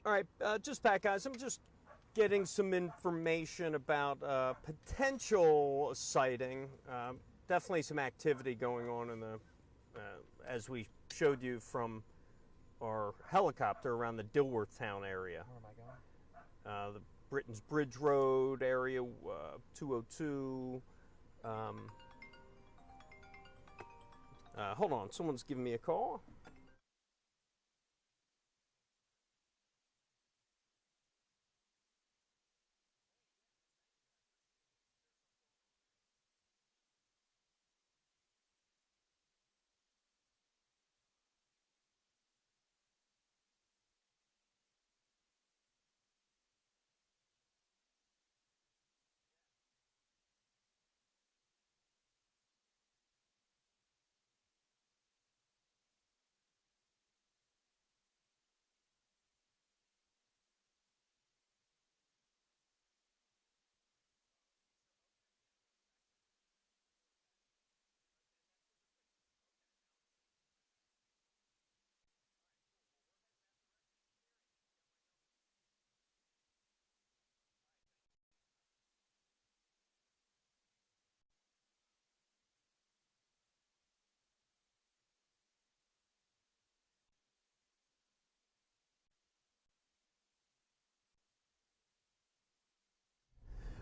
All right, just back, guys. I'm just getting some information about potential sighting. Definitely some activity going on in the, as we showed you from our helicopter around the Dilworth Town area. Where am I going? The Britain's Bridge Road area, 202. Hold on, someone's giving me a call.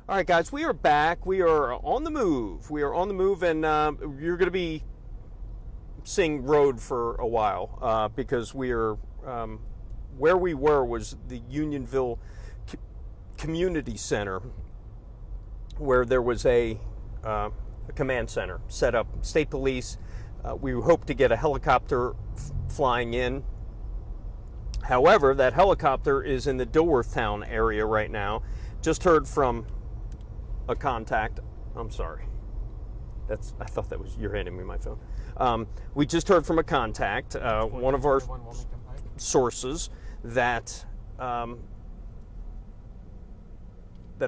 All right, guys, we are back. We are on the move. We are on the move, and you're going to be seeing road for a while because we are where we were was the Unionville Community Center, where there was a command center set up. State Police. We hope to get a helicopter flying in. However, that helicopter is in the Dilworth Town area right now. Just heard from a contact. I'm sorry. I thought that was you're handing me my phone. We just heard from a contact, one of our sources, that that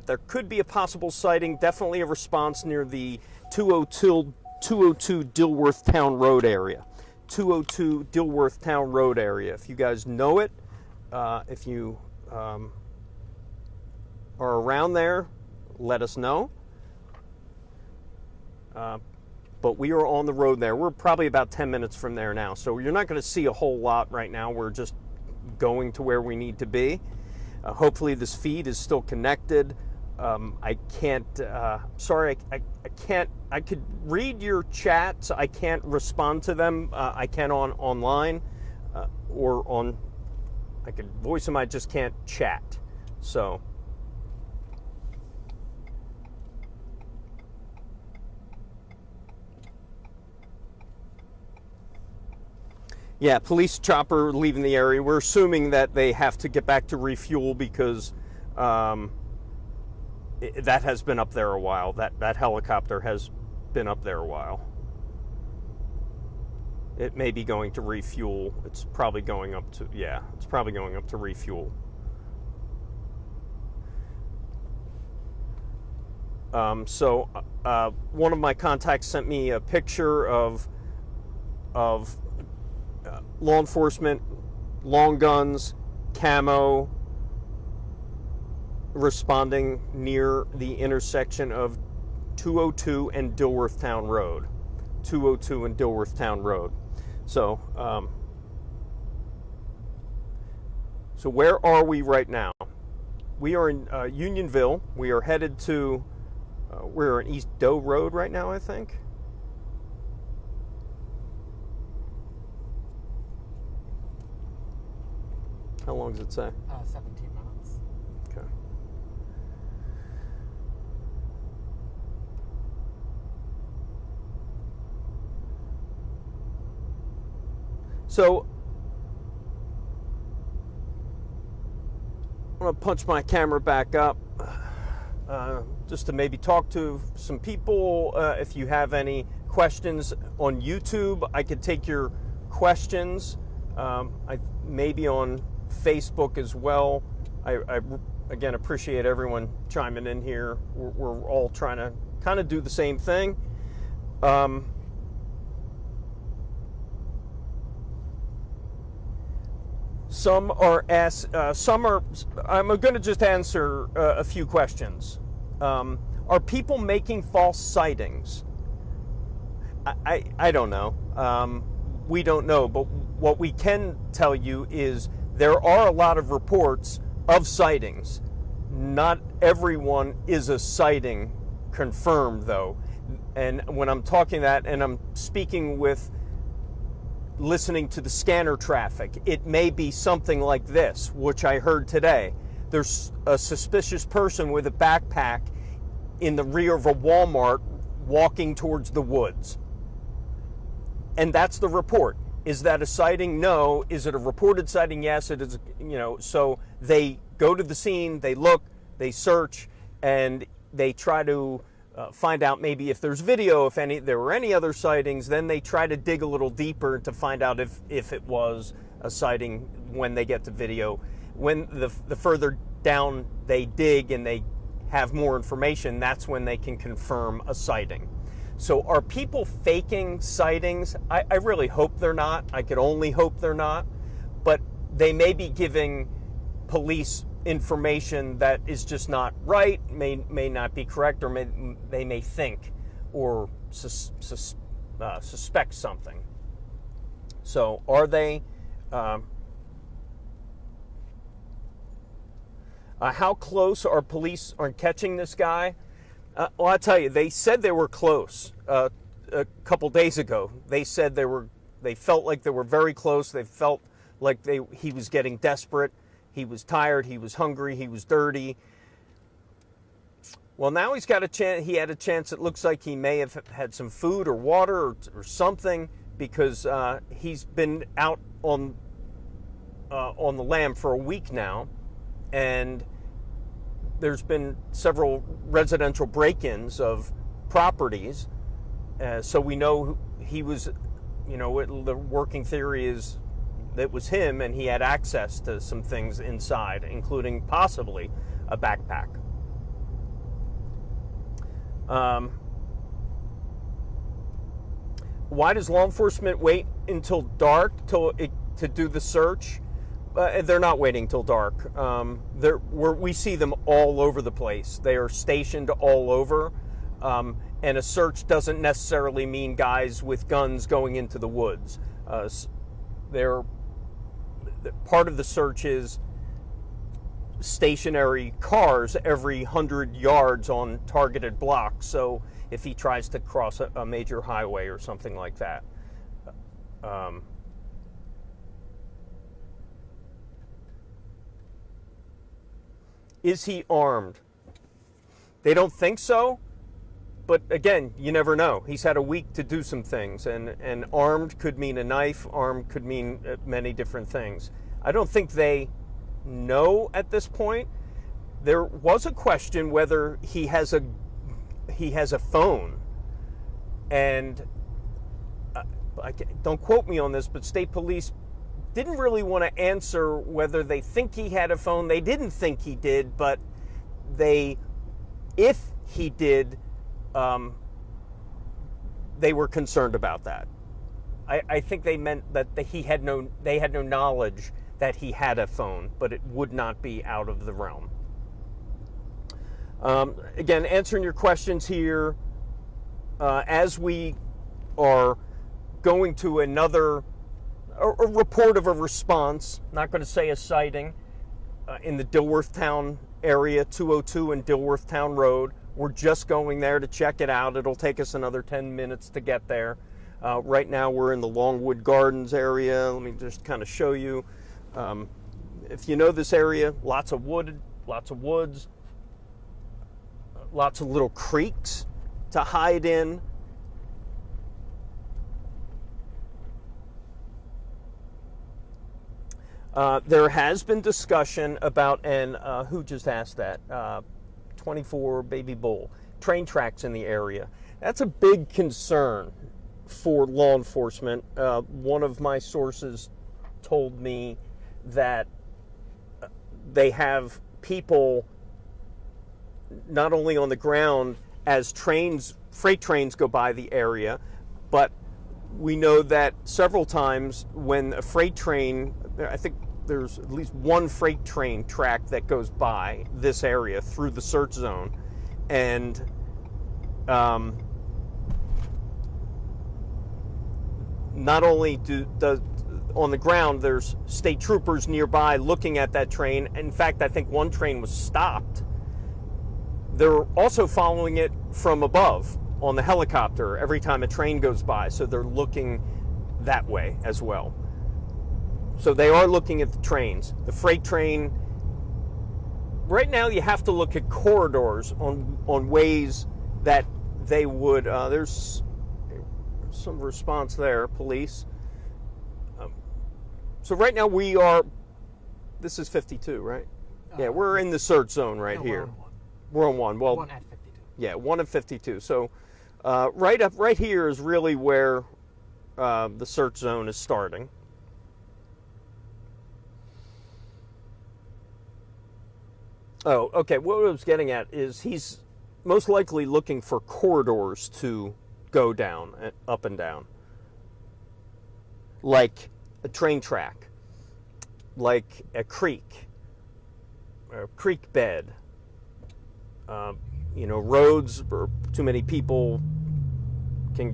there could be a possible sighting, definitely a response near the 202 Dilworth Town Road area. 202 Dilworth Town Road area. If you guys know it, if you are around there, let us know. But we are on the road there. We're probably about 10 minutes from there now. So you're not going to see a whole lot right now. We're just going to where we need to be. Hopefully this feed is still connected. I can't, sorry, I can't, I could read your chats. I can't respond to them. I can online or on, I could voice them. I just can't chat. So. Yeah, police chopper leaving the area. We're assuming that they have to get back to refuel because that has been up there a while. That helicopter has been up there a while. It may be going to refuel. It's probably going up to, yeah, it's probably going up to refuel. So one of my contacts sent me a picture of law enforcement, long guns, camo, responding near the intersection of 202 and Dilworth Town Road. 202 and Dilworth Town Road. So, so where are we right now? We are in Unionville. We are headed to, we're in East Doe Road right now, I think. How long does it say? 17 minutes. Okay. So, I'm going to punch my camera back up just to maybe talk to some people. If you have any questions on YouTube, I could take your questions. I maybe on Facebook as well. I again appreciate everyone chiming in here. We're all trying to kind of do the same thing. Some are asked. Some are. I'm going to just answer a few questions. Are people making false sightings? I don't know. We don't know. But what we can tell you is there are a lot of reports of sightings. Not everyone is a sighting confirmed, though. And when I'm talking that, and I'm speaking with listening to the scanner traffic, it may be something like this, which I heard today. There's a suspicious person with a backpack in the rear of a Walmart walking towards the woods. And that's the report. Is that a sighting? No. Is it a reported sighting? Yes, it is. So they go to the scene, they look, they search, and they try to find out maybe if there's video, if there were any other sightings. Then they try to dig a little deeper to find out if it was a sighting when they get the video. When the further down they dig and they have more information, that's when they can confirm a sighting. So are people faking sightings? I really hope they're not. I could only hope they're not. But they may be giving police information that is just not right, may not be correct, or they may think or suspect something. So are they? How close are police on catching this guy? Well, I'll tell you, they said they were close a couple days ago. They said they felt like they were very close. They felt like he was getting desperate. He was tired, he was hungry, he was dirty. Well, now he's got a chance. He had a chance. It looks like he may have had some food or water or something, because he's been out on the lam for a week now, and there's been several residential break-ins of properties. So we know he was, the working theory is that was him, and he had access to some things inside, including possibly a backpack. Why does law enforcement wait until dark to do the search? They're not waiting till dark. We see them all over the place. They are stationed all over, and a search doesn't necessarily mean guys with guns going into the woods. Part of the search is stationary cars every 100 yards on targeted blocks. So if he tries to cross a major highway or something like that. Is he armed? They don't think so, but again, you never know. He's had a week to do some things, and armed could mean a knife, armed could mean many different things. I don't think they know at this point. There was a question whether he has a phone, and don't quote me on this, but state police didn't really want to answer whether they think he had a phone. They didn't think he did, but if he did, they were concerned about that. I think they meant that they had no knowledge that he had a phone, but it would not be out of the realm. Again, answering your questions here, as we are going to a report of a response, not going to say a sighting, in the Dilworthtown area, 202 and Dilworthtown Road. We're just going there to check it out. It'll take us another 10 minutes to get there. Right now we're in the Longwood Gardens area. Let me just kind of show you. If you know this area, lots of wood, lots of woods, lots of little creeks to hide in. There has been discussion about, and who just asked that? 24 Baby Bull, train tracks in the area. That's a big concern for law enforcement. One of my sources told me that they have people not only on the ground as freight trains go by the area, but we know that several times when a freight train, I think there's at least one freight train track that goes by this area through the search zone, and not only on the ground, there's state troopers nearby looking at that train. In fact, I think one train was stopped. They're also following it from above on the helicopter every time a train goes by, so they're looking that way as well. So they are looking at the trains. The freight train, right now you have to look at corridors on ways that they would, there's some response there, police. So right now this is 52, right? Yeah, we're in the search zone right here. We're on 1. Well, 1 at 52. Yeah, 1 at 52. So right here is really where the search zone is starting. Oh, okay. What I was getting at is he's most likely looking for corridors to go down, up and down. Like a train track, like a creek bed, roads where too many people he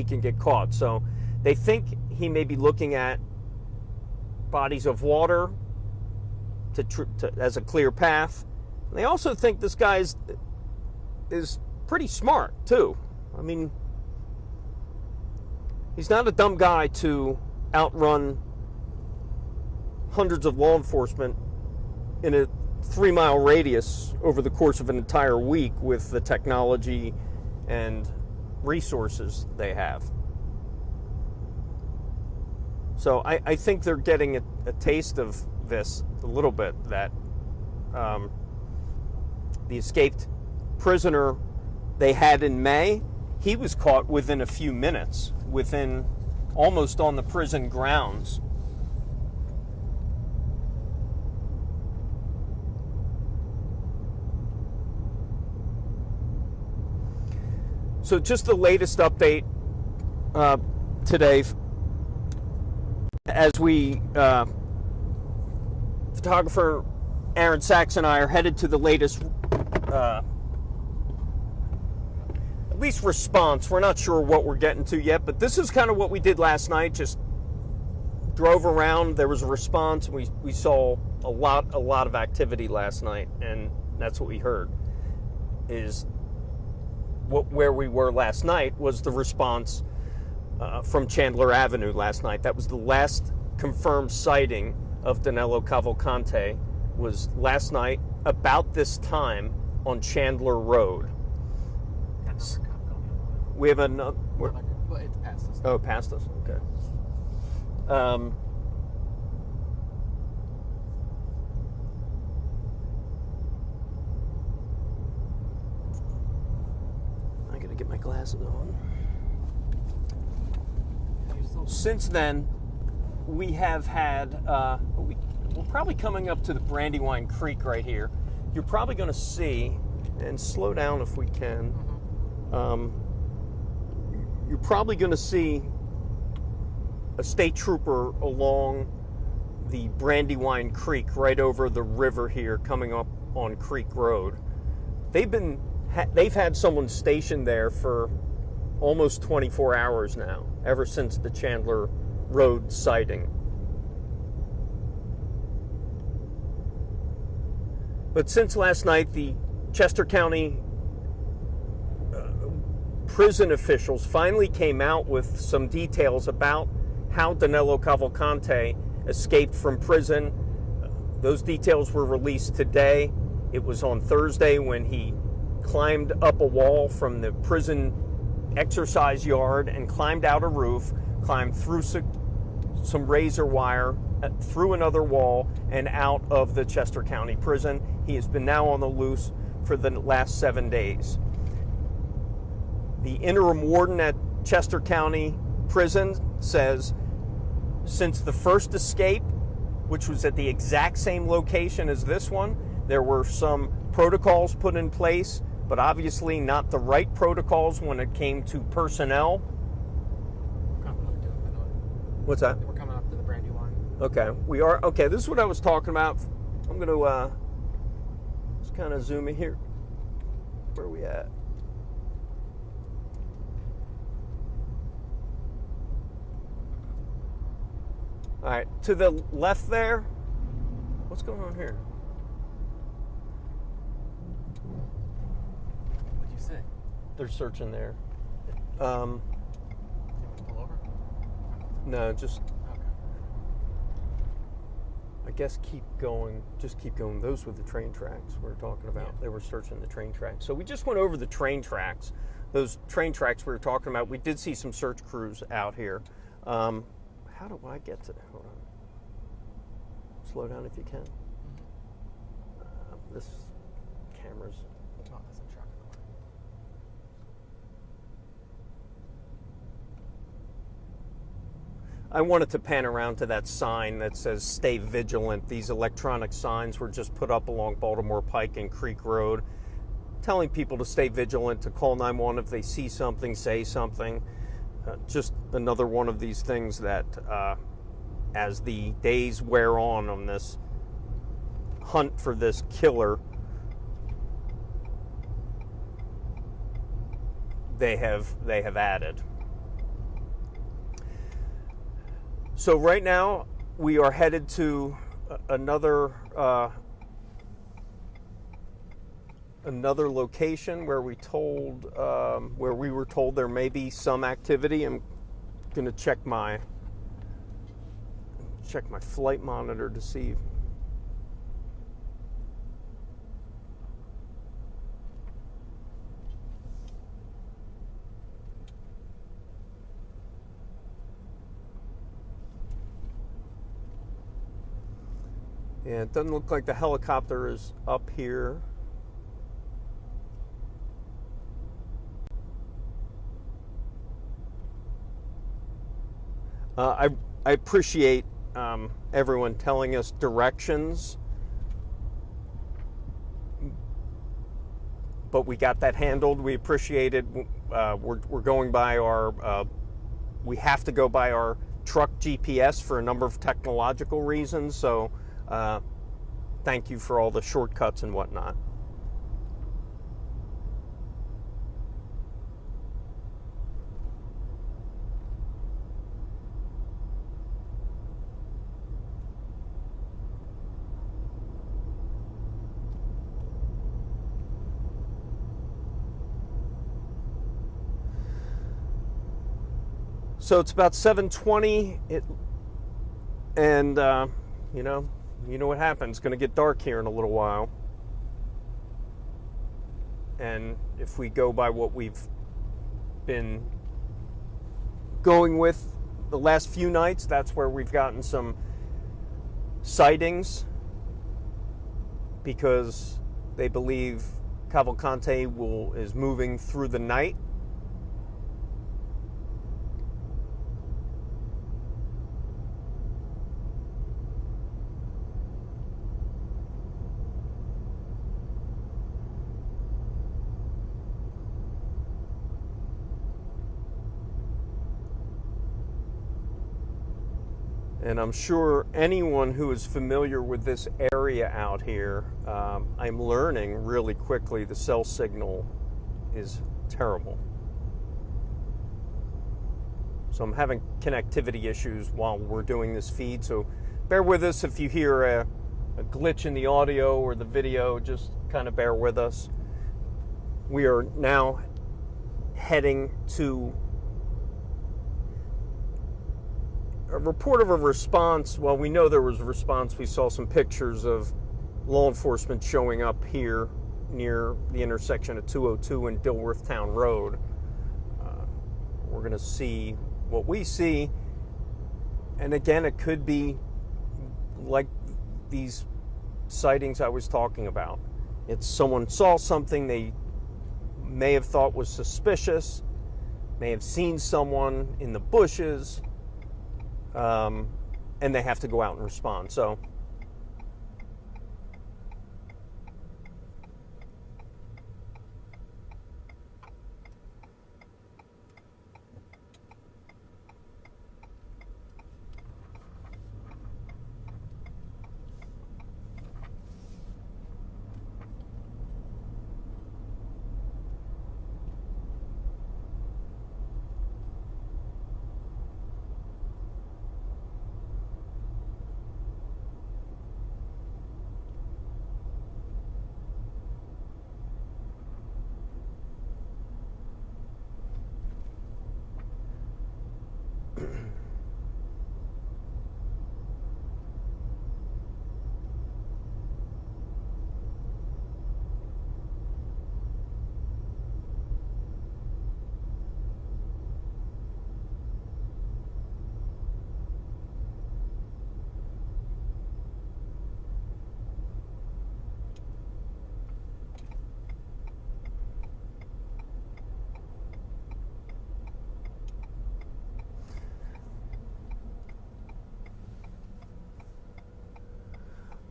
can get caught. So they think he may be looking at bodies of water as a clear path. They also think this guy is pretty smart too. I mean, he's not a dumb guy to outrun hundreds of law enforcement in a 3-mile radius over the course of an entire week with the technology and resources they have. So I think they're getting a taste of this a little bit, that the escaped prisoner they had in May, he was caught within a few minutes, almost on the prison grounds. So just the latest update today, as we, photographer Aaron Sachs and I are headed to the latest, at least response. We're not sure what we're getting to yet, but this is kind of what we did last night. Just drove around. There was a response. We saw a lot of activity last night, and that's what we heard. Where we were last night was the response from Chandler Avenue last night. That was the last confirmed sighting of Danelo Cavalcante, was last night about this time on Chandler Road. We have another. Well, it's past us. Oh, past us. Okay. I gotta get my glasses on. Since then, we have had. We're probably coming up to the Brandywine Creek right here. You're probably going to see, and slow down if we can. You're probably going to see a state trooper along the Brandywine Creek right over the river here, coming up on Creek Road. They've had someone stationed there for almost 24 hours now, ever since the Chandler Road sighting. But since last night, the Chester County prison officials finally came out with some details about how Danelo Cavalcante escaped from prison. Those details were released today. It was on Thursday when he climbed up a wall from the prison exercise yard and climbed out a roof, climbed through some razor wire, through another wall, and out of the Chester County prison. He has been now on the loose for the last 7 days. The interim warden at Chester County Prison says since the first escape, which was at the exact same location as this one, there were some protocols put in place, but obviously not the right protocols when it came to personnel. We're coming up to it, by the way. What's that? We're coming up to the Brandywine. Okay, we are. Okay, this is what I was talking about. I'm going to just kind of zoom in here. Where are we at? All right, to the left there. What's going on here? What'd you say? They're searching there. You want to pull over? No, just, Okay. I guess keep going. Just keep going. Those were the train tracks we were talking about. Yeah. They were searching the train tracks. So we just went over the train tracks. Those train tracks we were talking about. We did see some search crews out here. How do I get to? Hold on. Slow down if you can. This camera's. No, that's a truck in the way. I wanted to pan around to that sign that says "Stay Vigilant." These electronic signs were just put up along Baltimore Pike and Creek Road, telling people to stay vigilant, to call 911 if they see something, say something. Just another one of these things that, as the days wear on this hunt for this killer, they have added. So right now we are headed to another location where we were told there may be some activity. I'm going to check my flight monitor to see. Yeah, it doesn't look like the helicopter is up here. I appreciate everyone telling us directions, but we got that handled. We appreciate it. We're going by our. We have to go by our truck GPS for a number of technological reasons. So, thank you for all the shortcuts and whatnot. So it's about 7:20, and you know what happens. It's going to get dark here in a little while. And if we go by what we've been going with the last few nights, that's where we've gotten some sightings, because they believe Cavalcante is moving through the night. And I'm sure anyone who is familiar with this area out here, I'm learning really quickly the cell signal is terrible. So I'm having connectivity issues while we're doing this feed. So bear with us if you hear a glitch in the audio or the video, just kind of bear with us. We are now heading to a report of a response. Well, we know there was a response. We saw some pictures of law enforcement showing up here near the intersection of 202 and Dilworth Town Road. We're going to see what we see. And again, it could be like these sightings I was talking about. It's someone saw something they may have thought was suspicious, may have seen someone in the bushes, and they have to go out and respond. So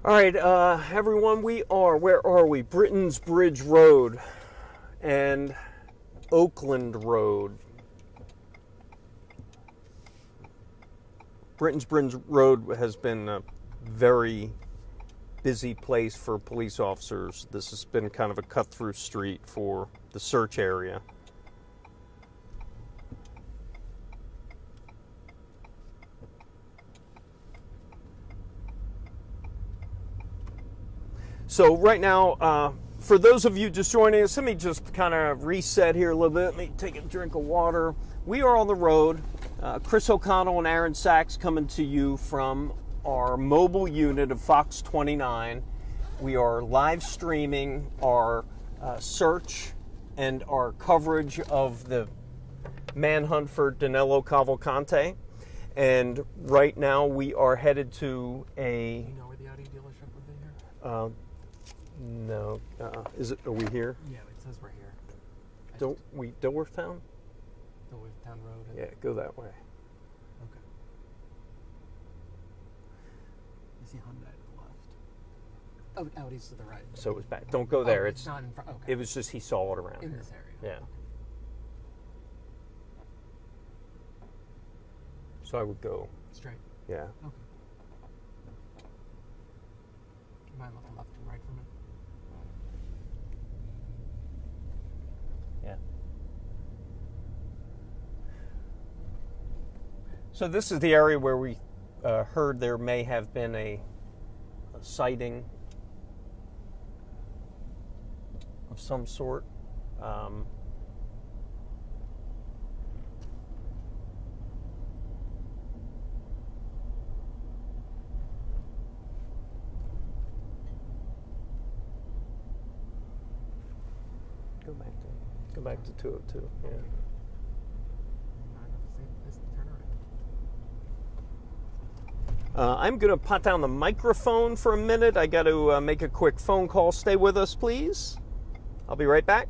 All right, everyone, where are we? Britain's Bridge Road and Oakland Road. Britain's Bridge Road has been a very busy place for police officers. This has been kind of a cut-through street for the search area. So right now, for those of you just joining us, let me just kind of reset here a little bit. Let me take a drink of water. We are on the road. Chris O'Connell and Aaron Sachs coming to you from our mobile unit of Fox 29. We are live streaming our search and our coverage of the manhunt for Danelo Cavalcante. And right now we are headed to a... Do you know where the Audi dealership would be here? No. Are we here? Yeah, it says we're here. Dilworth Town? Dilworth Town Road. Yeah, go that way. Okay. I see Hyundai to the left. Oh, Audi's to the right. So it was back. Don't go there. It's not in front. Okay. It was just he saw it around in here. this area. Yeah. So I would go. Straight. Yeah. Okay. You mind looking left and right from it? Yeah. So this is the area where we heard there may have been a sighting of some sort. Go back to 202. Yeah. I'm going to pot down the microphone for a minute. I got to make a quick phone call. Stay with us, please. I'll be right back.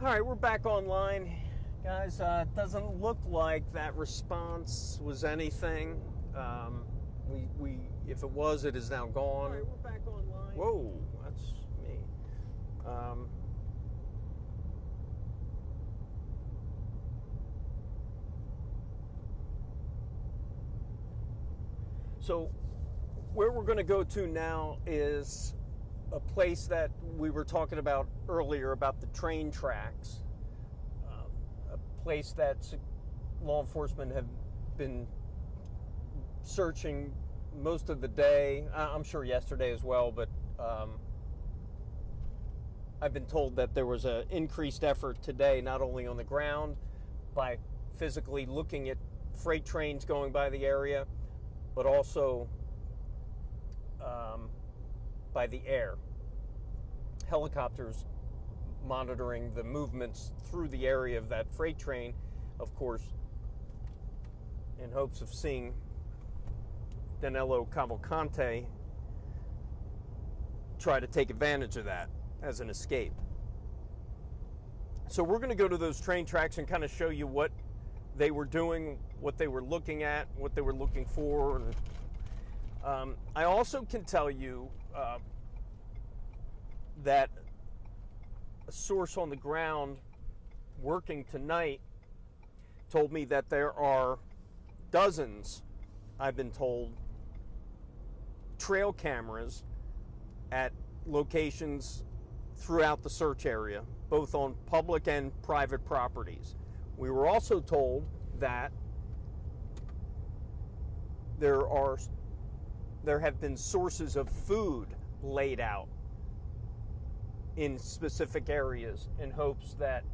All right, we're back online, guys. It doesn't look like that response was anything. If it was, it is now gone. All right, we're back online. Whoa, that's me. So where we're going to go to now is a place that we were talking about earlier about the train tracks. A place that law enforcement have been searching most of the day. I'm sure yesterday as well, but I've been told that there was an increased effort today, not only on the ground by physically looking at freight trains going by the area, but also by the air. Helicopters monitoring the movements through the area of that freight train, of course, in hopes of seeing Danelo Cavalcante try to take advantage of that as an escape. So we're going to go to those train tracks and kind of show you what they were doing, what they were looking at, what they were looking for. And I also can tell you that a source on the ground working tonight told me that there are dozens, I've been told, trail cameras at locations throughout the search area, both on public and private properties. We were also told that there have been sources of food laid out in specific areas in hopes that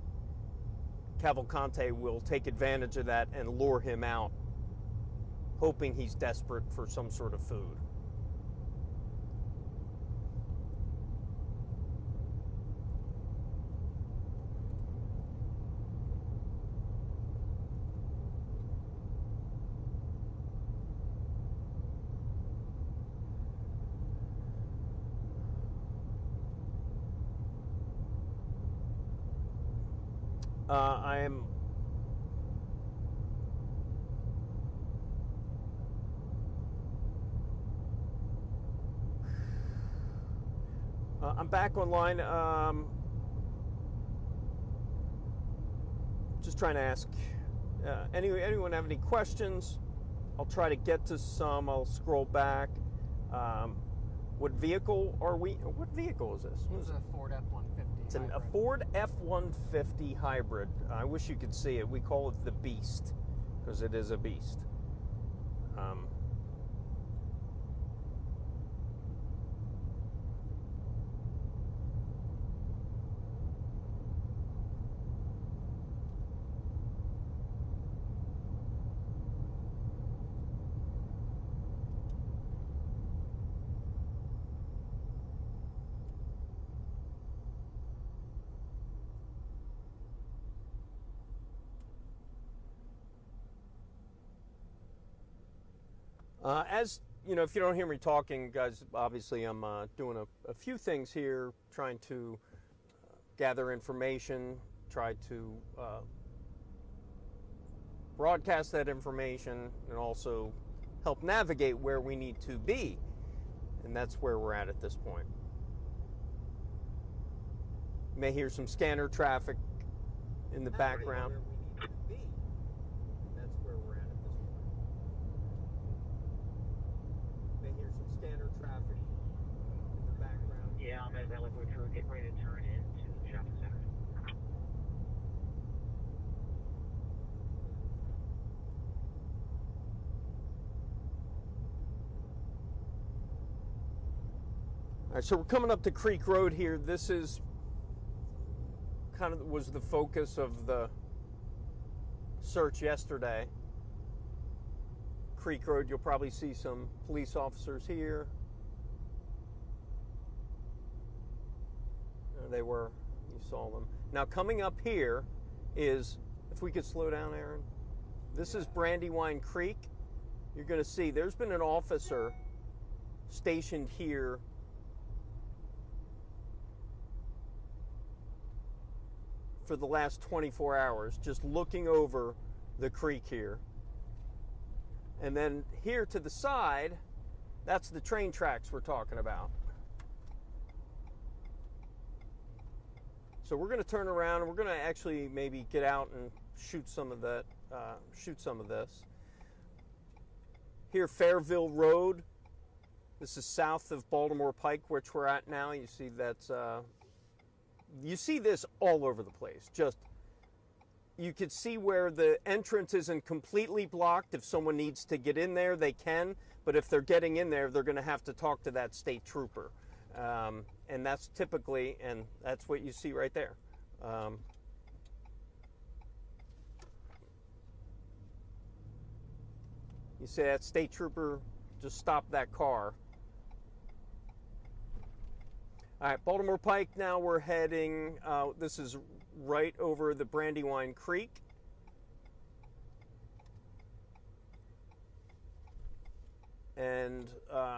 Cavalcante will take advantage of that and lure him out, hoping he's desperate for some sort of food. I'm back online. Just trying to ask anyone have any questions? I'll try to get to some. I'll scroll back. What vehicle are we? What vehicle is this? It's a Ford F-150. It's a Ford F-150 hybrid. I wish you could see it. We call it the Beast because it is a beast. As you know, if you don't hear me talking, guys, obviously I'm doing a few things here, trying to gather information, try to broadcast that information, and also help navigate where we need to be. And that's where we're at this point. You may hear some scanner traffic in the background. Yeah, I'm at that liquid crew getting ready to turn into the shopping center. All right, so we're coming up to Creek Road here. This is kind of was the focus of the search yesterday. Creek Road, you'll probably see some police officers here. They were, you saw them. Now coming up here is, if we could slow down, Aaron. This is Brandywine Creek. You're going to see there's been an officer stationed here for the last 24 hours, just looking over the creek here. And then here to the side, that's the train tracks we're talking about. So we're going to turn around and we're going to actually maybe get out and shoot some of that, shoot some of this. Here, Fairville Road. This is south of Baltimore Pike, which we're at now. You see that's, you see this all over the place. Just, you could see where the entrance isn't completely blocked. If someone needs to get in there, they can. But if they're getting in there, they're going to have to talk to that state trooper. And that's typically, and that's what you see right there. You see that state trooper just stopped that car. All right, Baltimore Pike, now we're heading, this is right over the Brandywine Creek. And, you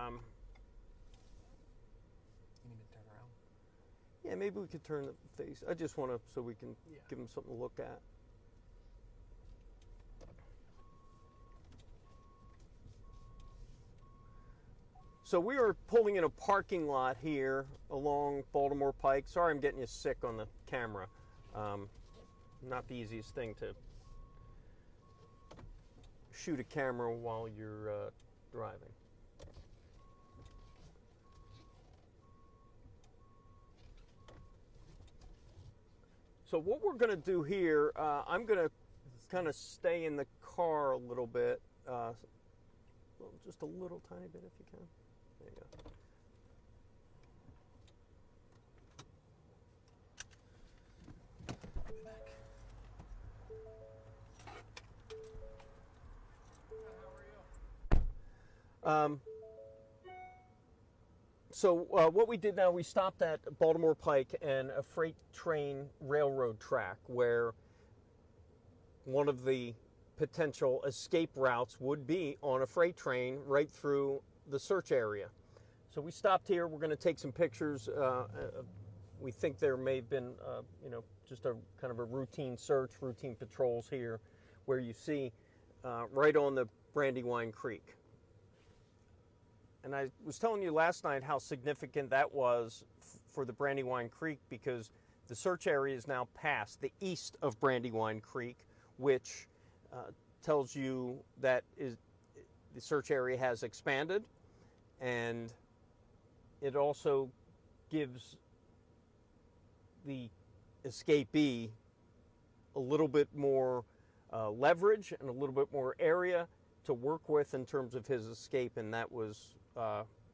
need to turn around? yeah, maybe we could turn the face. I just want to, so we can give them something to look at. So we are pulling in a parking lot here along Baltimore Pike. Sorry I'm getting you sick on the camera. Not the easiest thing to shoot a camera while you're driving. So what we're going to do here, I'm going to kind of stay in the car a little bit. Well, just a little tiny bit if you can. There you go. So what we did now, we stopped at Baltimore Pike and a freight train railroad track where one of the potential escape routes would be on a freight train right through the search area. So we stopped here. We're going to take some pictures. We think there may have been, just a kind of a routine search, routine patrols here, where you see right on the Brandywine Creek. And I was telling you last night how significant that was for the Brandywine Creek, because the search area is now past the east of Brandywine Creek, which tells you that the search area has expanded, and it also gives the escapee a little bit more leverage and a little bit more area to work with in terms of his escape, and that was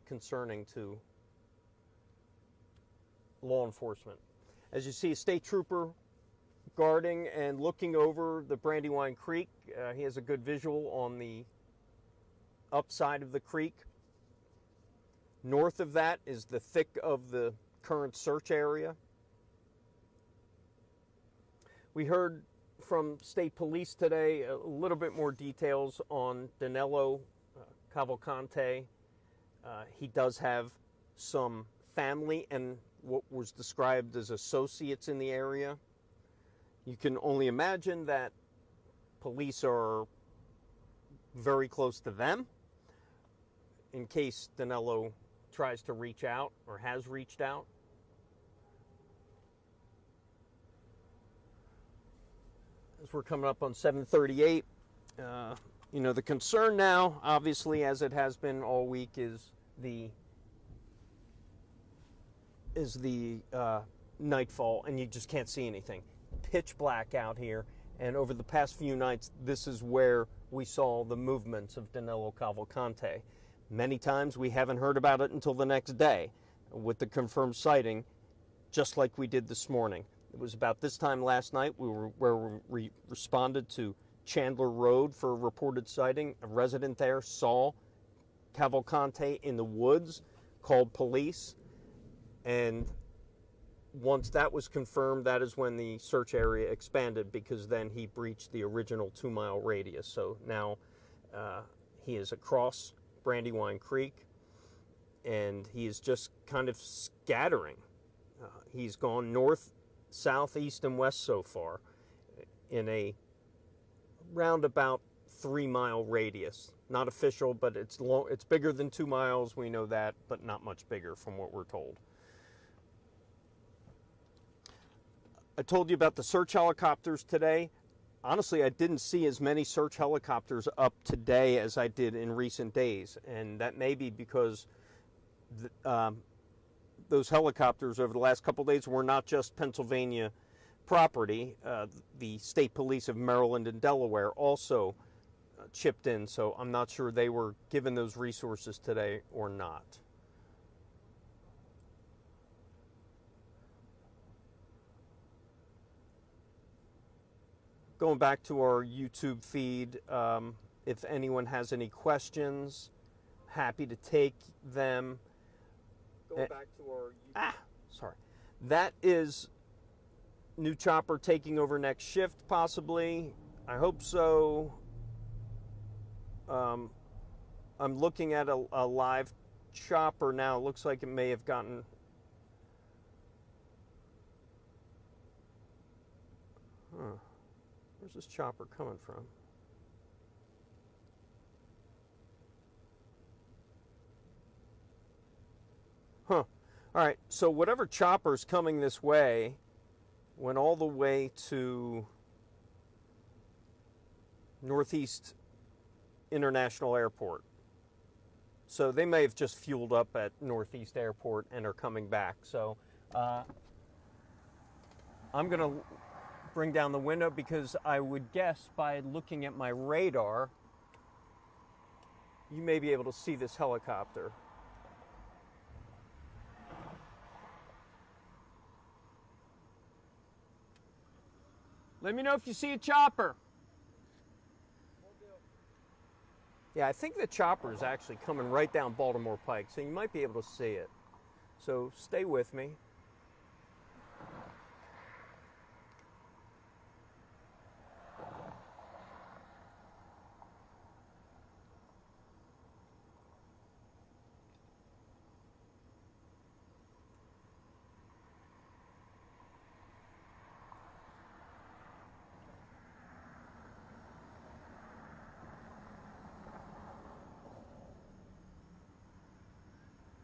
concerning to law enforcement. As you see, a state trooper guarding and looking over the Brandywine Creek. He has a good visual on the upside of the creek. North of that is the thick of the current search area. We heard from state police today a little bit more details on Danelo Cavalcante. He does have some family and what was described as associates in the area. You can only imagine that police are very close to them in case Danelo tries to reach out or has reached out. As we're coming up on 7:38, the concern now, obviously, as it has been all week, is the nightfall, and you just can't see anything. Pitch black out here, and over the past few nights, this is where we saw the movements of Danelo Cavalcante. Many times we haven't heard about it until the next day with the confirmed sighting, just like we did this morning. It was about this time last night we responded to Chandler Road for a reported sighting. A resident there saw Cavalcante in the woods, called police, and once that was confirmed, that is when the search area expanded, because then he breached the original 2-mile radius. So now he is across Brandywine Creek, and he is just kind of scattering. He's gone north, south, east, and west so far in a roundabout 3-mile radius. Not official, but it's long. It's bigger than 2 miles. We know that, but not much bigger from what we're told. I told you about the search helicopters today. Honestly, I didn't see as many search helicopters up today as I did in recent days, and that may be because those helicopters over the last couple of days were not just Pennsylvania property. The state police of Maryland and Delaware also chipped in, so I'm not sure they were given those resources today or not. Going back to our YouTube feed, if anyone has any questions, happy to take them. Going back to our sorry. That is new chopper taking over next shift, possibly. I hope so. I'm looking at a live chopper now. It looks like it may have gotten... Where's this chopper coming from? All right, so whatever chopper's coming this way went all the way to Northeast International Airport. So they may have just fueled up at Northeast Airport and are coming back. So I'm going to bring down the window because I would guess by looking at my radar, you may be able to see this helicopter. Let me know if you see a chopper. Yeah, I think the chopper is actually coming right down Baltimore Pike, so you might be able to see it. So stay with me.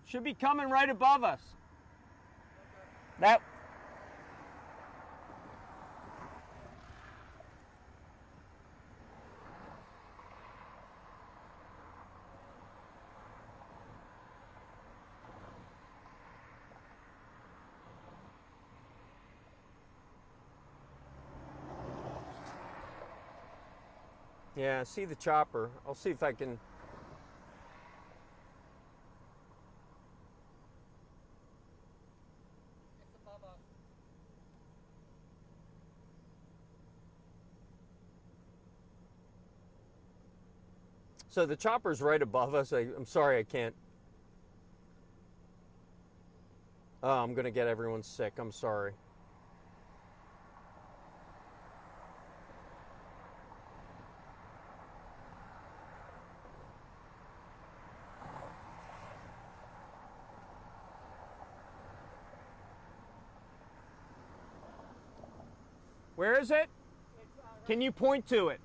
Should be coming right above us. That. Yeah, I see the chopper. I'll see if I can. So the chopper's right above us. I'm sorry I can't. Oh, I'm going to get everyone sick. I'm sorry. Where is it? Can you point to it?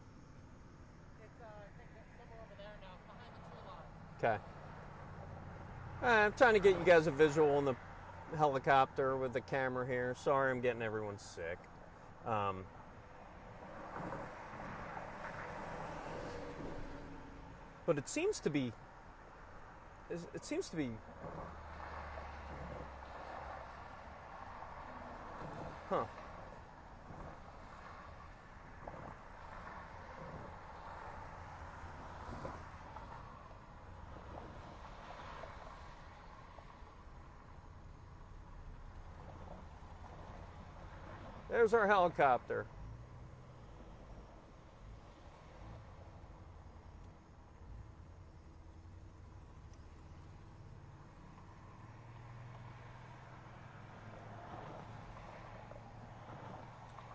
Okay. I'm trying to get you guys a visual on the helicopter with the camera here. Sorry, I'm getting everyone sick. But it seems to be. Huh. There's our helicopter.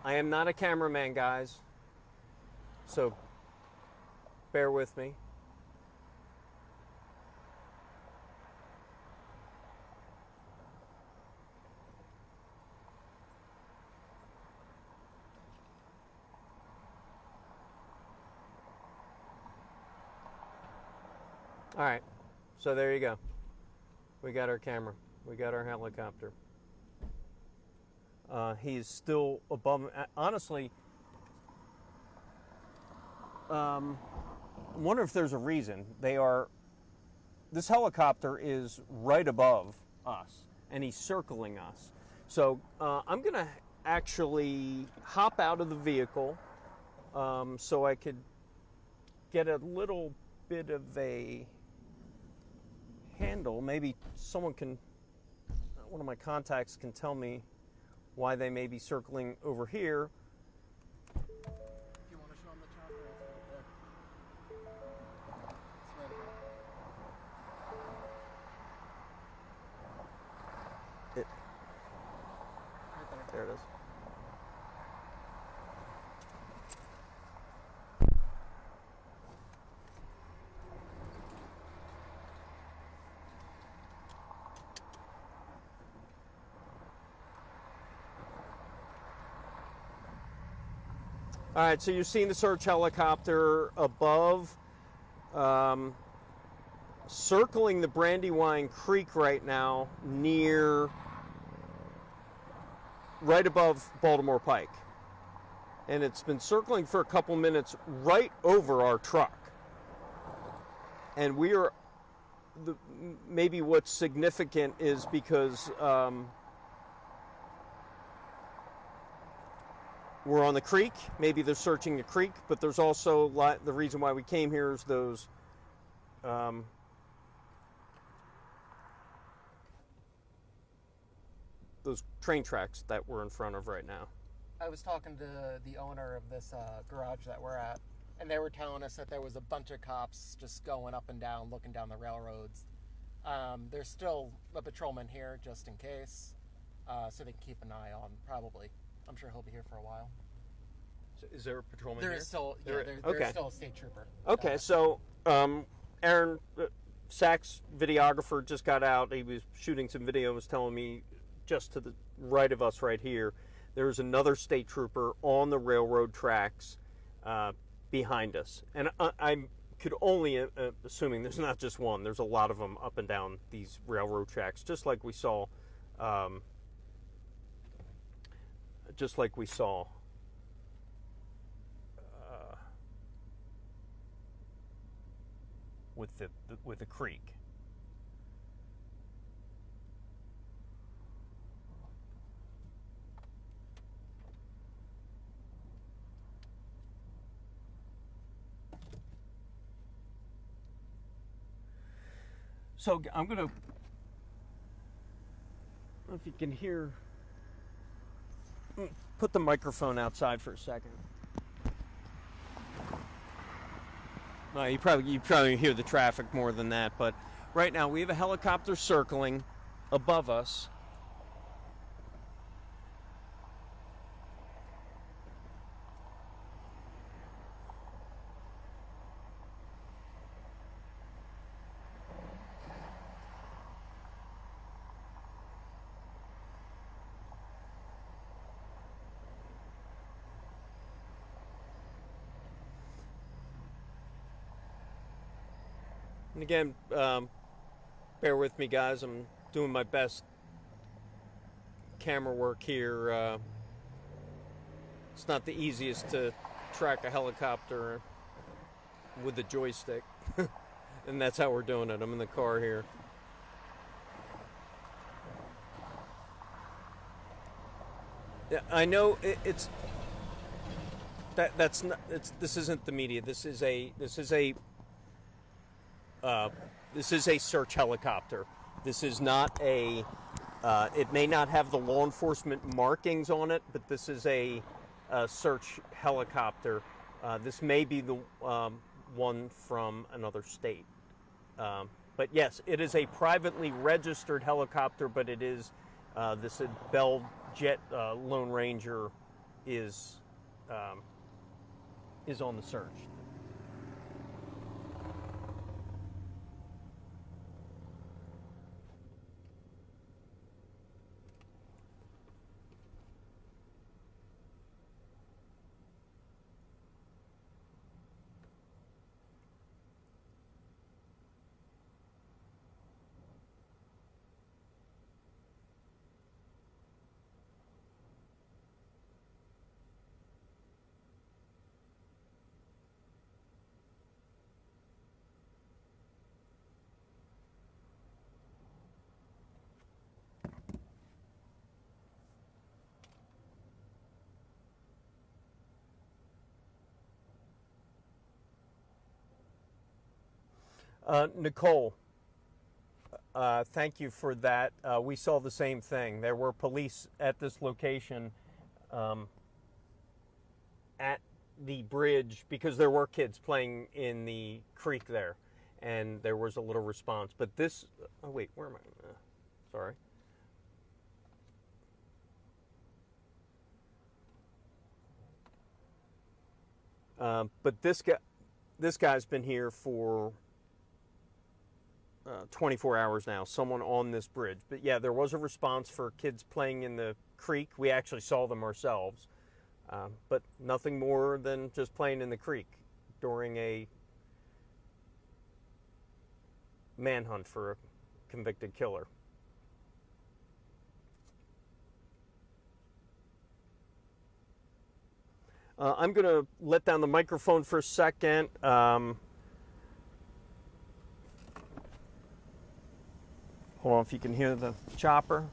I am not a cameraman, guys, so bear with me. All right, so there you go. We got our camera. We got our helicopter. He's still above. Honestly, wonder if there's a reason. This helicopter is right above us, and he's circling us. So I'm going to actually hop out of the vehicle so I could get a little bit of a handle. Maybe one of my contacts can tell me why they may be circling over here. If you want to show them the chopper, it's right there. It's right there. There it is. All right, so you're seeing the search helicopter above, circling the Brandywine Creek right now, right above Baltimore Pike. And it's been circling for a couple minutes right over our truck. And maybe what's significant is because we're on the creek. Maybe they're searching the creek, but there's also the reason why we came here is those train tracks that we're in front of right now. I was talking to the owner of this garage that we're at, and they were telling us that there was a bunch of cops just going up and down, looking down the railroads. There's still a patrolman here just in case, so they can keep an eye on, probably. I'm sure he'll be here for a while. So is there a patrolman There here? is still, There's still a state trooper. Okay, so Aaron, Sachs videographer, just got out. He was shooting some video, was telling me just to the right of us right here, there's another state trooper on the railroad tracks behind us. And I could only, assuming there's not just one, there's a lot of them up and down these railroad tracks, just like we saw with the creek. So I'm going to, I don't know if you can hear, put the microphone outside for a second. No, you probably hear the traffic more than that, but right now we have a helicopter circling above us. And again, bear with me, guys. I'm doing my best camera work here. It's not the easiest to track a helicopter with a joystick. And that's how we're doing it. I'm in the car here. Yeah, I know this isn't the media. This is a search helicopter. This is not a, it may not have the law enforcement markings on it, but this is a search helicopter. This may be the one from another state. But yes, it is a privately registered helicopter, but it is, this Bell Jet Lone Ranger is on the search. Nicole, thank you for that. We saw the same thing. There were police at this location at the bridge because there were kids playing in the creek there, and there was a little response. But this, oh wait, where am I? Sorry. But this guy's been here for 24 hours now, someone on this bridge. But yeah, there was a response for kids playing in the creek. We actually saw them ourselves, but nothing more than just playing in the creek during a manhunt for a convicted killer. I'm going to let down the microphone for a second. Hold on, if you can hear the chopper.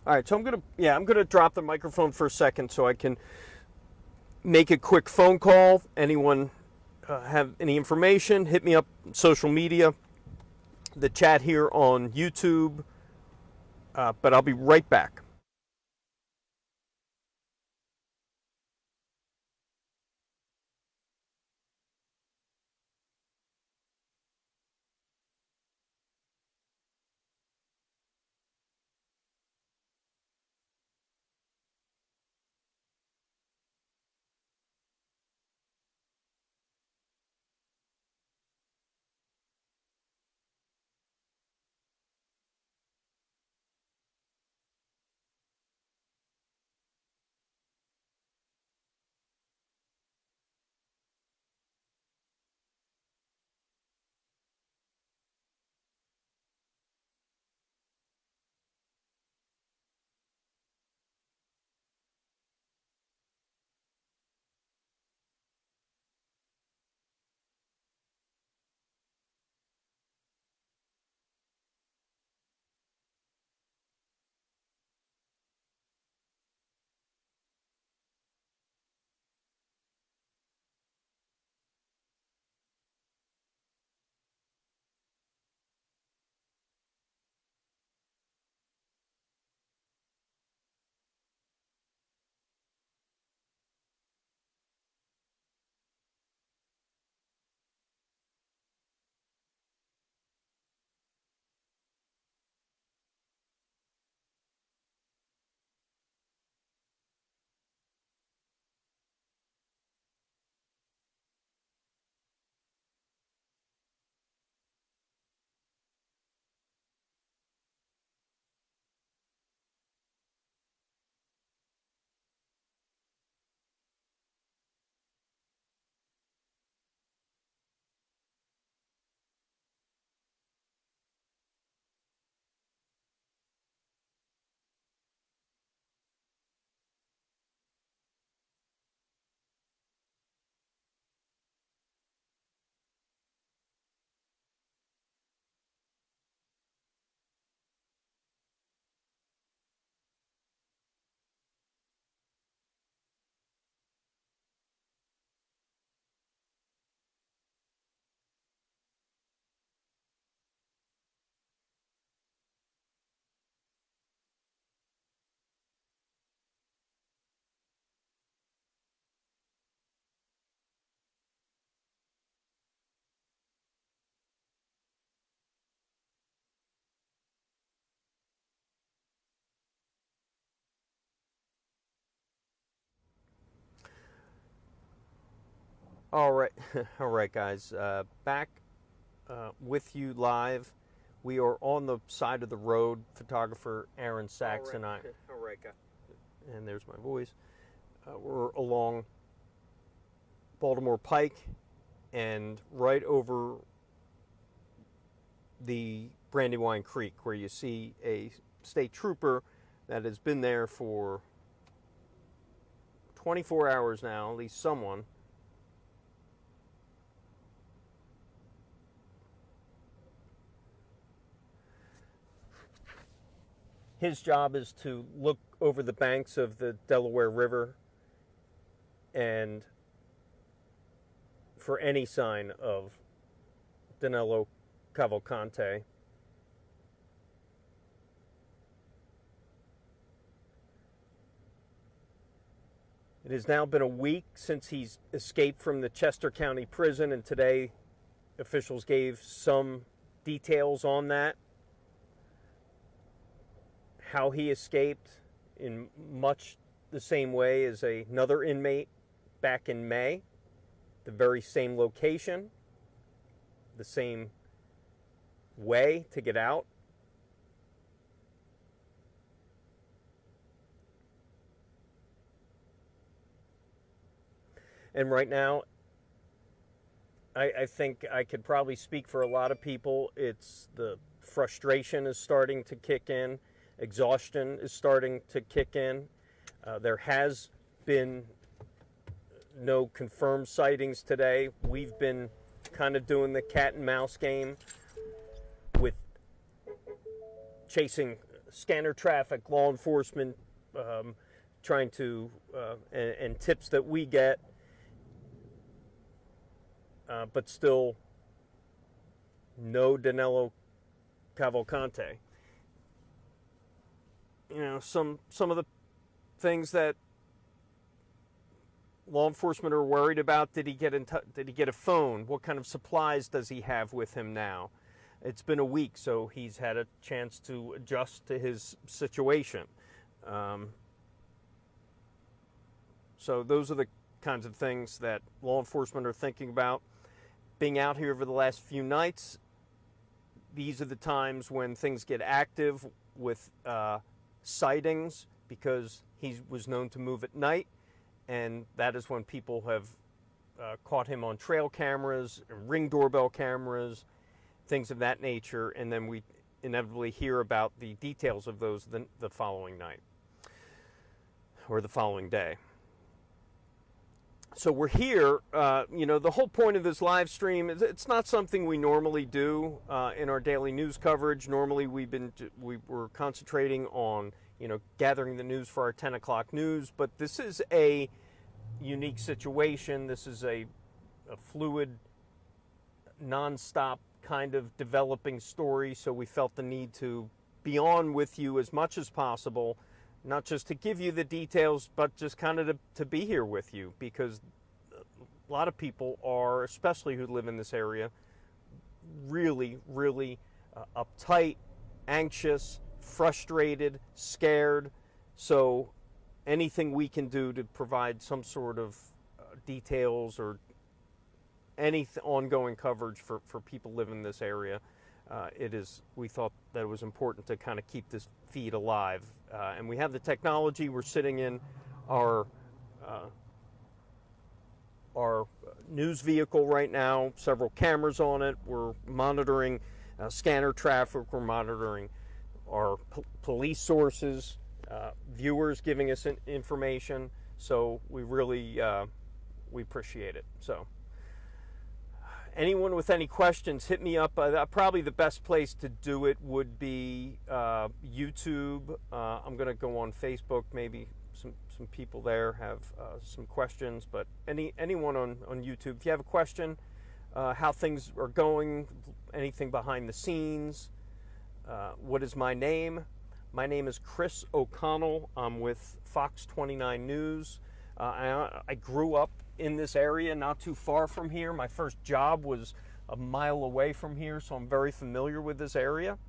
All right, so I'm gonna drop the microphone for a second so I can make a quick phone call. Anyone have any information? Hit me up on social media, the chat here on YouTube. But I'll be right back. All right, all right, guys. Back with you live. We are on the side of the road. Photographer Aaron Sachs and I. All right, guys. And there's my voice. We're along Baltimore Pike, and right over the Brandywine Creek, where you see a state trooper that has been there for 24 hours now, at least someone. His job is to look over the banks of the Delaware River and for any sign of Danelo Cavalcante. It has now been a week since he's escaped from the Chester County Prison, and today officials gave some details on that. How he escaped in much the same way as another inmate back in May, the very same location, the same way to get out. And right now, I think I could probably speak for a lot of people. It's the frustration is starting to kick in. Exhaustion is starting to kick in. There has been no confirmed sightings today. We've been kind of doing the cat and mouse game with chasing scanner traffic, law enforcement, trying to, and tips that we get. But still, no Danelo Cavalcante. You know, some of the things that law enforcement are worried about. Did he get a phone? What kind of supplies does he have with him now? It's been a week, so he's had a chance to adjust to his situation. So those are the kinds of things that law enforcement are thinking about. Being out here over the last few nights, these are the times when things get active with sightings, because he was known to move at night, and that is when people have caught him on trail cameras, Ring doorbell cameras, things of that nature, and then we inevitably hear about the details of those the following night or the following day. So we're here, you know, the whole point of this live stream is it's not something we normally do in our daily news coverage. Normally we were concentrating on, you know, gathering the news for our 10 o'clock news, but this is a unique situation. This is a fluid, non-stop kind of developing story, so we felt the need to be on with you as much as possible. Not just to give you the details, but just kind of to be here with you, because a lot of people are, especially who live in this area, really, really uptight, anxious, frustrated, scared. So anything we can do to provide some sort of details or any ongoing coverage for people living in this area, we thought that it was important to kind of keep this feed alive. And we have the technology. We're sitting in our news vehicle right now, several cameras on it. We're monitoring scanner traffic. We're monitoring our police sources, viewers giving us information. So we really, we appreciate it. So anyone with any questions, hit me up. Probably the best place to do it would be YouTube. I'm going to go on Facebook. Maybe some people there have some questions. But anyone on YouTube, if you have a question, how things are going, anything behind the scenes, what is my name? My name is Chris O'Connell. I'm with Fox 29 News. I grew up in this area, not too far from here. My first job was a mile away from here, so I'm very familiar with this area.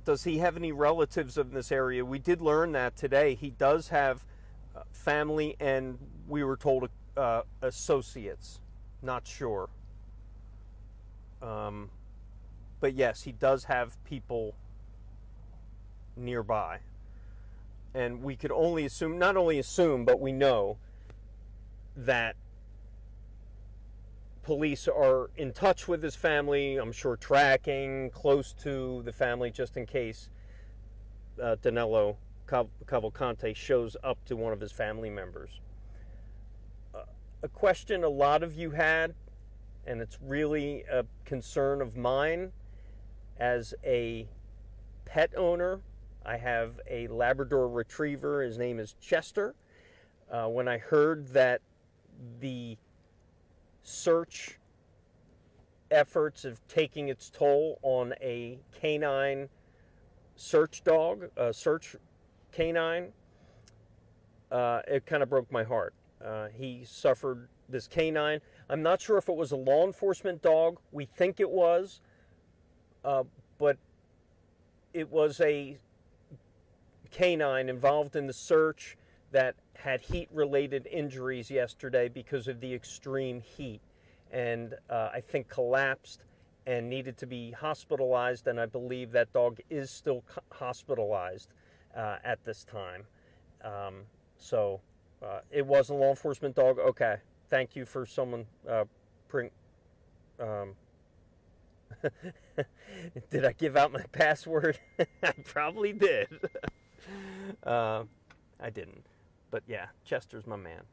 Does he have any relatives in this area? We did learn that today. He does have family, and we were told associates. Not sure. But yes, he does have people nearby. And we could only assume, not only assume, but we know that police are in touch with his family, I'm sure tracking close to the family just in case Danelo Cavalcante shows up to one of his family members. A question a lot of you had, and it's really a concern of mine as a pet owner. I have a Labrador Retriever. His name is Chester. When I heard that the search efforts of taking its toll on a canine search dog, search canine, it kind of broke my heart. He suffered this canine. I'm not sure if it was a law enforcement dog. We think it was, but it was a canine involved in the search that had heat-related injuries yesterday because of the extreme heat, and I think collapsed and needed to be hospitalized, and I believe that dog is still hospitalized at this time. So it was a law enforcement dog. Okay, thank you for someone did I give out my password? I probably did. I didn't. But yeah, Chester's my man.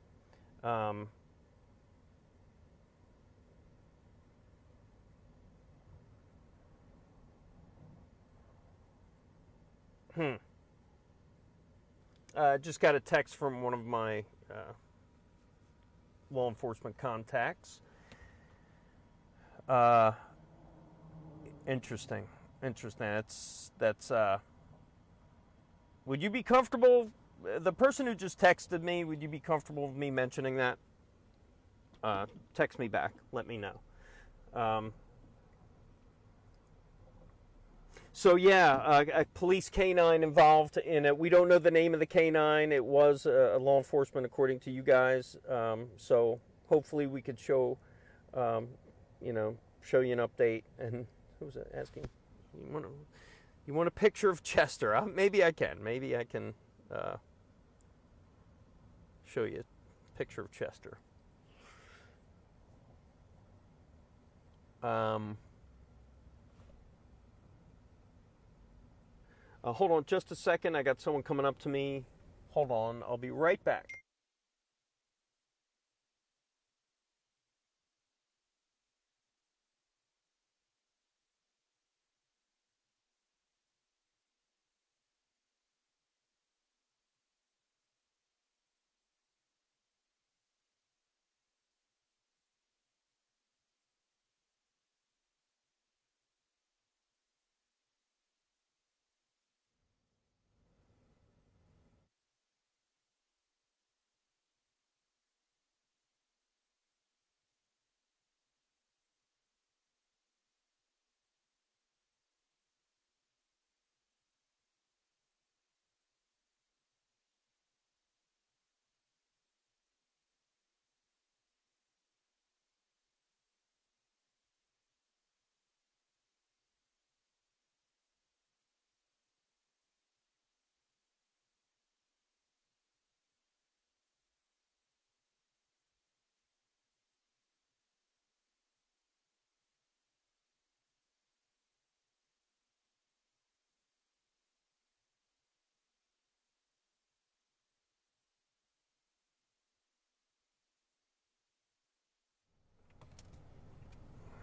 Just got a text from one of my law enforcement contacts. Interesting. That's would you be comfortable, the person who just texted me, would you be comfortable with me mentioning that? Text me back, let me know. So yeah, a police canine involved in it. We don't know the name of the canine. It was a law enforcement according to you guys. So hopefully we could show you an update. And who was it asking? You want a picture of Chester? Maybe I can. Maybe I can show you a picture of Chester. Hold on just a second. I got someone coming up to me. Hold on. I'll be right back.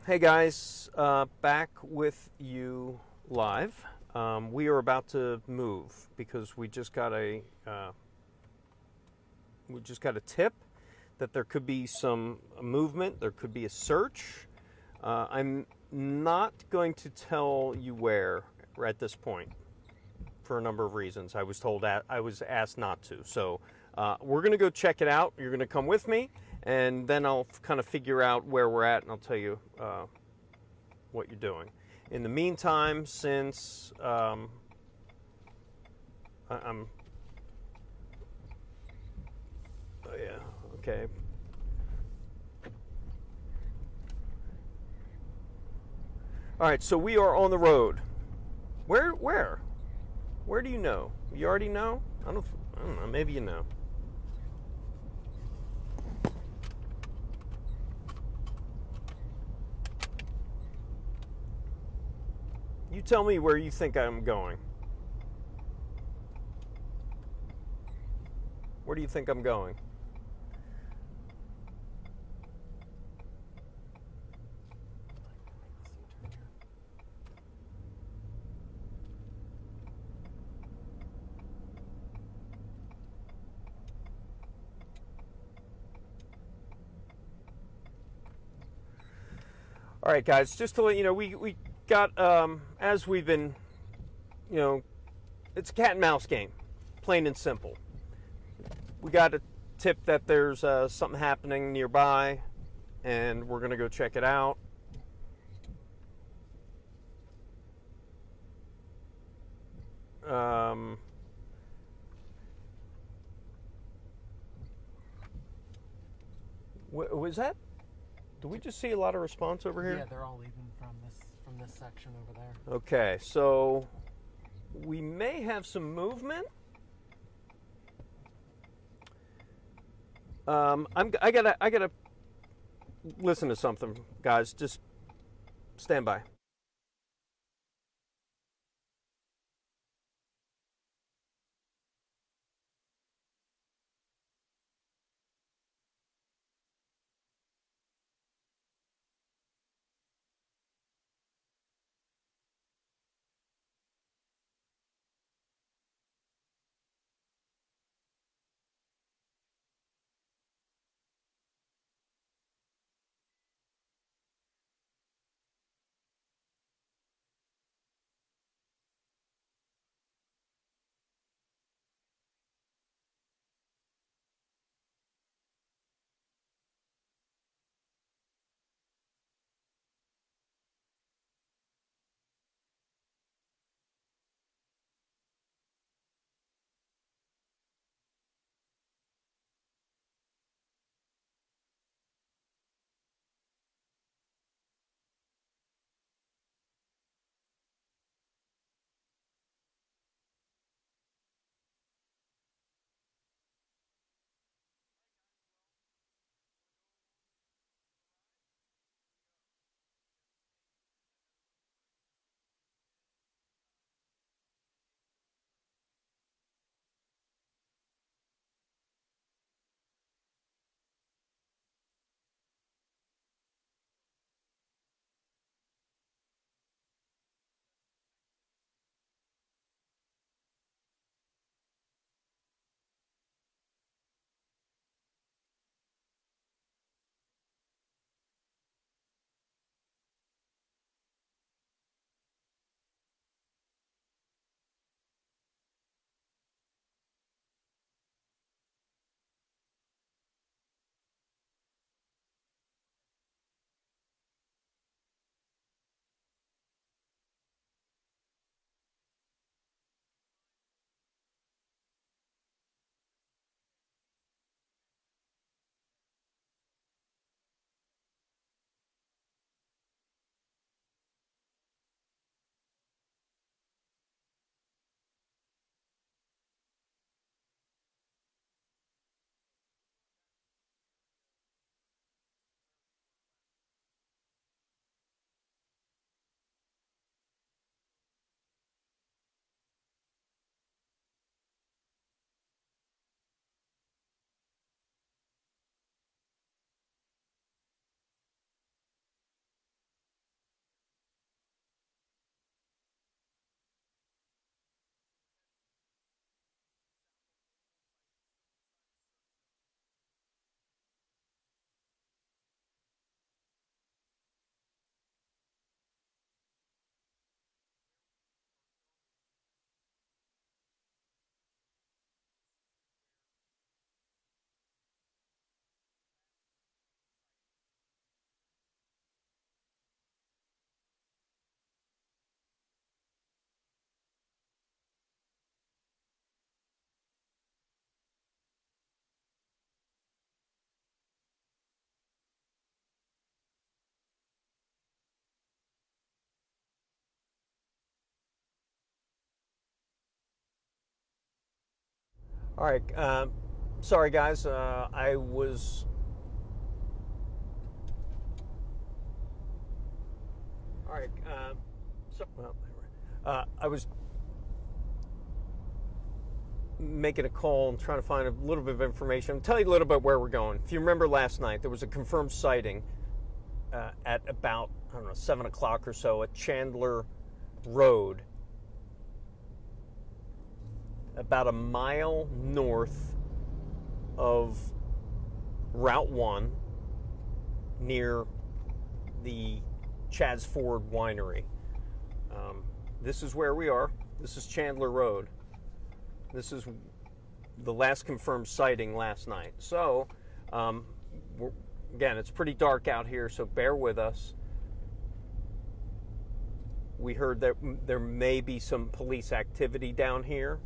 Hey guys, back with you live. We are about to move because we just got a tip that there could be some movement. There could be a search. I'm not going to tell you where at this point for a number of reasons. I was asked not to. So we're going to go check it out. You're going to come with me. And then I'll kind of figure out where we're at, and I'll tell you what you're doing. In the meantime, since I'm... Oh, yeah, okay. All right, so we are on the road. Where? Where do you know? You already know? I don't know. Maybe you know. You tell me where you think I'm going. Where do you think I'm going? All right, guys, just to let you know, we got, as we've been, it's a cat and mouse game, plain and simple. We got a tip that there's something happening nearby, and we're going to go check it out. Was that? Do we just see a lot of response over here? Yeah, they're all leaving from this section over there. Okay, so we may have some movement. I gotta listen to something, guys. Just stand by. All right. Sorry, guys. I was. All right. I was making a call and trying to find a little bit of information. I'll tell you a little bit where we're going. If you remember last night, there was a confirmed sighting at about, I don't know, 7 o'clock or so at Chandler Road, about a mile north of Route 1 near the Chad's Ford Winery. This is where we are. This is Chandler Road. This is the last confirmed sighting last night. So, again, it's pretty dark out here, so bear with us. We heard that there may be some police activity down here.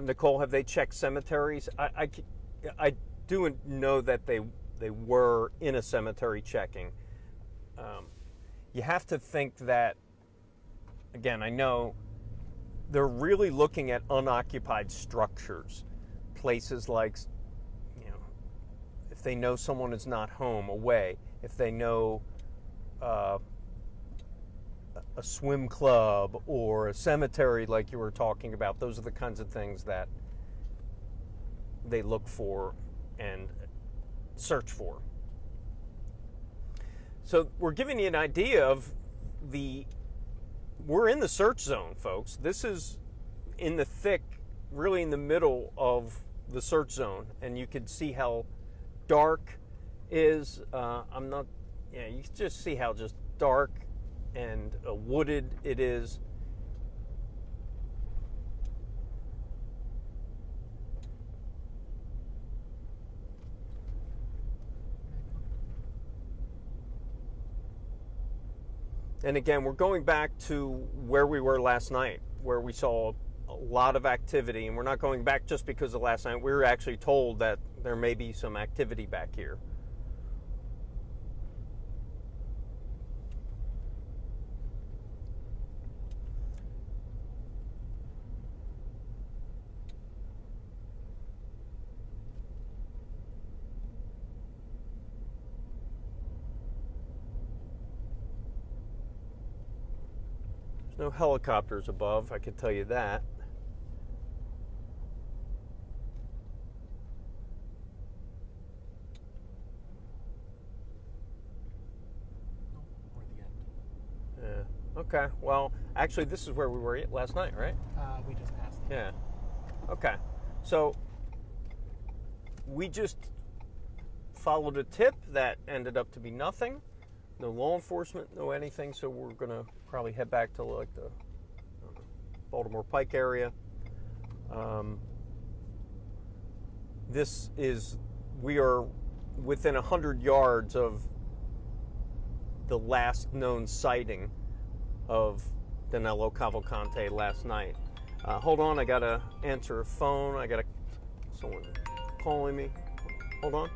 Nicole, have they checked cemeteries? I do know that they were in a cemetery checking. You have to think that, again, I know they're really looking at unoccupied structures, places like, if they know someone is not home, away, if they know a swim club or a cemetery like you were talking about. Those are the kinds of things that they look for and search for. So we're giving you an idea of we're in the search zone, folks. This is in the thick, really in the middle of the search zone, and you can see how dark is. You can just see how just dark and wooded it is. And again, we're going back to where we were last night, where we saw a lot of activity. And we're not going back just because of last night. We were actually told that there may be some activity back here. No helicopters above, I can tell you that. Yeah. Okay. Well, actually, this is where we were last night, right? We just passed it. Yeah. Okay. So we just followed a tip that ended up to be nothing. No law enforcement, no anything. So we're gonna probably head back to like the Baltimore Pike area. We are within 100 yards of the last known sighting of Danelo Cavalcante last night. Hold on, I gotta answer a phone. Someone calling me. Hold on.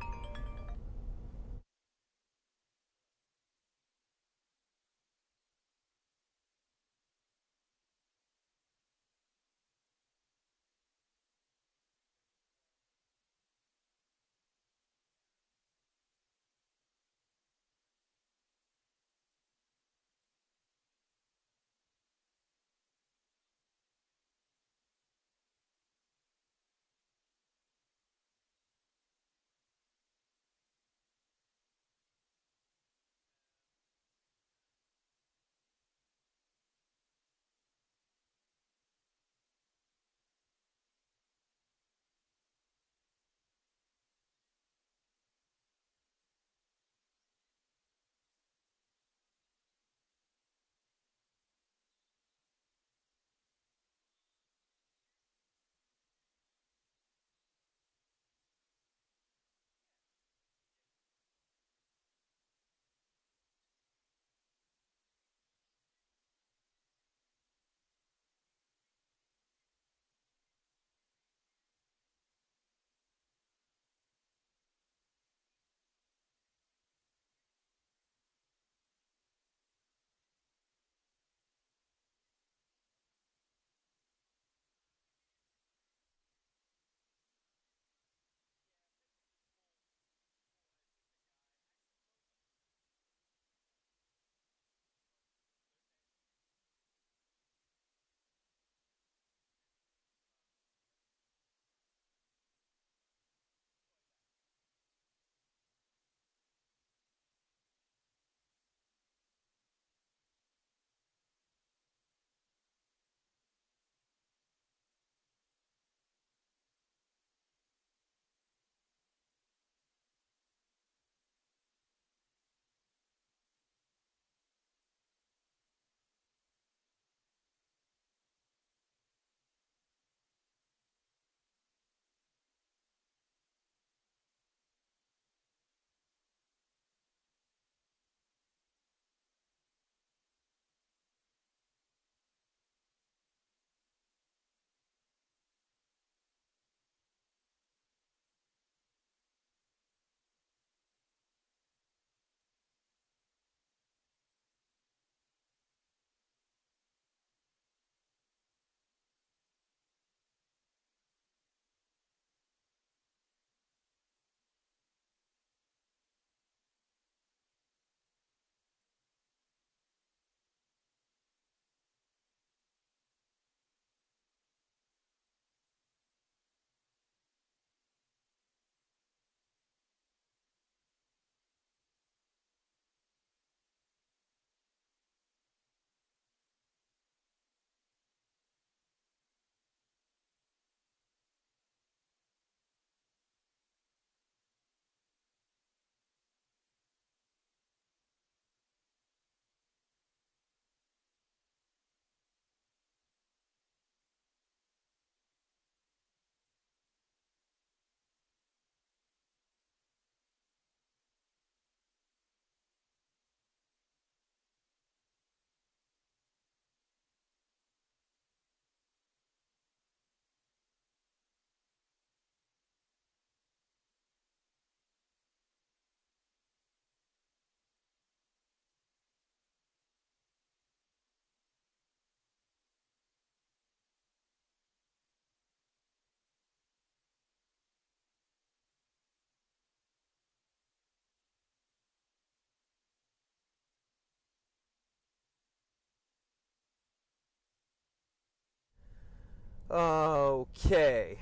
Okay,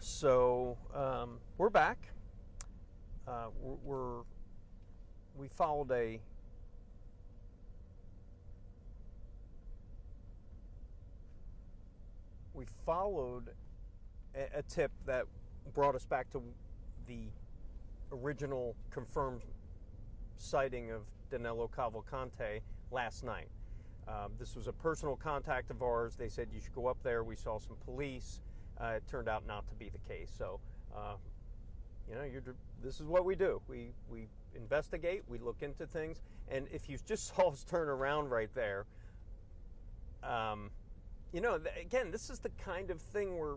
so we're back. We followed a tip that brought us back to the original confirmed sighting of Danelo Cavalcante last night. This was a personal contact of ours. They said you should go up there. We saw some police. It turned out not to be the case. So, this is what we do. We investigate. We look into things. And if you just saw us turn around right there, again, this is the kind of thing where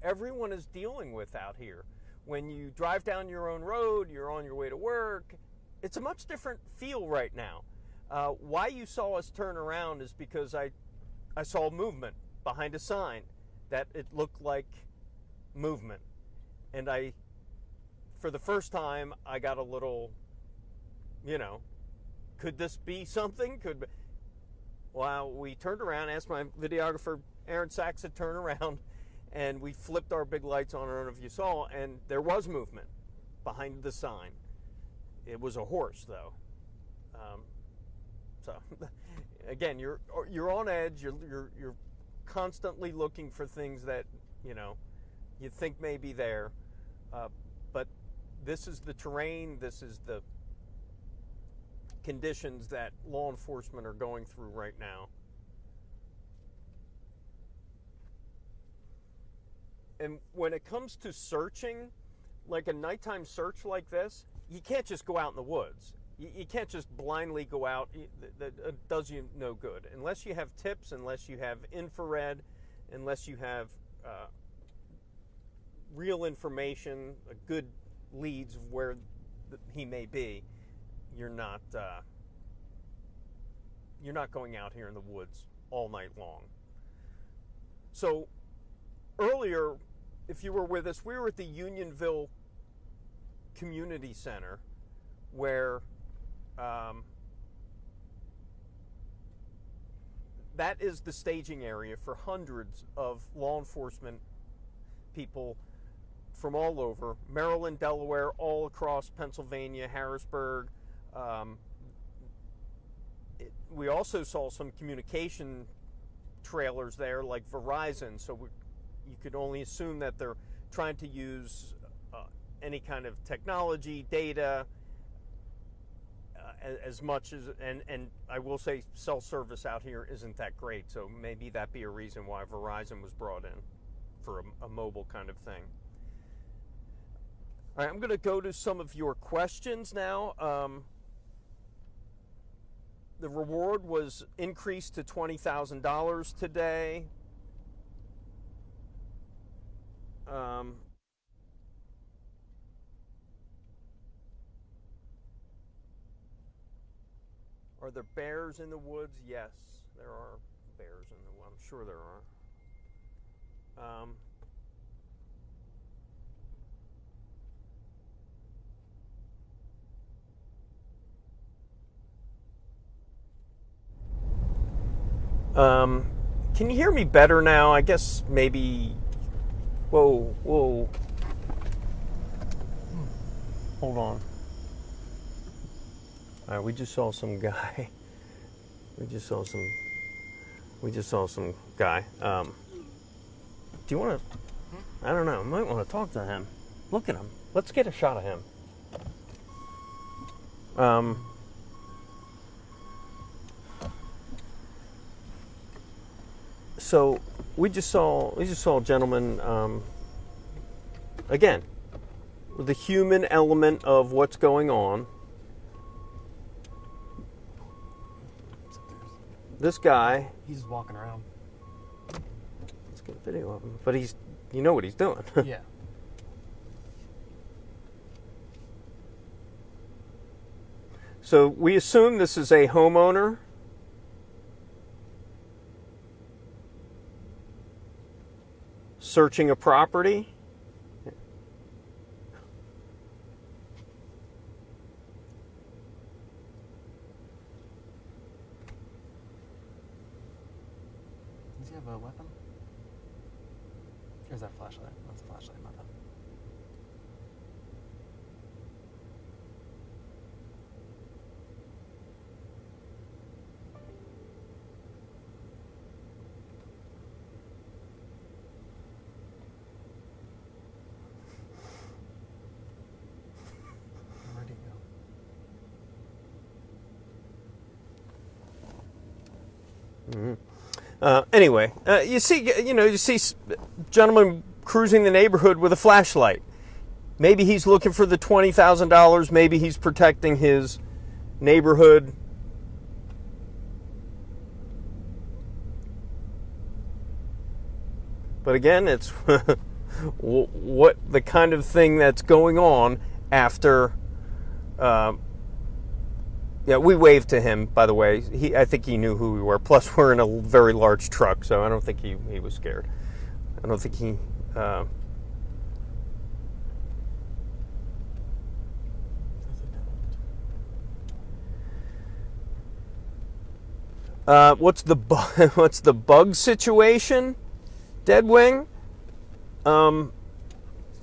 everyone is dealing with out here. When you drive down your own road, you're on your way to work. It's a much different feel right now. Why you saw us turn around is because I saw movement behind a sign that it looked like movement. And for the first time, I got a little, could this be something? Well, we turned around, asked my videographer, Aaron Sachs, to turn around, and we flipped our big lights on. I don't know if you saw, and there was movement behind the sign. It was a horse, though. So, again, you're on edge. You're constantly looking for things that you think may be there, but this is the terrain. This is the conditions that law enforcement are going through right now. And when it comes to searching, like a nighttime search like this, you can't just go out in the woods. You can't just blindly go out. That does you no good. Unless you have tips, unless you have infrared, unless you have real information, good leads of where he may be, you're not going out here in the woods all night long. So earlier, if you were with us, we were at the Unionville Community Center, where that is the staging area for hundreds of law enforcement people from all over, Maryland, Delaware, all across Pennsylvania, Harrisburg. We also saw some communication trailers there, like Verizon, so you could only assume that they're trying to use any kind of technology, data, as much as, and I will say cell service out here isn't that great, so maybe that be a reason why Verizon was brought in for a mobile kind of thing. All right, I'm going to go to some of your questions now. The reward was increased to $20,000 today. Are there bears in the woods? Yes, there are bears in the woods. I'm sure there are. Can you hear me better now? I guess maybe. Whoa. Hold on. All right, we just saw some guy. We just saw some guy. Do you want to? I don't know. I might want to talk to him. Look at him. Let's get a shot of him. So we just saw a gentleman. Again, with the human element of what's going on. This guy, He's just walking around. Let's get a video of him. But you know what he's doing. Yeah. So we assume this is a homeowner. Searching a property. Does he have a weapon? Or is that flashlight? That's a flashlight, my bad. Where'd he go? Mm-hmm. Anyway, you see gentlemen cruising the neighborhood with a flashlight. Maybe he's looking for the $20,000. Maybe he's protecting his neighborhood. But again, it's what the kind of thing that's going on after. Yeah, we waved to him, by the way. I think he knew who we were. Plus, we're in a very large truck, so I don't think he was scared. I don't think he... what's the bug situation, Deadwing?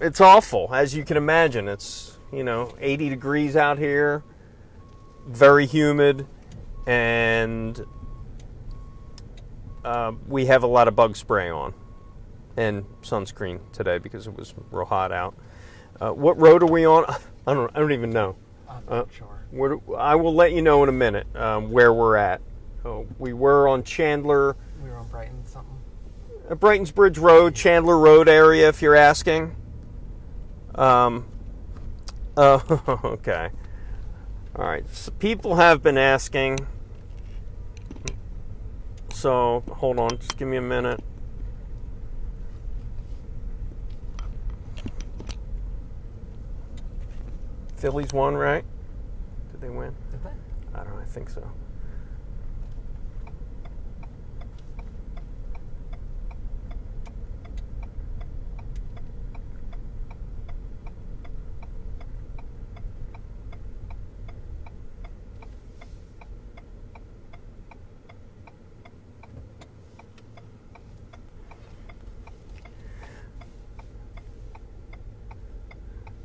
It's awful, as you can imagine. It's, 80 degrees out here. Very humid, and we have a lot of bug spray on and sunscreen today because it was real hot out. What road are we on? I don't even know. I'm not sure. I will let you know in a minute where we're at. We were on Chandler. We were on Brighton something. Brighton's Bridge Road, Chandler Road area, if you're asking. Okay. All right, so people have been asking, so hold on, just give me a minute. Phillies won, right? Did they win? Did they? I don't know, I think so.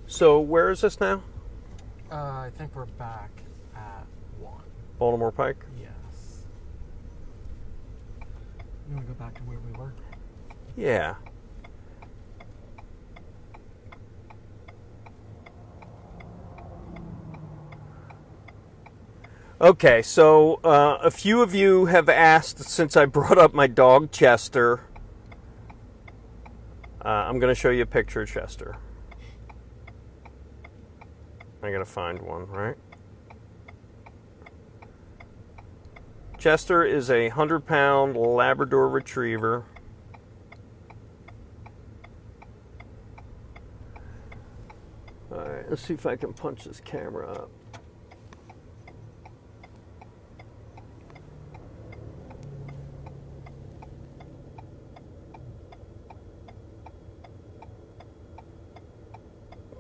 So where is this now? I think we're back at 1. Baltimore Pike? Yes. You want to go back to where we were? Yeah. Okay, so a few of you have asked, since I brought up my dog Chester, I'm going to show you a picture of Chester. I gotta find one, right? Chester is a 100-pound Labrador Retriever. All right, let's see if I can punch this camera up.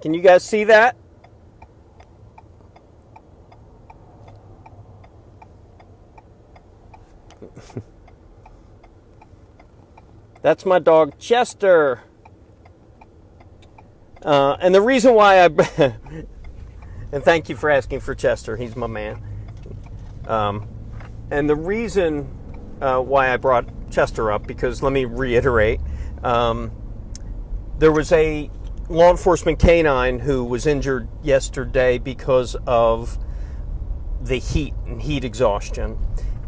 Can you guys see that? That's my dog Chester. And the reason why and thank you for asking for Chester, he's my man. And the reason why I brought Chester up, because let me reiterate, there was a law enforcement canine who was injured yesterday because of the heat and heat exhaustion.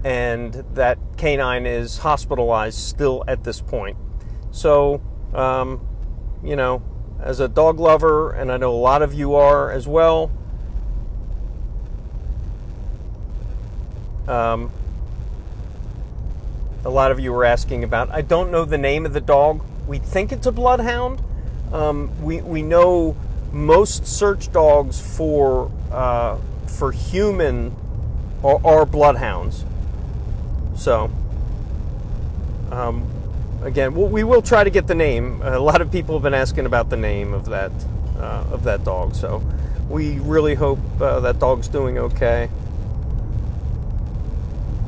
And that canine is hospitalized still at this point. So, as a dog lover, and I know a lot of you are as well, a lot of you were asking about, I don't know the name of the dog. We think it's a bloodhound. We know most search dogs for human are bloodhounds. So, again, we will try to get the name. A lot of people have been asking about the name of that dog. So, we really hope that dog's doing okay.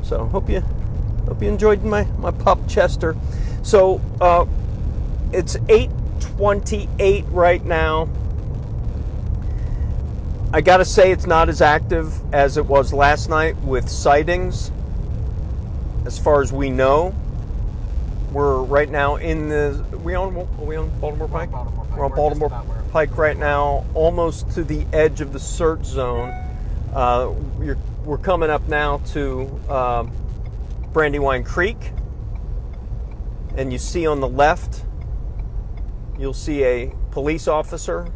So, hope you enjoyed my pup Chester. So, It's 8:28 right now. I gotta say it's not as active as it was last night with sightings. As far as we know, we're right now in the. Are we on Baltimore Pike? We're on Baltimore Pike right now, almost to the edge of the search zone. We're coming up now to Brandywine Creek, and you see on the left, you'll see a police officer.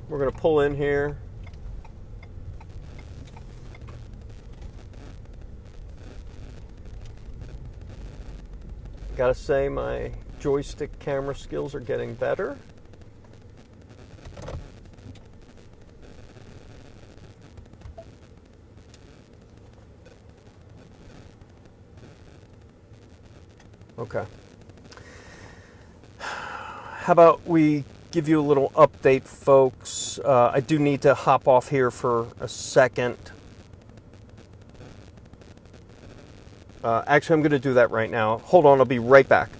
We're going to pull in here. Gotta say, my joystick camera skills are getting better. Okay. How about we give you a little update, folks? I do need to hop off here for a second. Actually, I'm going to do that right now. Hold on, I'll be right back.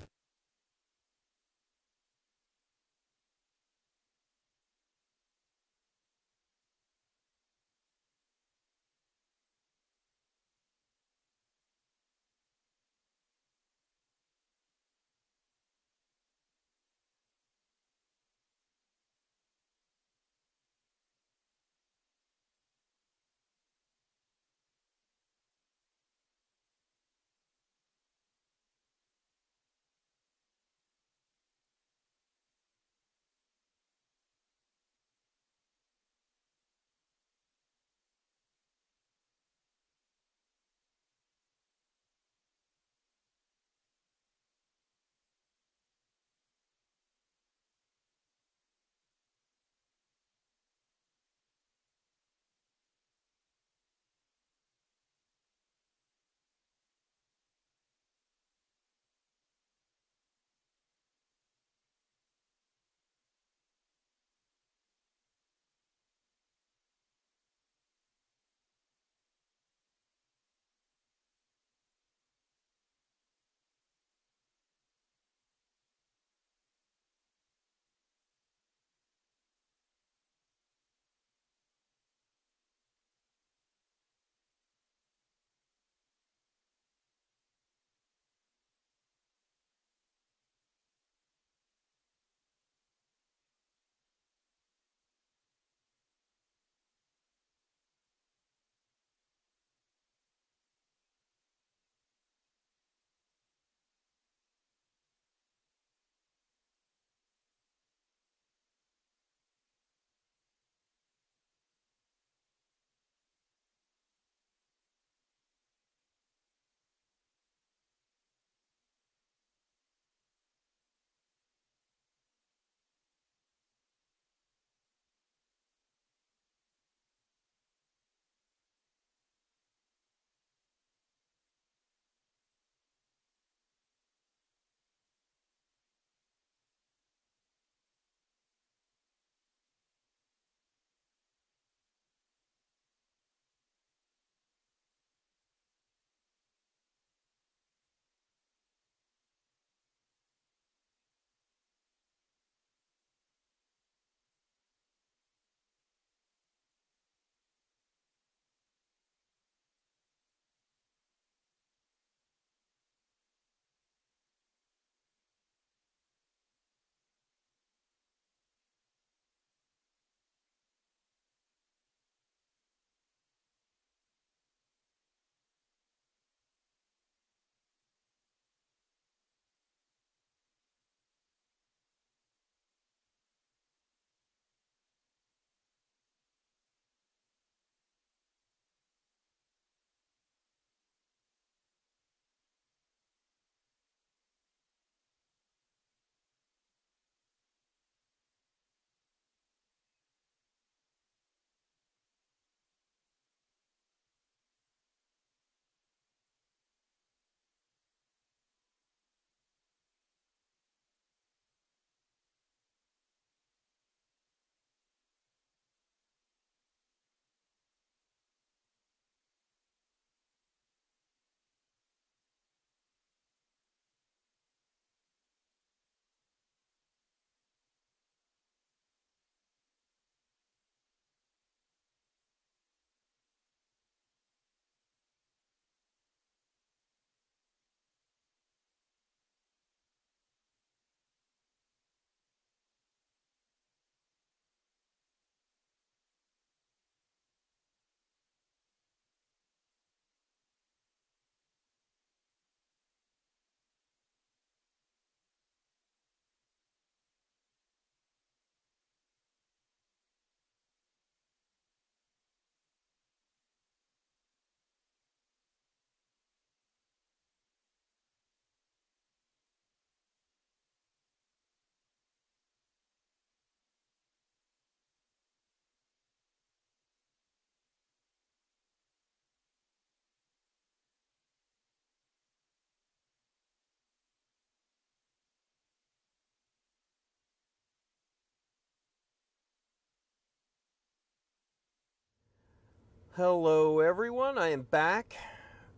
Hello, everyone. I am back.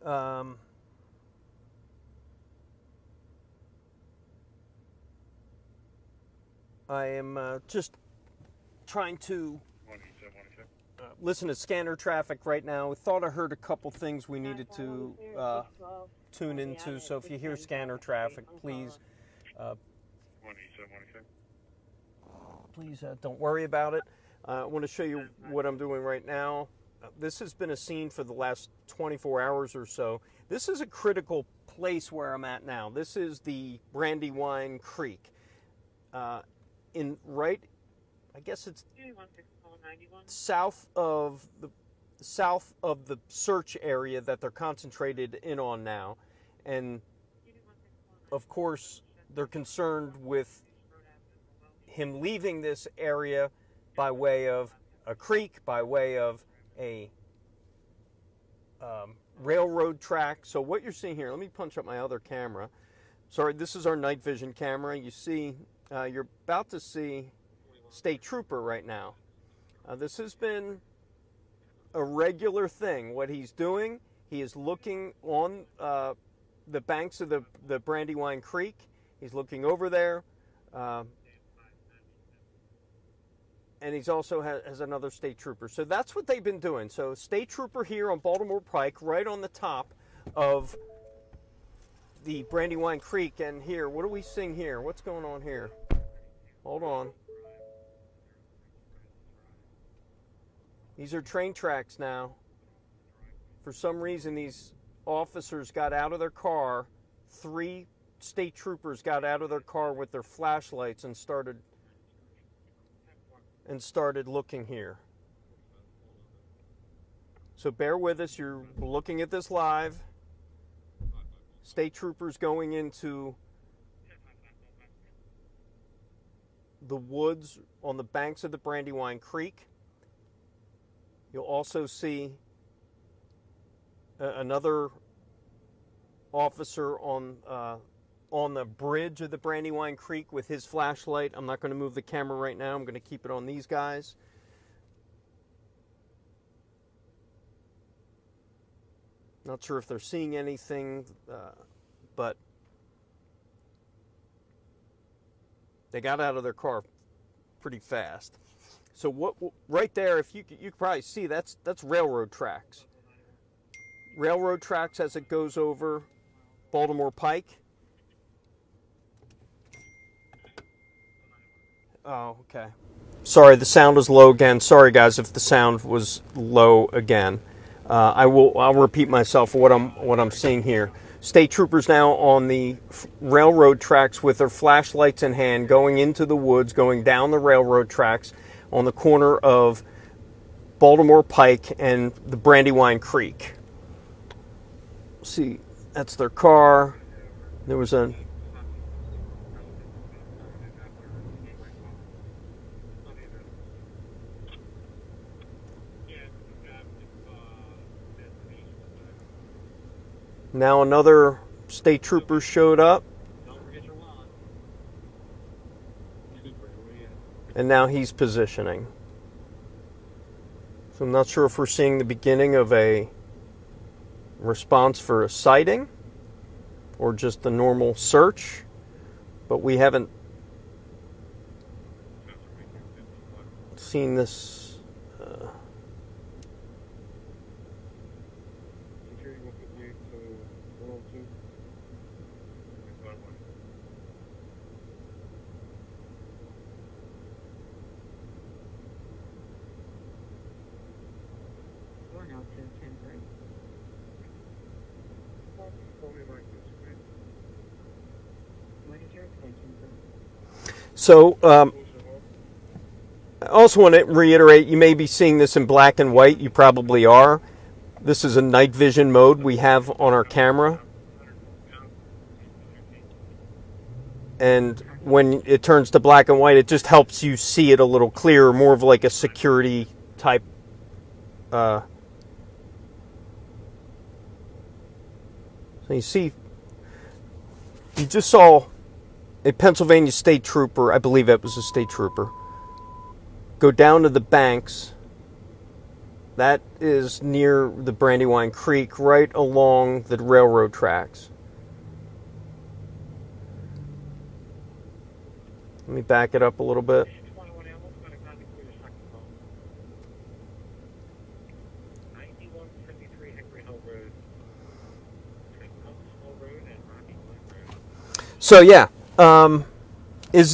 I am just trying to listen to scanner traffic right now. We thought I heard a couple things we needed to tune into. So if you hear scanner traffic, please don't worry about it. I want to show you what I'm doing right now. This has been a scene for the last 24 hours or so. This is a critical place where I'm at now. This is the Brandywine Creek. I guess it's south of the search area that they're concentrated in on now. And of course, they're concerned with him leaving this area by way of a creek, by way of a railroad track. So what you're seeing here, let me punch up my other camera. Sorry, this is our night vision camera. You see, you're about to see State Trooper right now. This has been a regular thing. What he's doing, he is looking on the banks of the Brandywine Creek. He's looking over there. And he's also has another state trooper. So that's what they've been doing. So state trooper here on Baltimore Pike, right on the top of the Brandywine Creek. And here, what are we seeing here? What's going on here? Hold on. These are train tracks now. For some reason, these officers got out of their car. 3 state troopers got out of their car with their flashlights and started looking here. So bear with us. You're looking at this live. State troopers going into the woods on the banks of the Brandywine Creek. You'll also see another officer on the bridge of the Brandywine Creek with his flashlight. I'm not going to move the camera right now. I'm going to keep it on these guys. Not sure if they're seeing anything, but they got out of their car pretty fast. So what right there, if you can probably see, that's railroad tracks. Railroad tracks as it goes over Baltimore Pike. Oh, okay. Sorry, the sound was low again. Sorry, guys, if the sound was low again. I'll repeat myself what I'm seeing here. State troopers now on the railroad tracks with their flashlights in hand, going into the woods, going down the railroad tracks on the corner of Baltimore Pike and the Brandywine Creek. See, that's their car. There was a now another state trooper showed up. And now he's positioning. So I'm not sure if we're seeing the beginning of a response for a sighting or just the normal search, but we haven't seen this. So, I also want to reiterate, you may be seeing this in black and white. You probably are. This is a night vision mode we have on our camera. And when it turns to black and white, it just helps you see it a little clearer, more of like a security type. So you see, you just saw a Pennsylvania state trooper, I believe it was a state trooper, go down to the banks That is near the Brandywine Creek, right along the railroad tracks. Let me back it up a little bit. 21 Elmwood, going to copy through the second phone. 9153 Hickory Hill Road. Between Huntsville Road and Rocky Glen Road. So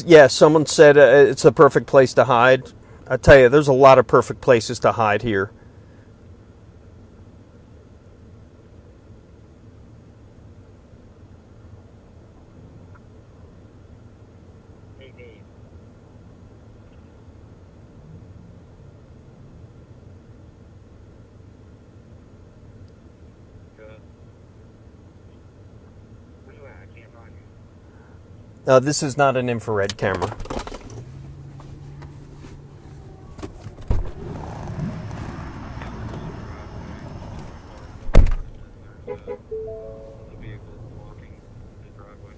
yeah, someone said it's a perfect place to hide. I tell you, there's a lot of perfect places to hide here. Hey, Dave. Good. Which way? I can't find you. This is not an infrared camera. The vehicle blocking the driveway.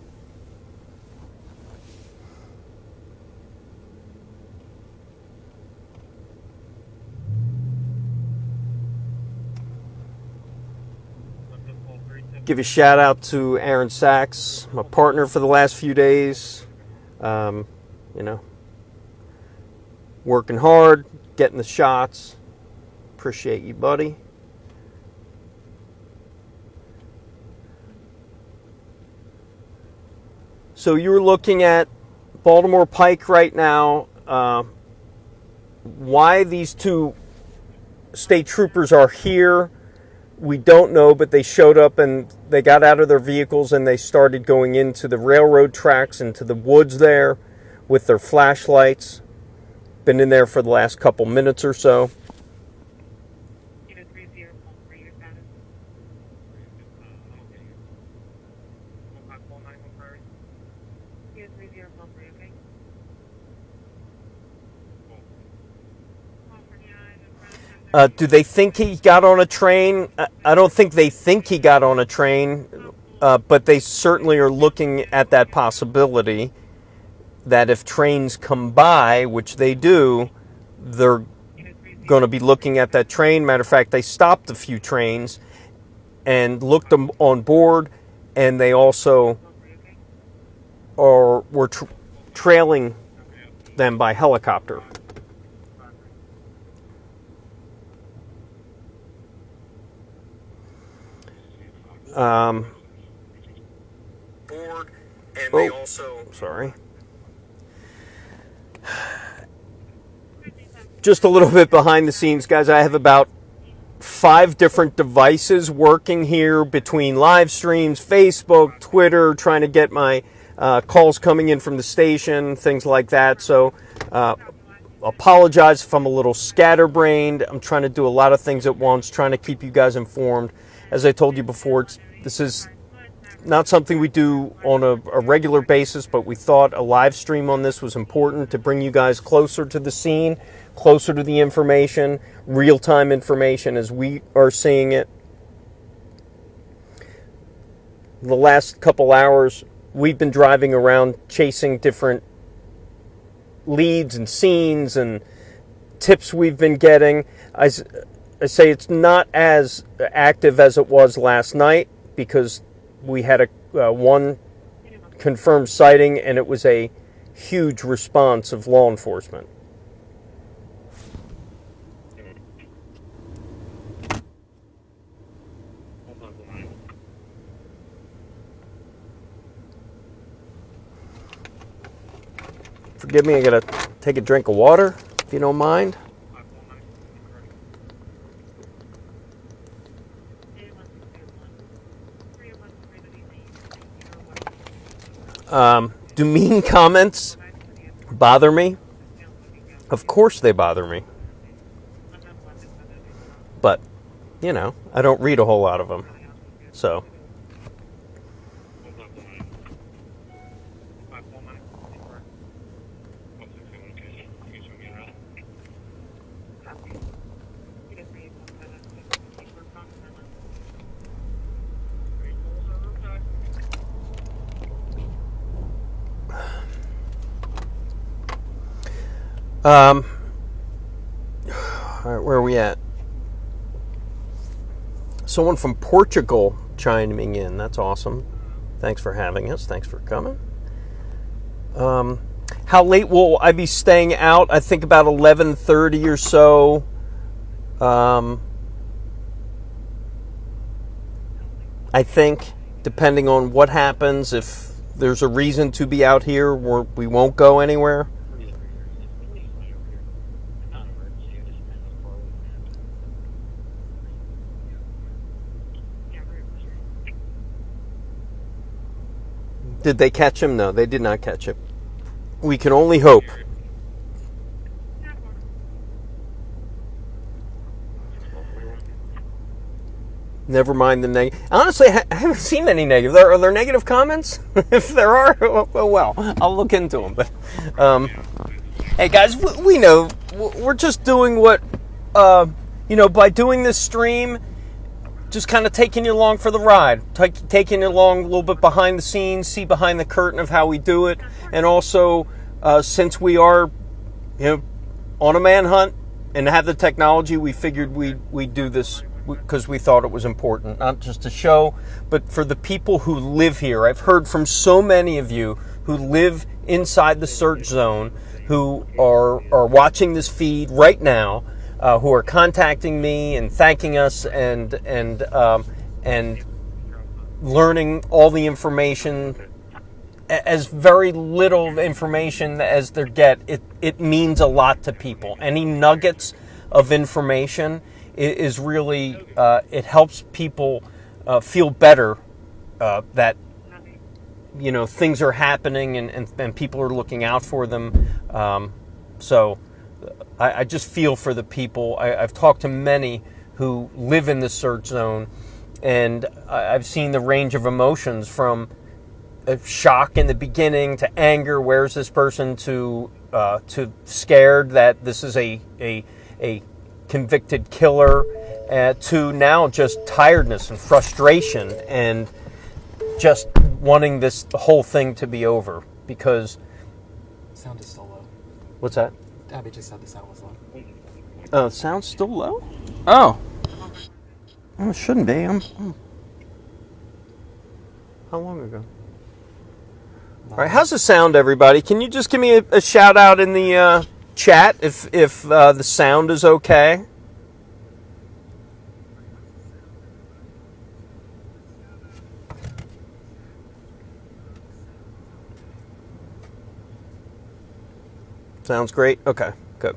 Give a shout out to Aaron Sachs, my partner for the last few days. Working hard, getting the shots. Appreciate you, buddy. So you're looking at Baltimore Pike right now. Why these two state troopers are here, we don't know, but they showed up and they got out of their vehicles and they started going into the railroad tracks, into the woods there with their flashlights. Been in there for the last couple minutes or so. Do they think he got on a train? I don't think they think he got on a train, but they certainly are looking at that possibility that if trains come by, which they do, they're going to be looking at that train. Matter of fact, they stopped a few trains and looked them on board, and they also were trailing them by helicopter. Board, and they also... Sorry. Just a little bit behind the scenes, guys. I have about 5 different devices working here between live streams, Facebook, Twitter, trying to get my calls coming in from the station, things like that. So apologize if I'm a little scatterbrained. I'm trying to do a lot of things at once, trying to keep you guys informed. As I told you before, this is not something we do on a regular basis, but we thought a live stream on this was important to bring you guys closer to the scene, closer to the information, real-time information as we are seeing it. The last couple hours, we've been driving around chasing different leads and scenes and tips we've been getting. I say it's not as active as it was last night because we had one confirmed sighting and it was a huge response of law enforcement. Forgive me, I gotta take a drink of water, if you don't mind. Do mean comments bother me? Of course they bother me. But, I don't read a whole lot of them. So. All right, where are we at? Someone from Portugal chiming in. That's awesome. Thanks for having us. Thanks for coming. How late will I be staying out? I think about 11:30 or so. I think, depending on what happens, if there's a reason to be out here, we won't go anywhere. Did they catch him? No, they did not catch him. We can only hope. Never mind the negative. Honestly, I haven't seen any negative. Are there negative comments? If there are, well, I'll look into them. But hey, guys, we know we're just doing what by doing this stream, just kind of taking you along for the ride, taking you along a little bit behind the scenes, see behind the curtain of how we do it, and also since we are, on a manhunt and have the technology, we figured we'd do this because we thought it was important, not just to show, but for the people who live here. I've heard from so many of you who live inside the search zone, who are watching this feed right now, who are contacting me and thanking us and learning all the information, as very little information as they get. It means a lot to people. Any nuggets of information is really, it helps people feel better that, things are happening and people are looking out for them. So I just feel for the people. I've talked to many who live in the search zone, and I've seen the range of emotions from shock in the beginning to anger. Where's this person? To scared that this is a convicted killer, to now just tiredness and frustration and just wanting the whole thing to be over because... Sound is still low. What's that? Abby just said the sound was low. Oh, the sound's still low? Oh. Well, it shouldn't be. How long ago? All right, how's the sound, everybody? Can you just give me a shout out in the chat if the sound is okay? Sounds great. Okay, good.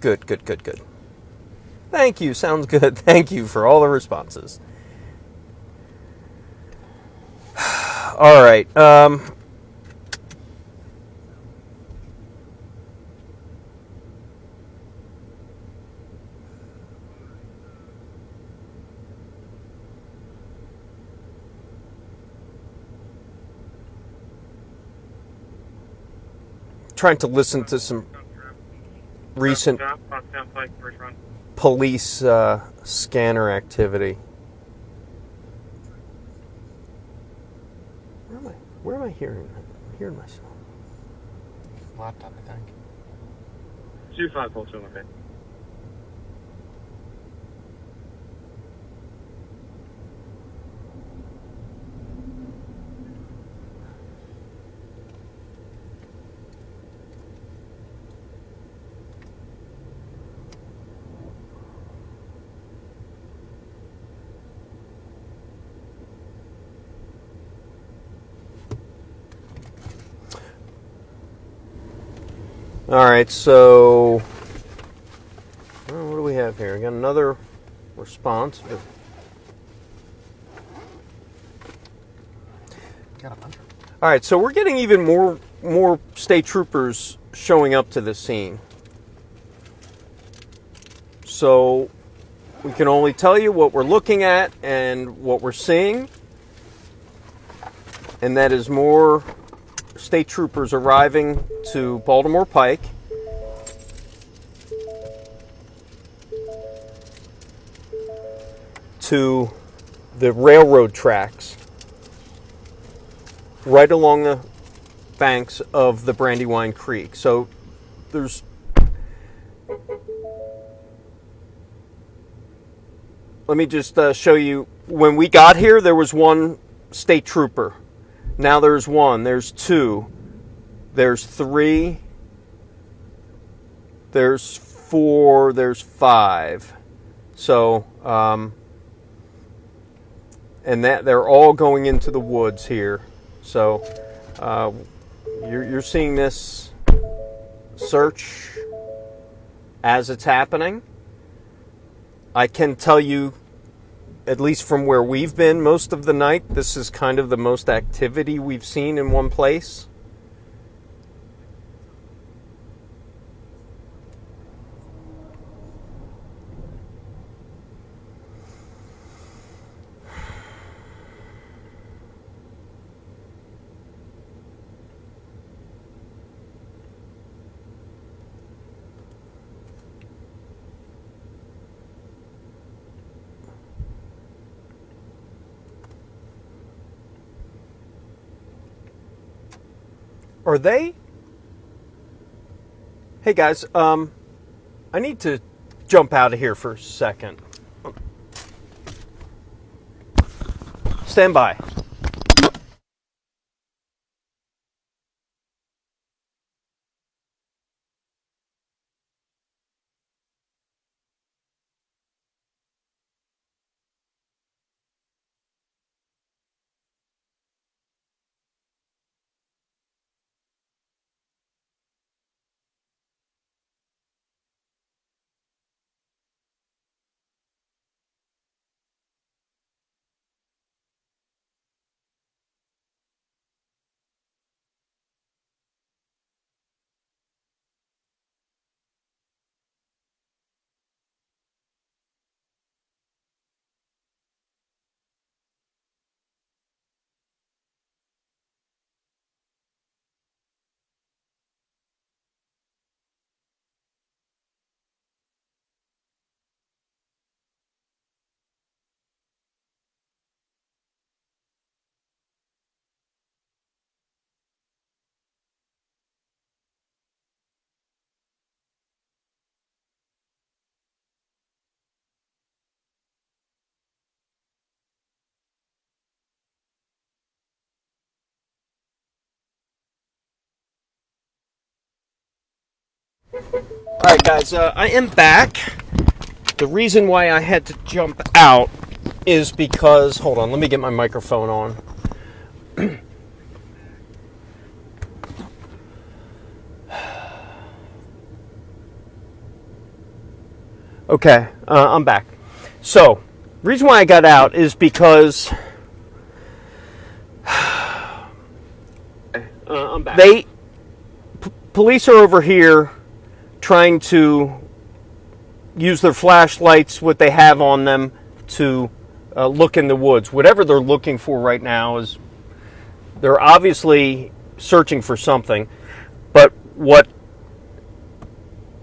Good. Thank you. Sounds good. Thank you for all the responses. All right. Trying to listen to some recent police scanner activity. Where am I hearing that? I'm hearing myself. Laptop, I think. 2542, okay. All right, so what do we have here? We got another response. Got a bunch. All right, so we're getting even more state troopers showing up to the scene. So we can only tell you what we're looking at and what we're seeing, and that is more state troopers arriving to Baltimore Pike. To the railroad tracks right along the banks of the Brandywine Creek. So there's... Let me just show you. When we got here, there was one state trooper. Now there's one, there's two, there's three, there's four, there's five. So, and that they're all going into the woods here. So, you're seeing this search as it's happening. I can tell you, at least from where we've been most of the night, this is kind of the most activity we've seen in one place. Are they? Hey guys, I need to jump out of here for a second. Stand by. Alright guys, I am back. The reason why I had to jump out is because, hold on, let me get my microphone on. Okay, I'm back. So, the reason why I got out is because I'm back. Police are over here trying to use their flashlights, what they have on them, to look in the woods. Whatever they're looking for right now is, they're obviously searching for something. But what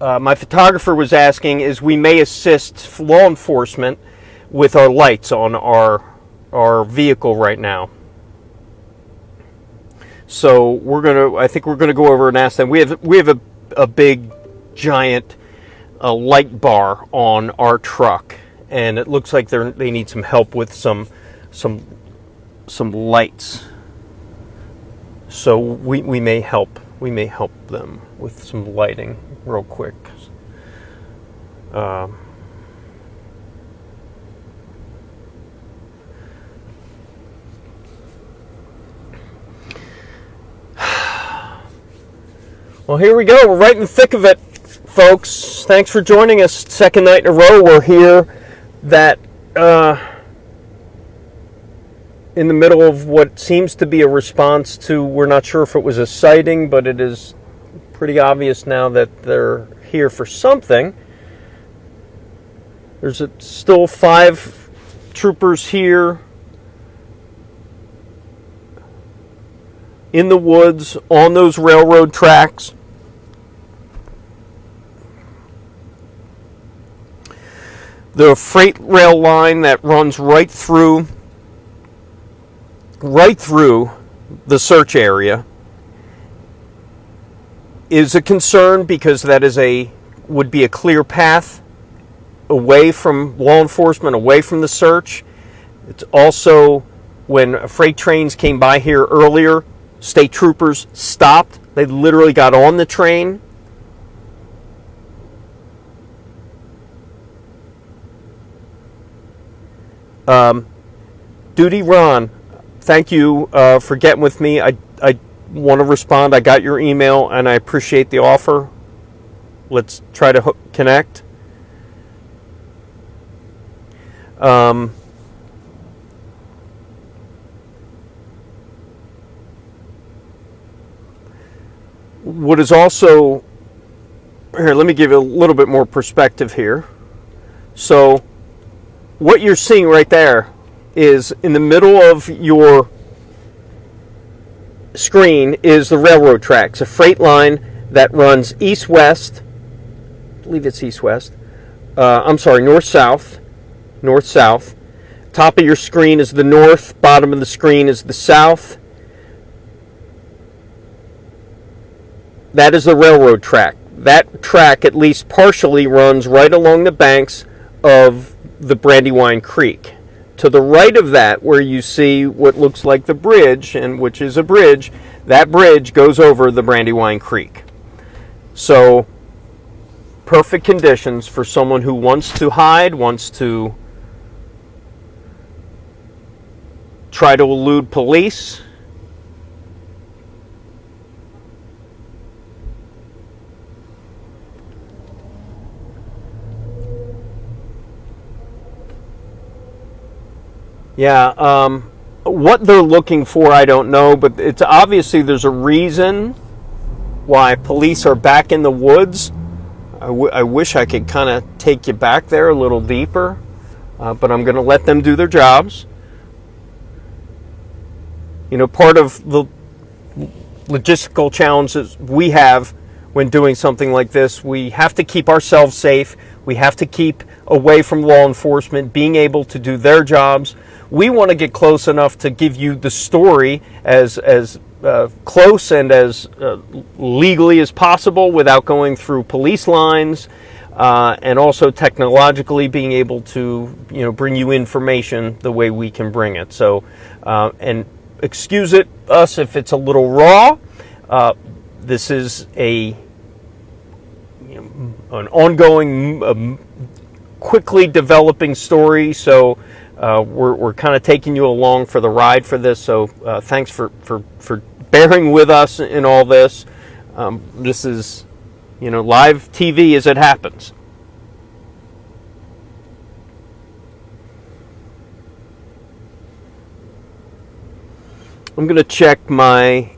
my photographer was asking is, we may assist law enforcement with our lights on our vehicle right now. So I think we're gonna go over and ask them. We have a big, giant light bar on our truck, and it looks like they need some help with some lights. So we may help them with some lighting real quick. Well, here we go. We're right in the thick of it, folks. Thanks for joining us. Second night in a row, we're here in the middle of what seems to be a response to, we're not sure if it was a sighting, but it is pretty obvious now that they're here for something. There's still 5 troopers here in the woods on those railroad tracks. The freight rail line that runs right through the search area, is a concern because that would be a clear path away from law enforcement, away from the search. It's also, when freight trains came by here earlier, state troopers stopped. They literally got on the train. Duty Ron, thank you for getting with me. I want to respond. I got your email and I appreciate the offer. Let's try to connect. What is also, here, let me give you a little bit more perspective here. So what you're seeing right there is in the middle of your screen is the railroad tracks, a freight line that runs east-west. I believe it's east-west. North-south. North-south. Top of your screen is the north. Bottom of the screen is the south. That is the railroad track. That track, at least partially, runs right along the banks of the Brandywine Creek. To the right of that, where you see what looks like the bridge, and which is a bridge, that bridge goes over the Brandywine Creek. So, perfect conditions for someone who wants to hide, wants to try to elude police. Yeah, what they're looking for, I don't know, but it's obviously there's a reason why police are back in the woods. I wish I could kind of take you back there a little deeper, but I'm going to let them do their jobs. You know, part of the logistical challenges we have when doing something like this, we have to keep ourselves safe. We have to keep away from law enforcement, being able to do their jobs. We want to get close enough to give you the story as close and as legally as possible without going through police lines, and also technologically being able to, you know, bring you information the way we can bring it. So, and excuse us if it's a little raw. This is an ongoing, quickly developing story. So. We're kind of taking you along for the ride for this, so thanks for bearing with us in all this. This is, you know, live TV as it happens. I'm going to check my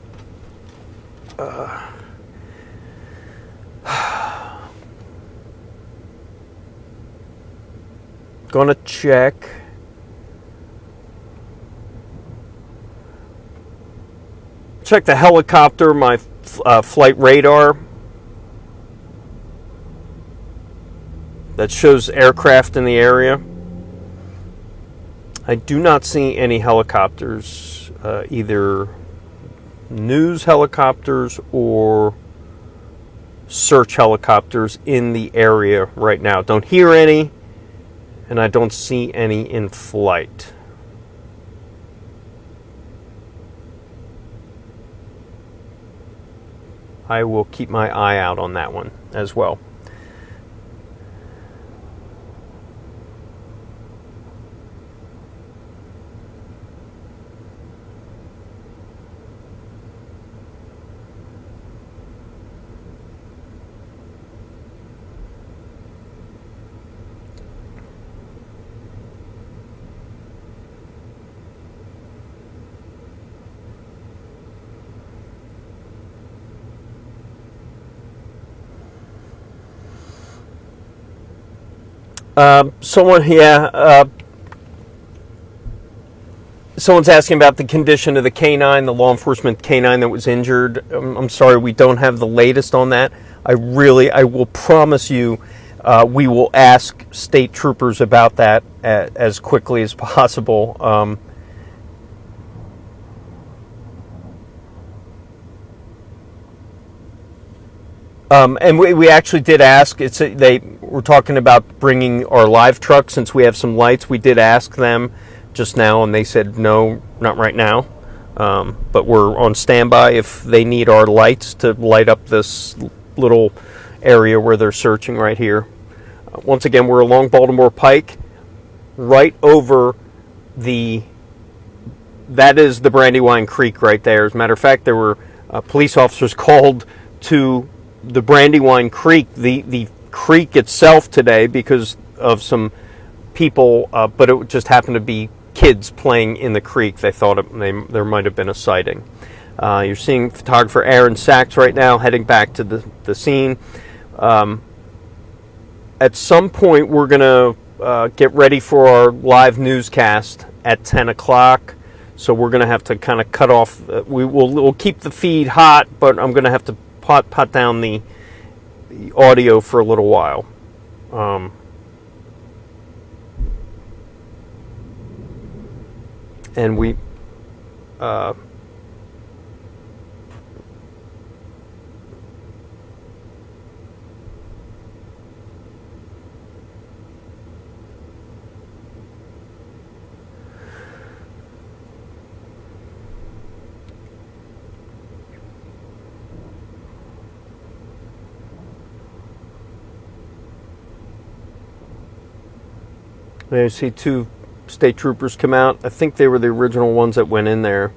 check the helicopter, my flight radar that shows aircraft in the area. I do not see any helicopters, either news helicopters or search helicopters in the area right now. Don't hear any, and I don't see any in flight. I will keep my eye out on that one as well. Someone's asking about the condition of the canine, the law enforcement canine that was injured. I'm sorry, we don't have the latest on that. I will promise you, we will ask state troopers about that as quickly as possible. And we actually did ask. They were talking about bringing our live truck since we have some lights. We did ask them just now, and they said no, not right now. But we're on standby if they need our lights to light up this little area where they're searching right here. Once again, we're along Baltimore Pike, right over that is the Brandywine Creek right there. As a matter of fact, there were police officers called to the Brandywine Creek, the creek itself today because of some people, but it just happened to be kids playing in the creek. They thought there might have been a sighting. You're seeing photographer Aaron Sachs right now heading back to the scene. At some point, we're going to get ready for our live newscast at 10 o'clock. So we're going to have to kind of cut off. We'll keep the feed hot, but I'm going to have to pot down the audio for a little while. And we I see two state troopers come out. I think they were the original ones that went in there.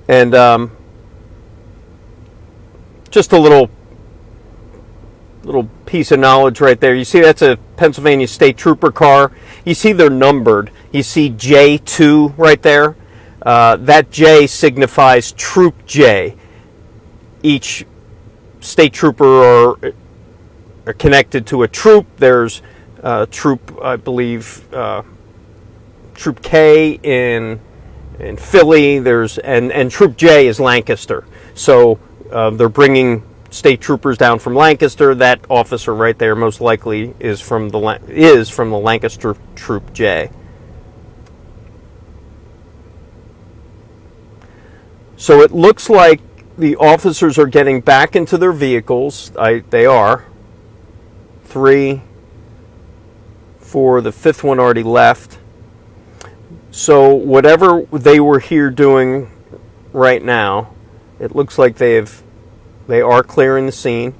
And just a little piece of knowledge right there. You see that's a Pennsylvania State Trooper car. You see they're numbered. You see J2 right there. That J signifies Troop J. Each state trooper are connected to a troop. There's Troop, I believe, Troop K in Philly. And Troop J is Lancaster. So they're bringing state troopers down from Lancaster. That officer right there most likely is from the Lancaster Troop J. So it looks like the officers are getting back into their vehicles. They are. 3, 4, the fifth one already left. So whatever they were here doing right now, it looks like they are clearing the scene.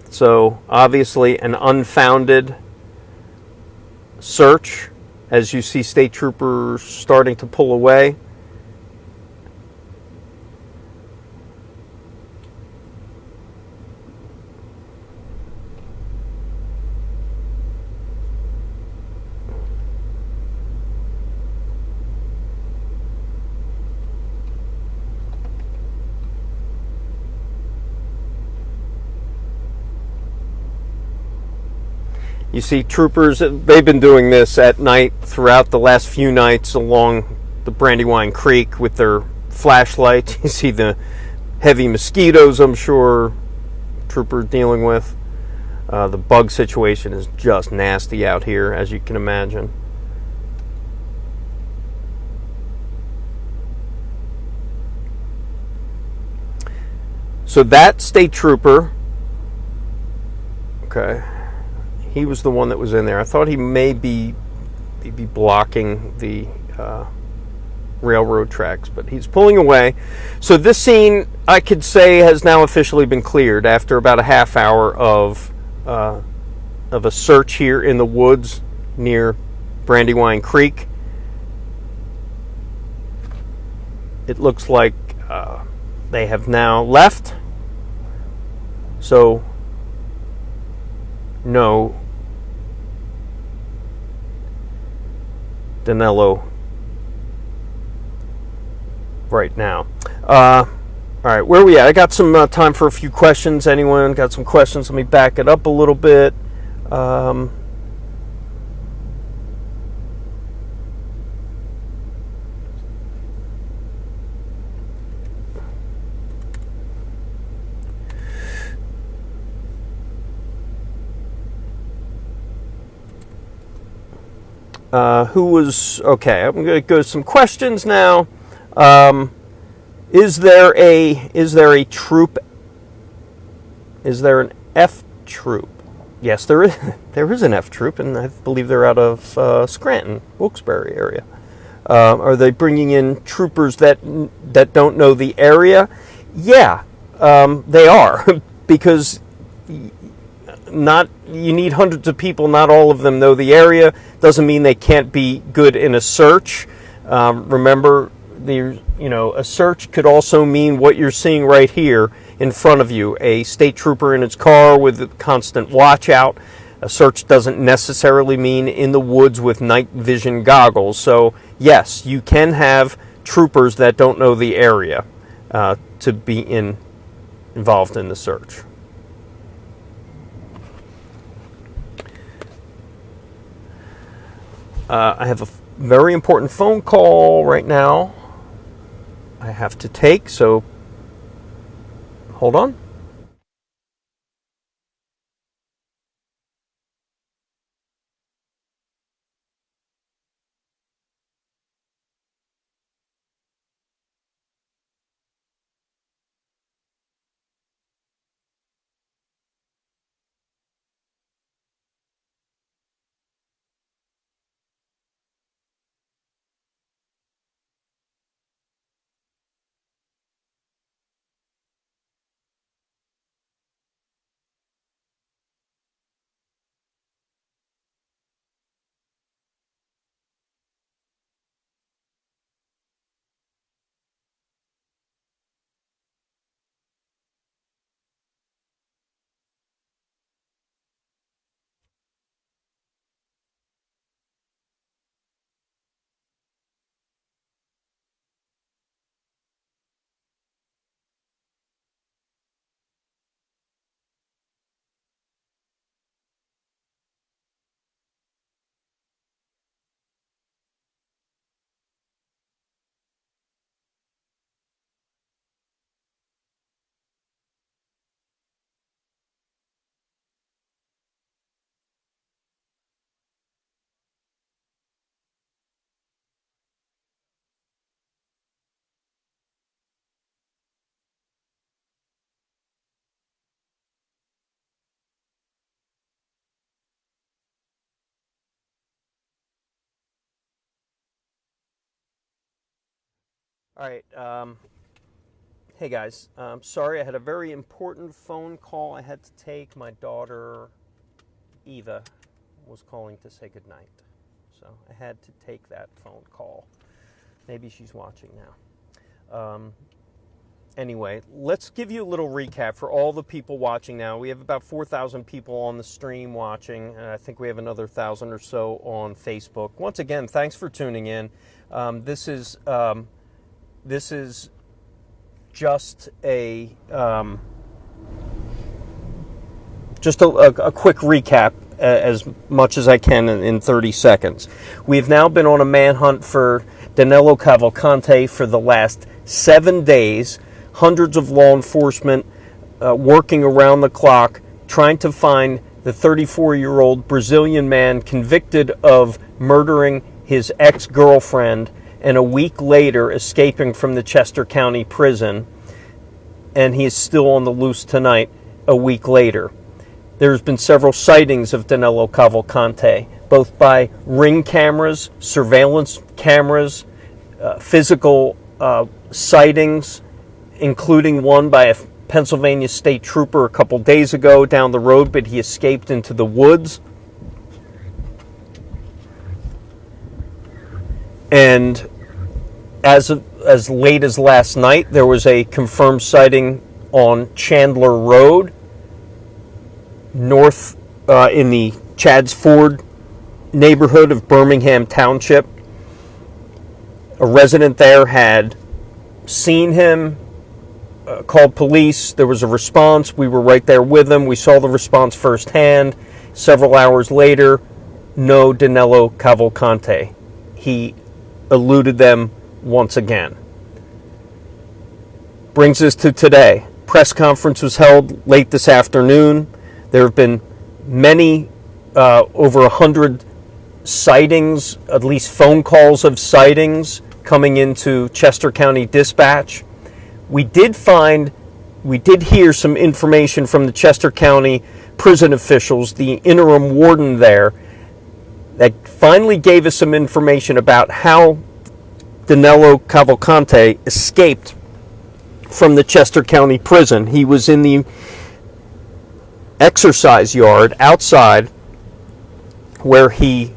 So obviously an unfounded search as you see state troopers starting to pull away. You see troopers, they've been doing this at night throughout the last few nights along the Brandywine Creek with their flashlights. You see the heavy mosquitoes, I'm sure, troopers dealing with. The bug situation is just nasty out here, as you can imagine. So that state trooper, okay, he was the one that was in there. I thought he may be blocking the railroad tracks, but he's pulling away. So this scene, I could say, has now officially been cleared after about a half hour of a search here in the woods near Brandywine Creek. It looks like they have now left. So no Danelo right now. All right, where are we at? I got some time for a few questions. Anyone got some questions? Let me back it up a little bit. who was okay? I'm going to go to some questions now. Is there a troop? Is there an F troop? Yes, there is. There is an F troop, and I believe they're out of Scranton, Wilkes-Barre area. Are they bringing in troopers that don't know the area? Yeah, they are, because you need hundreds of people. Not all of them know the area. Doesn't mean they can't be good in a search. Remember, a search could also mean what you're seeing right here in front of you, a state trooper in his car with a constant watch out. A search doesn't necessarily mean in the woods with night vision goggles. So yes, you can have troopers that don't know the area to be involved in the search. I have a very important phone call right now I have to take, so hold on. All right. Hey guys, sorry, I had a very important phone call I had to take. My daughter, Eva, was calling to say goodnight. So I had to take that phone call. Maybe she's watching now. Anyway, let's give you a little recap for all the people watching now. We have about 4,000 people on the stream watching, and I think we have another 1,000 or so on Facebook. Once again, thanks for tuning in. This is just a quick recap as much as I can in 30 seconds. We've now been on a manhunt for Danelo Cavalcante for the last 7 days. Hundreds of law enforcement working around the clock trying to find the 34-year-old Brazilian man convicted of murdering his ex-girlfriend and a week later escaping from the Chester County prison, and he is still on the loose tonight, a week later. There's been several sightings of Danelo Cavalcante, both by ring cameras, surveillance cameras, physical sightings, including one by a Pennsylvania state trooper a couple days ago down the road, but he escaped into the woods. And as late as last night, there was a confirmed sighting on Chandler Road, north in the Chadds Ford neighborhood of Birmingham Township. A resident there had seen him, called police. There was a response. We were right there with him. We saw the response firsthand. Several hours later, no Danelo Cavalcante. He eluded them once again. Brings us to today. Press conference was held late this afternoon. There have been many, over 100 sightings, at least phone calls of sightings coming into Chester County Dispatch. We did hear some information from the Chester County prison officials, the interim warden there, that finally gave us some information about how Danelo Cavalcante escaped from the Chester County prison. He was in the exercise yard outside where he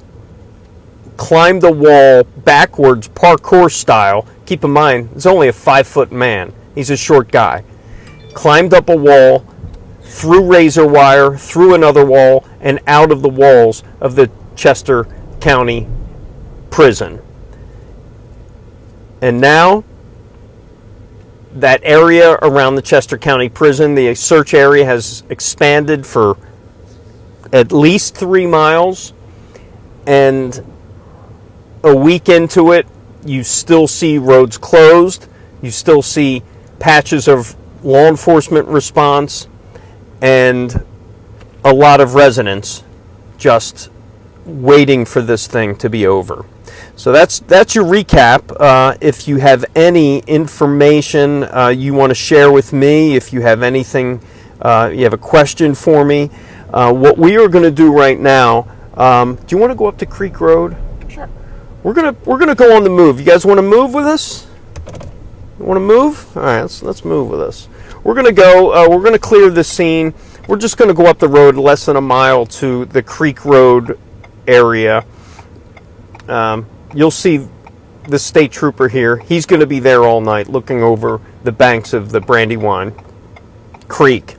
climbed the wall backwards, parkour style. Keep in mind, he's only a 5-foot man. He's a short guy. Climbed up a wall, through razor wire, through another wall, and out of the walls of the Chester County prison. And now, that area around the Chester County prison, the search area has expanded for at least 3 miles. And a week into it, you still see roads closed. You still see patches of law enforcement response and a lot of residents just waiting for this thing to be over. So that's your recap. If you have any information you want to share with me, if you have anything, you have a question for me, what we are going to do right now. Do you want to go up to Creek Road? Sure. We're gonna go on the move. You guys want to move with us? You want to move? All right, let's move with us. We're gonna go. We're gonna clear the scene. We're just gonna go up the road less than a mile to the Creek Road area. You'll see the state trooper here. He's going to be there all night looking over the banks of the Brandywine Creek.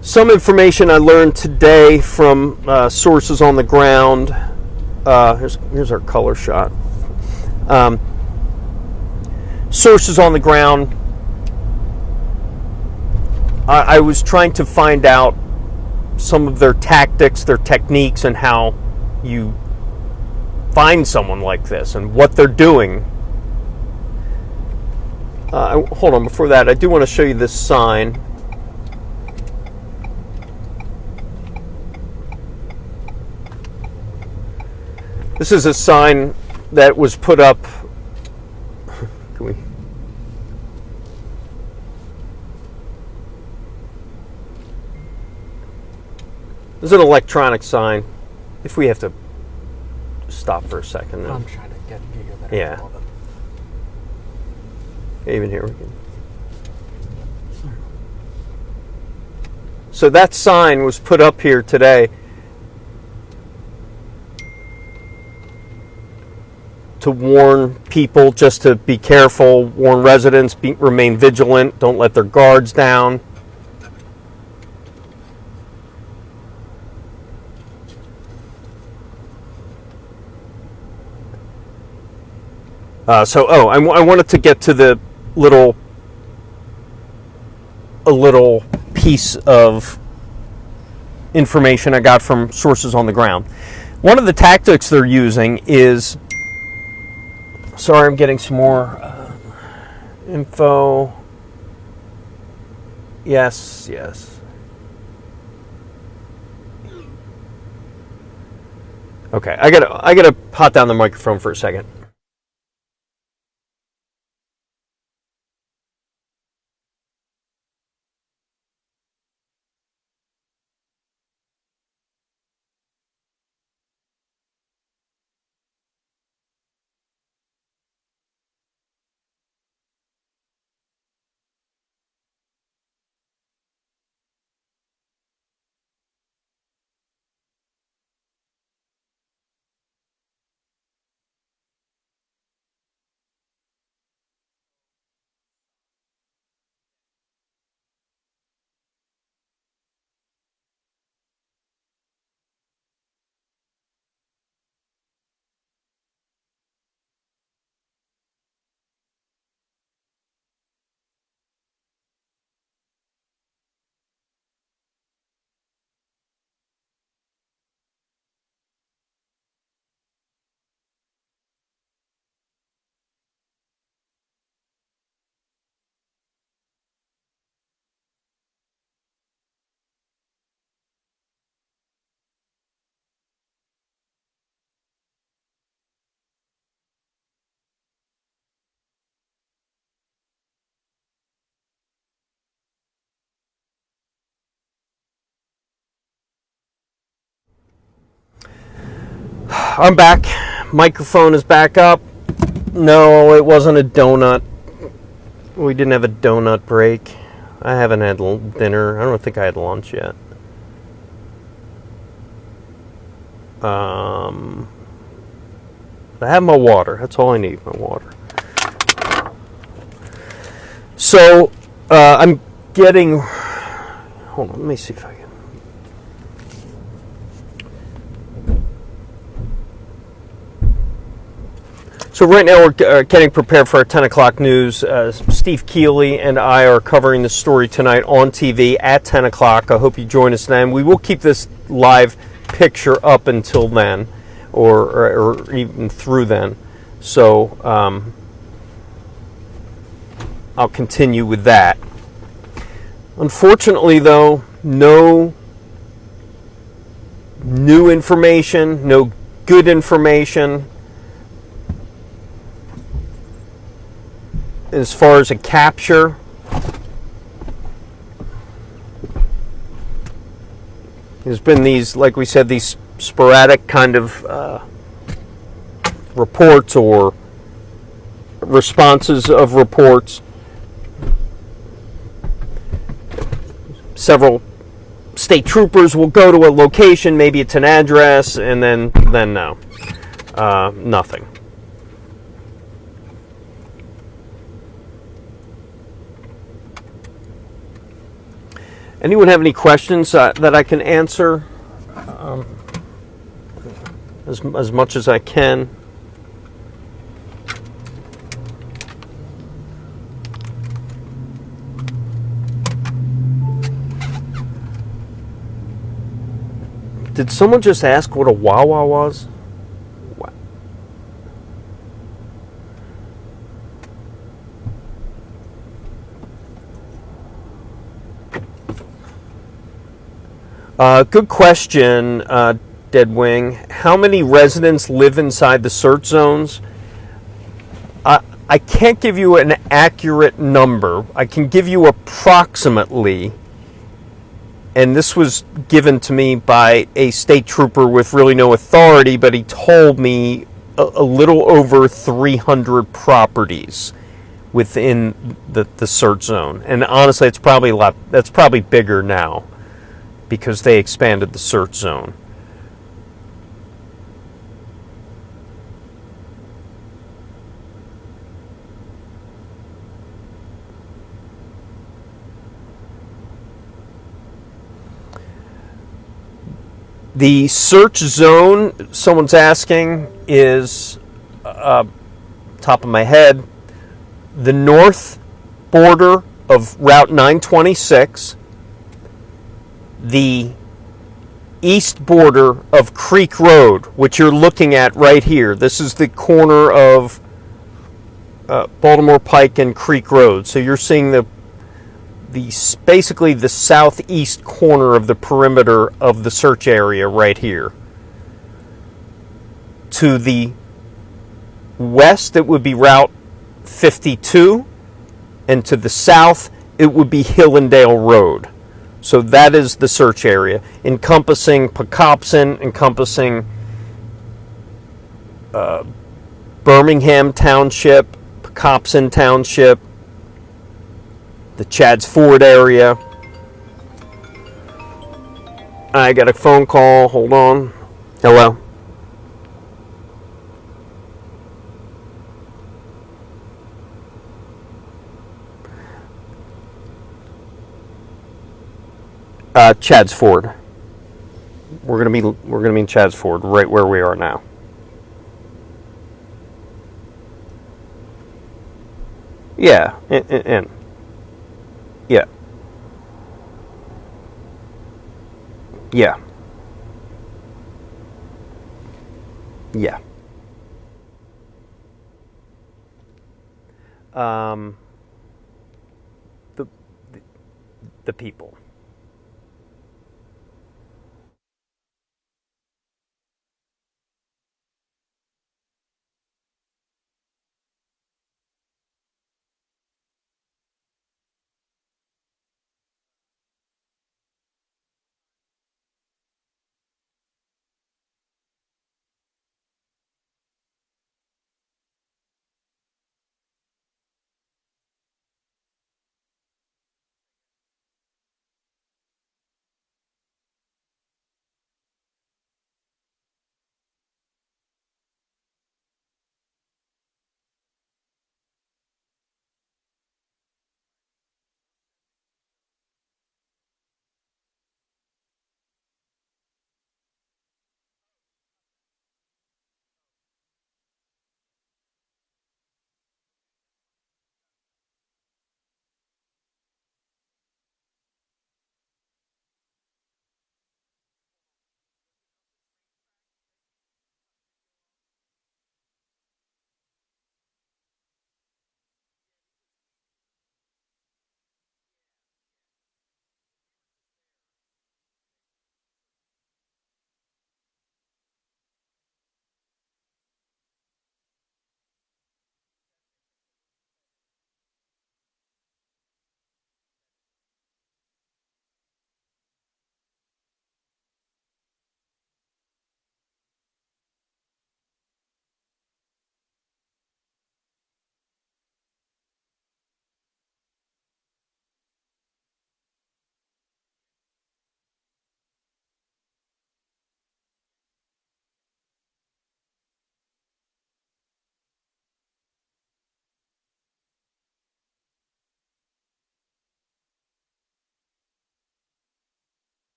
Some information I learned today from sources on the ground. Here's our color shot. Sources on the ground. I was trying to find out some of their tactics, their techniques, and how you find someone like this and what they're doing. Hold on, before that, I do want to show you this sign. This is a sign that was put up. Can we? This is an electronic sign. If we have to stop for a second. I'm trying to get you a better Yeah. angle, but Even here we can. So that sign was put up here today to warn people just to be careful, warn residents, remain vigilant, don't let their guards down. I wanted to get to the a little piece of information I got from sources on the ground. One of the tactics they're using is, sorry, I'm getting some more info. Yes. Okay, I gotta pot down the microphone for a second. I'm back. Microphone is back up. No, it wasn't a donut. We didn't have a donut break. I haven't had dinner. I don't think I had lunch yet. I have my water. That's all I need, my water. So, I'm getting... Hold on, let me see if I can... So right now we're getting prepared for our 10 o'clock news. Steve Keeley and I are covering the story tonight on TV at 10 o'clock. I hope you join us then. We will keep this live picture up until then, or even through then. So I'll continue with that. Unfortunately, though, no new information, no good information as far as a capture. There's been these, like we said, these sporadic kind of reports or responses of reports. Several state troopers will go to a location, maybe it's an address, and then no, nothing. Anyone have any questions that I can answer as much as I can? Did someone just ask what a Wawa was? Good question, Deadwing. How many residents live inside the search zones? I can't give you an accurate number. I can give you approximately, and this was given to me by a state trooper with really no authority, but he told me a little over 300 properties within the search zone. And honestly, it's probably that's probably bigger now, because they expanded the search zone. The search zone, someone's asking, is, top of my head, the north border of Route 926, the east border of Creek Road, which you're looking at right here. This is the corner of Baltimore Pike and Creek Road. So you're seeing basically the southeast corner of the perimeter of the search area right here. To the west, it would be Route 52, and to the south, it would be Hillendale Road. So that is the search area, encompassing Pocopson, encompassing Birmingham Township, Pocopson Township, the Chadds Ford area. I got a phone call. Hold on. Hello. Chadds Ford. We're gonna be in Chadds Ford, right where we are now. Yeah, and yeah, yeah, yeah. The the people.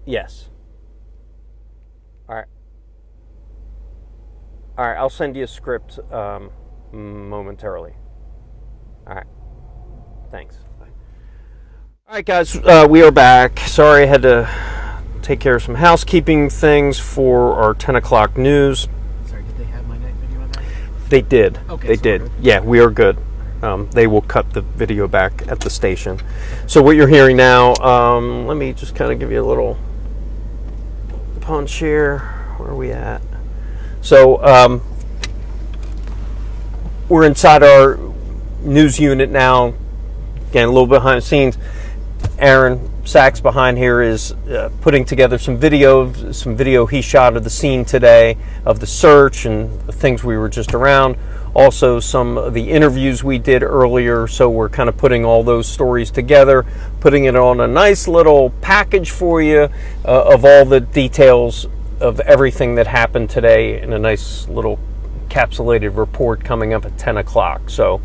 Yes. All right. All right, I'll send you a script momentarily. All right. Thanks. Bye. All right, guys, we are back. Sorry I had to take care of some housekeeping things for our 10 o'clock news. Sorry, did they have my night video on that? They did. Okay, They so did. we're good. Yeah, we are good. They will cut the video back at the station. So what you're hearing now, let me just kind of give you a little punch here. Where are we at? So we're inside our news unit now. Again, a little behind the scenes. Aaron Sachs behind here is putting together some video he shot of the scene today, of the search and the things we were just around. Also, some of the interviews we did earlier, so we're kind of putting all those stories together, putting it on a nice little package for you of all the details of everything that happened today in a nice little encapsulated report coming up at 10 o'clock. So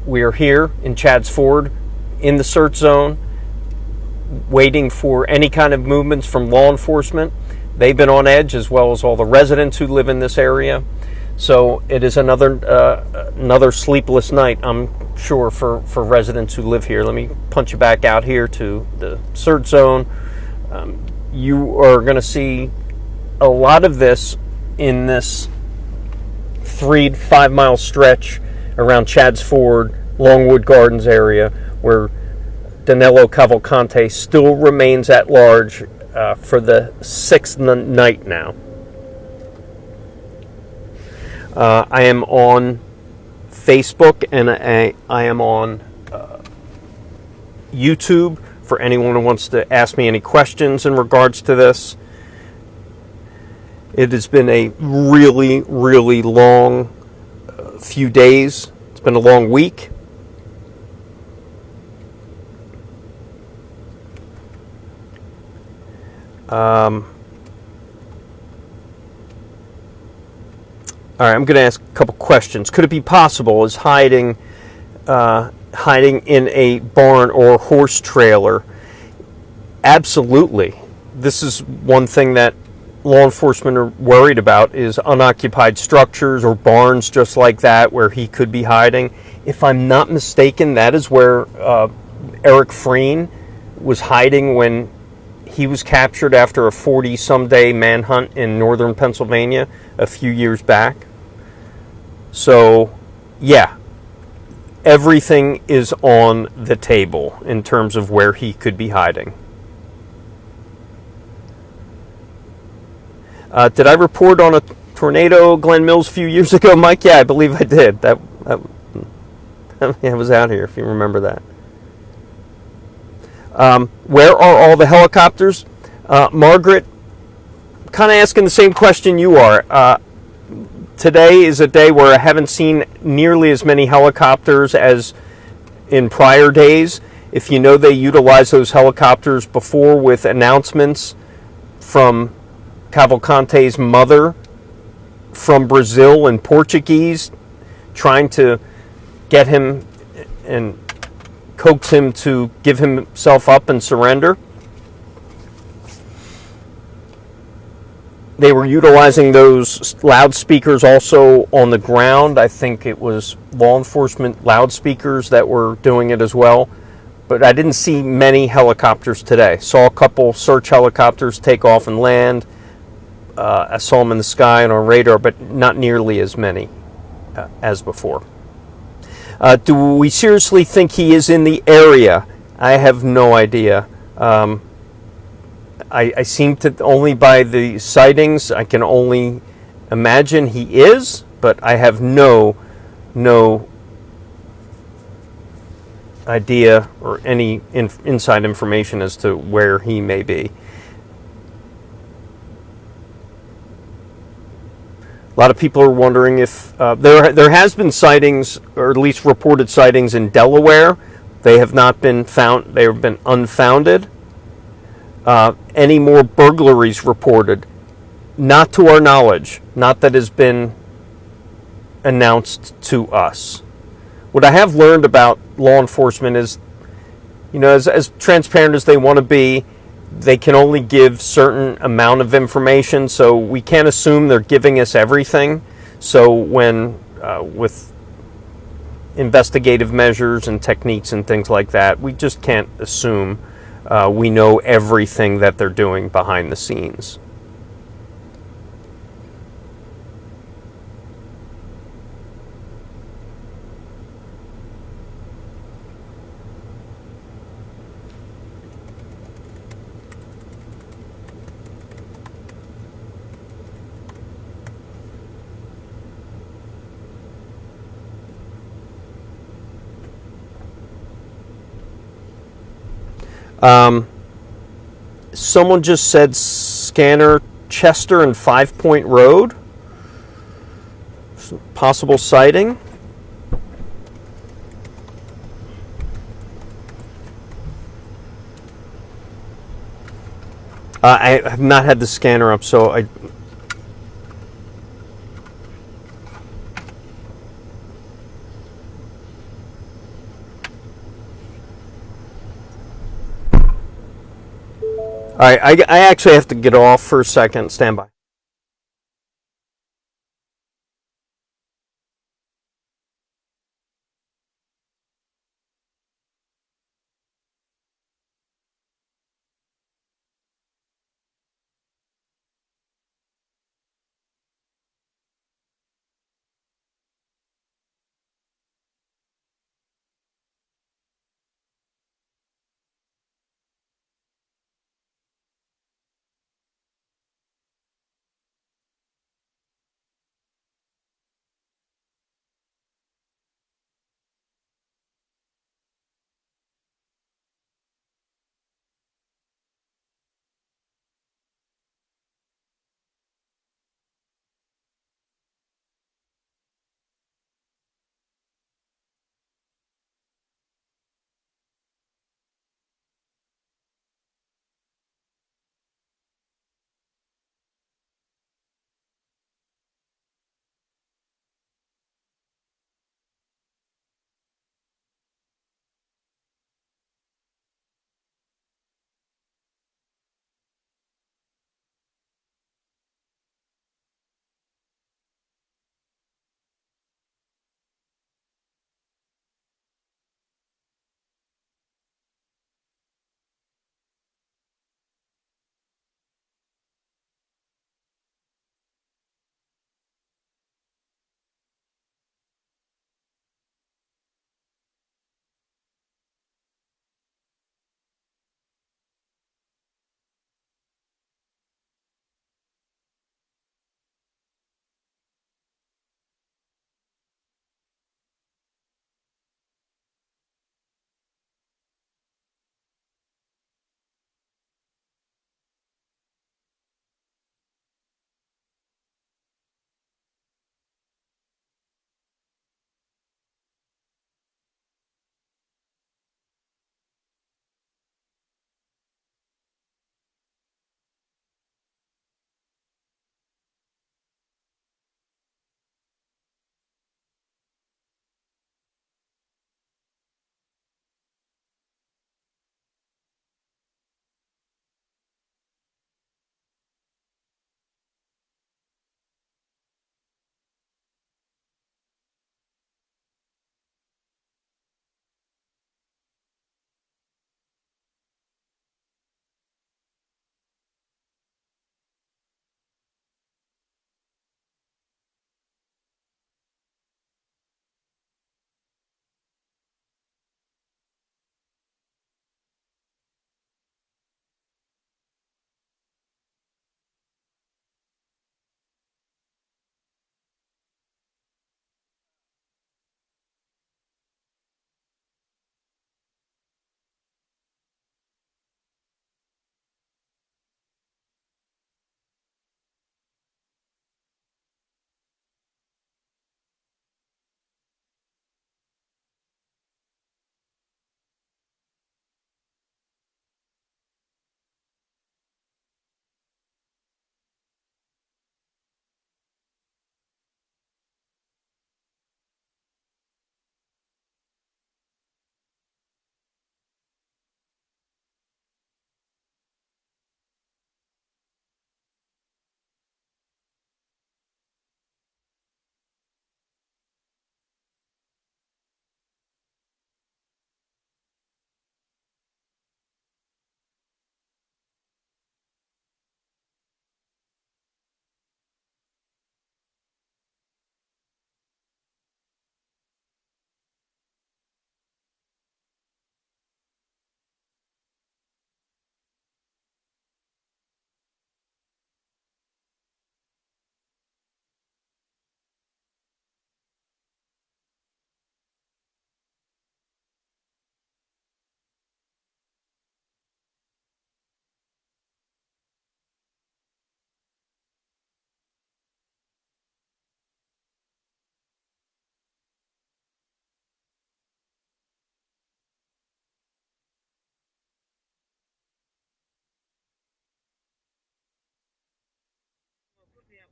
we are here in Chadds Ford in the search zone, waiting for any kind of movements from law enforcement. They've been on edge, as well as all the residents who live in this area. So it is another sleepless night, I'm sure, for residents who live here. Let me punch you back out here to the search zone. You are going to see a lot of this in this 3 to 5 mile stretch around Chadds Ford, Longwood Gardens area, where Danelo Cavalcante still remains at large for the 6th night now. I am on Facebook and I am on YouTube for anyone who wants to ask me any questions in regards to this. It has been a really, really long few days. It's been a long week. All right, I'm going to ask a couple questions. Could it be possible as hiding in a barn or horse trailer? Absolutely. This is one thing that law enforcement are worried about, is unoccupied structures or barns just like that where he could be hiding. If I'm not mistaken, that is where Eric Freen was hiding when he was captured after a 40-some day manhunt in northern Pennsylvania a few years back. So, yeah, everything is on the table in terms of where he could be hiding. Did I report on a tornado, Glen Mills, a few years ago, Mike? Yeah, I believe I did. That I was out here, if you remember that. Where are all the helicopters? Margaret, kind of asking the same question you are. Today is a day where I haven't seen nearly as many helicopters as in prior days. If you know, they utilize those helicopters before with announcements from Cavalcante's mother from Brazil in Portuguese, trying to get him and coax him to give himself up and surrender. They were utilizing those loudspeakers also on the ground. I think it was law enforcement loudspeakers that were doing it as well. But I didn't see many helicopters today. Saw a couple search helicopters take off and land. I saw them in the sky and on radar, but not nearly as many as before. Do we seriously think he is in the area? I have no idea. I seem to, only by the sightings, I can only imagine he is, but I have no idea or any inside information as to where he may be. A lot of people are wondering if there has been sightings, or at least reported sightings in Delaware. They have not been found. They have been unfounded. Any more burglaries reported? Not to our knowledge. Not that has been announced to us. What I have learned about law enforcement is, you know, as transparent as they want to be, they can only give certain amount of information, so we can't assume they're giving us everything. So when with investigative measures and techniques and things like that, we just can't assume we know everything that they're doing behind the scenes. Someone just said scanner Chester and 5 Point Road. Possible sighting. I have not had the scanner up, so I. All right, I actually have to get off for a second. Stand by.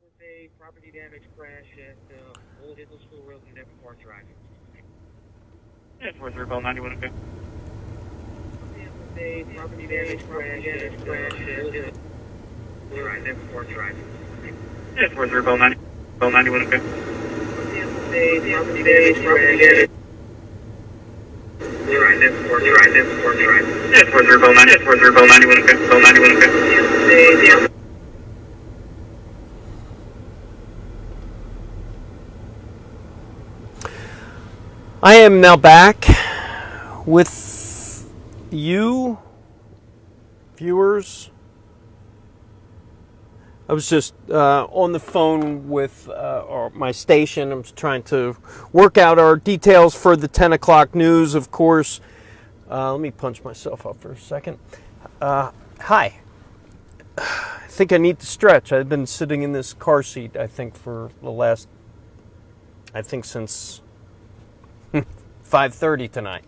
A property damage crash at Old Hill School Road and Davenport Drive. Yeah, 430 91 A property damage crash at Old Hill Drive, Davenport Drive. Yeah, 430 91 A property damage crash at Davenport Drive. Yeah, 430 91 A. I am now back with you, viewers. I was just on the phone with my station. I'm trying to work out our details for the 10 o'clock news, of course. Let me punch myself up for a second. Hi. I think I need to stretch. I've been sitting in this car seat, I think, for the last, since 5:30 tonight.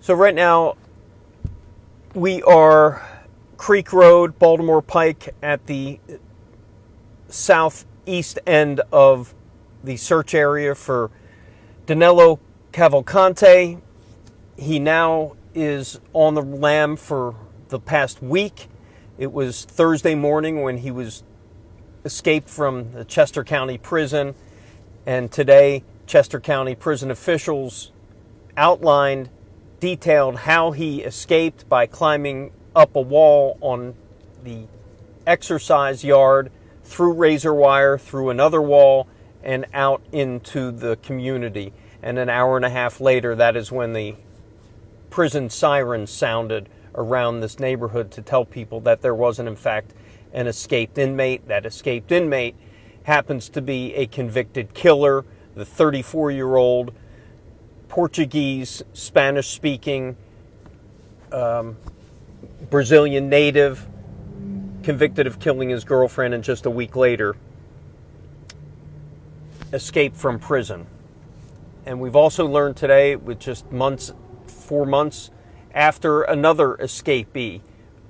So right now we are Creek Road, Baltimore Pike, at the southeast end of the search area for Danelo Cavalcante. He now is on the lam for the past week. It was Thursday morning when he was escaped from the Chester County Prison, and today Chester County Prison officials detailed how he escaped by climbing up a wall on the exercise yard, through razor wire, through another wall, and out into the community. And an hour and a half later, that is when the prison sirens sounded around this neighborhood to tell people that there wasn't, in fact, an escaped inmate. That escaped inmate happens to be a convicted killer, the 34-year-old Portuguese, Spanish-speaking Brazilian native, convicted of killing his girlfriend, and just a week later escaped from prison. And we've also learned today, with just 4 months after another escapee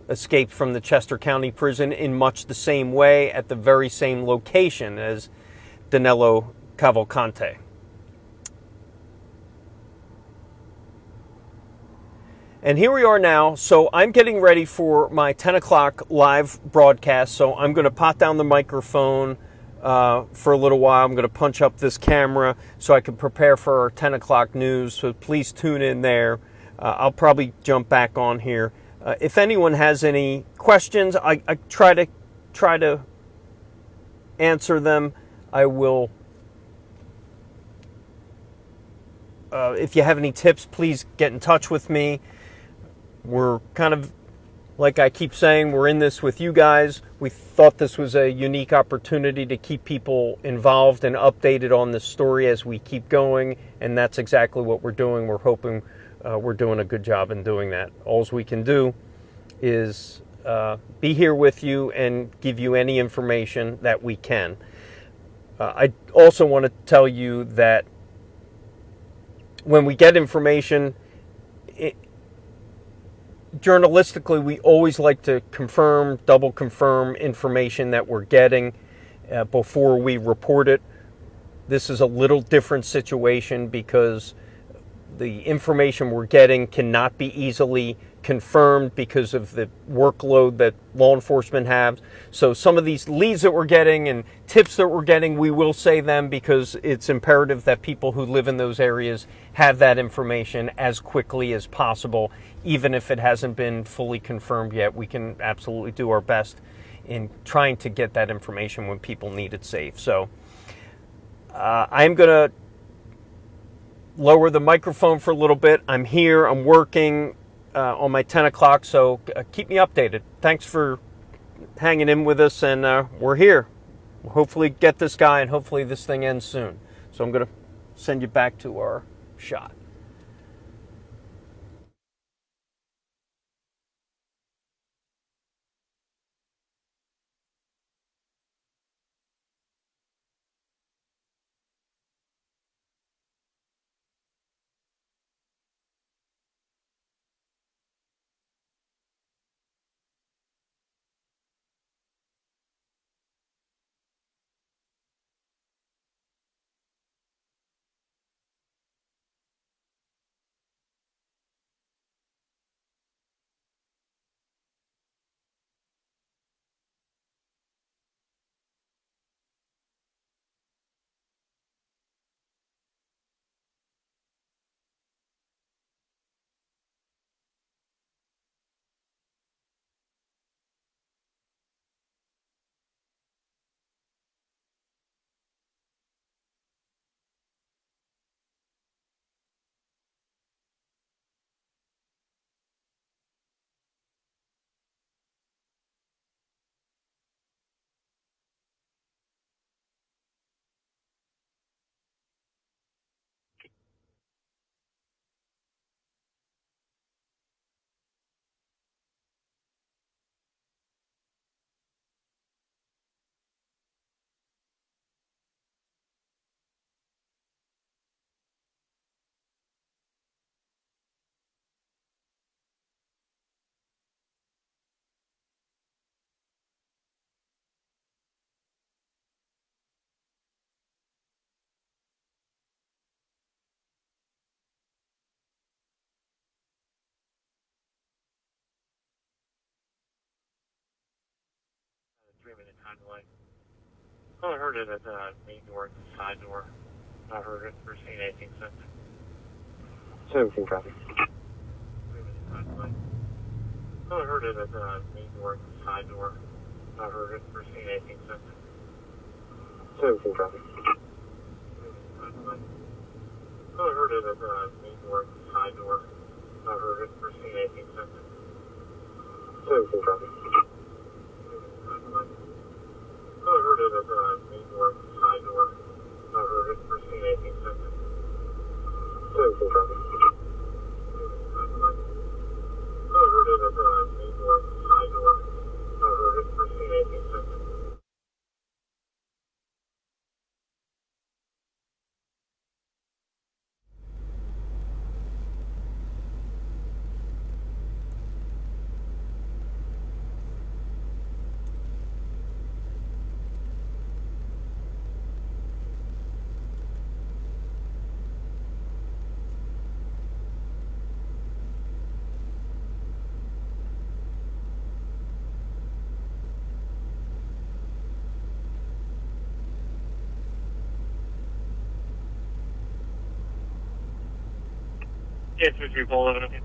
escaped from the Chester County Prison in much the same way at the very same location as Danelo Cavalcante. And here we are now. So I'm getting ready for my 10 o'clock live broadcast. So I'm going to pot down the microphone for a little while. I'm going to punch up this camera so I can prepare for our 10 o'clock news. So please tune in there. I'll probably jump back on here. If anyone has any questions, I try to answer them. I will. If you have any tips, please get in touch with me. We're kind of, like I keep saying, we're in this with you guys. We thought this was a unique opportunity to keep people involved and updated on this story as we keep going, and that's exactly what we're doing. We're hoping we're doing a good job in doing that. All we can do is be here with you and give you any information that we can. I also want to tell you that when we get information, journalistically, we always like to double confirm information that we're getting before we report it. This is a little different situation because the information we're getting cannot be easily confirmed because of the workload that law enforcement have. So some of these leads that we're getting and tips that we're getting, we will say them because it's imperative that people who live in those areas have that information as quickly as possible. Even if it hasn't been fully confirmed yet, we can absolutely do our best in trying to get that information when people need it safe. So I'm going to lower the microphone for a little bit. I'm here. I'm working on my 10 o'clock, so keep me updated. Thanks for hanging in with us, and we're here. We'll hopefully get this guy, and hopefully this thing ends soon. So I'm going to send you back to our shot. 3-minute time delay. All I heard is that the main door and the side door. Not heard it or seen anything since. 17 traffic. 3-minute time delay. All I heard is that the main door and the side door. Not heard it or seen anything since. 17 traffic. 3-minute time delay. All I heard is that the main door and the side door. Not heard it or seen anything since. 17 traffic. 3-minute time delay. All I heard is that the main door and the side door. Not heard it or seen anything since. 17 traffic. 3-minute time delay. All I heard is that the main door and the side door. Not heard it or seen anything since. Yes, Mr. Paul, 11.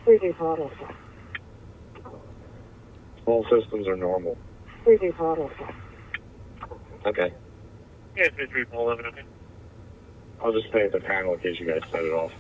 Freezing throttle. All systems are normal. Freezing throttle. Okay. Yes, Mr. Paul, 11. Okay. I'll just stay at the panel in case you guys set it off.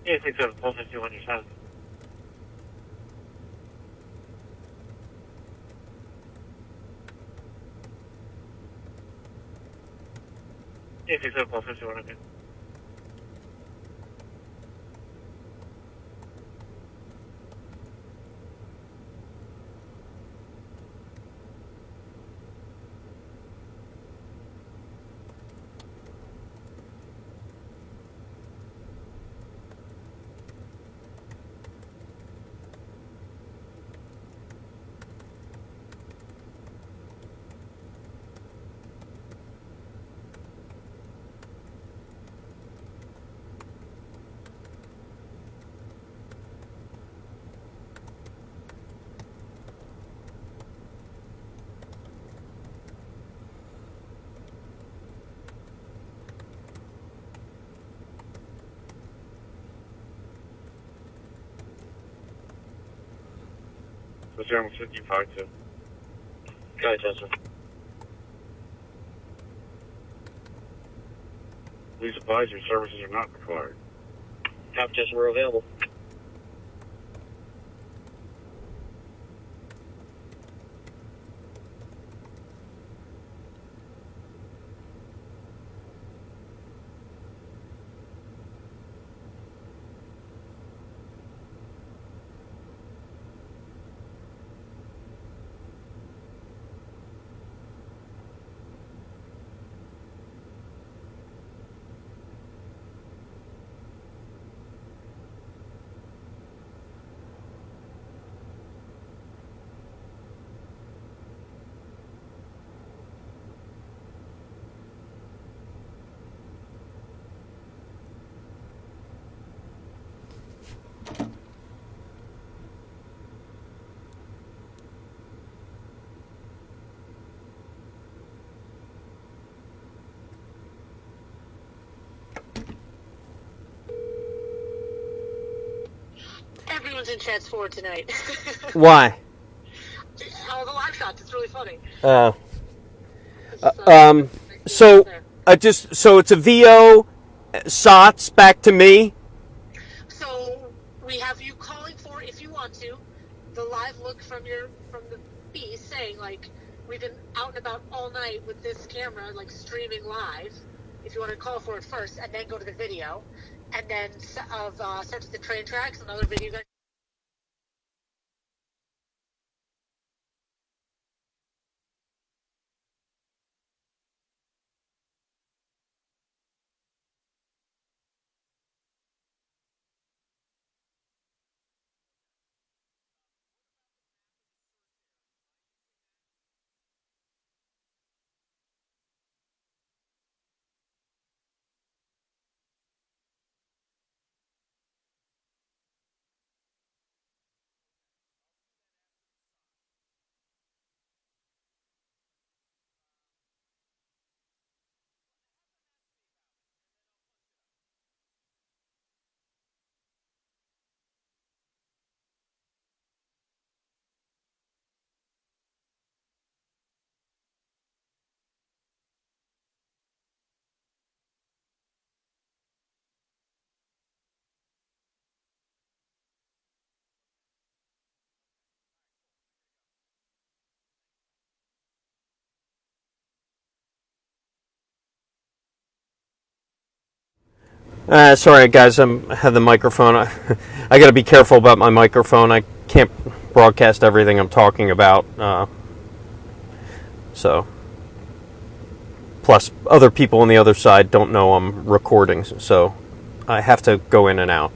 Yes, 67, Paul, 52 on your side. Yes, 67, Paul, 51, okay. So Channel 55 too. Go ahead, Chester. Please advise your services are not required. Competition, we're available. Everyone's in chats forward tonight. Why? All the live shots. It's really funny. So so it's a VO, SOTS back to me. So we have you calling for, if you want to, the live look from the piece saying like we've been out and about all night with this camera like streaming live. If you want to call for it first, and then go to the video, and then start to the train tracks, another video. Sorry, guys, I have the microphone. I got to be careful about my microphone. I can't broadcast everything I'm talking about. So, plus, other people on the other side don't know I'm recording, so I have to go in and out.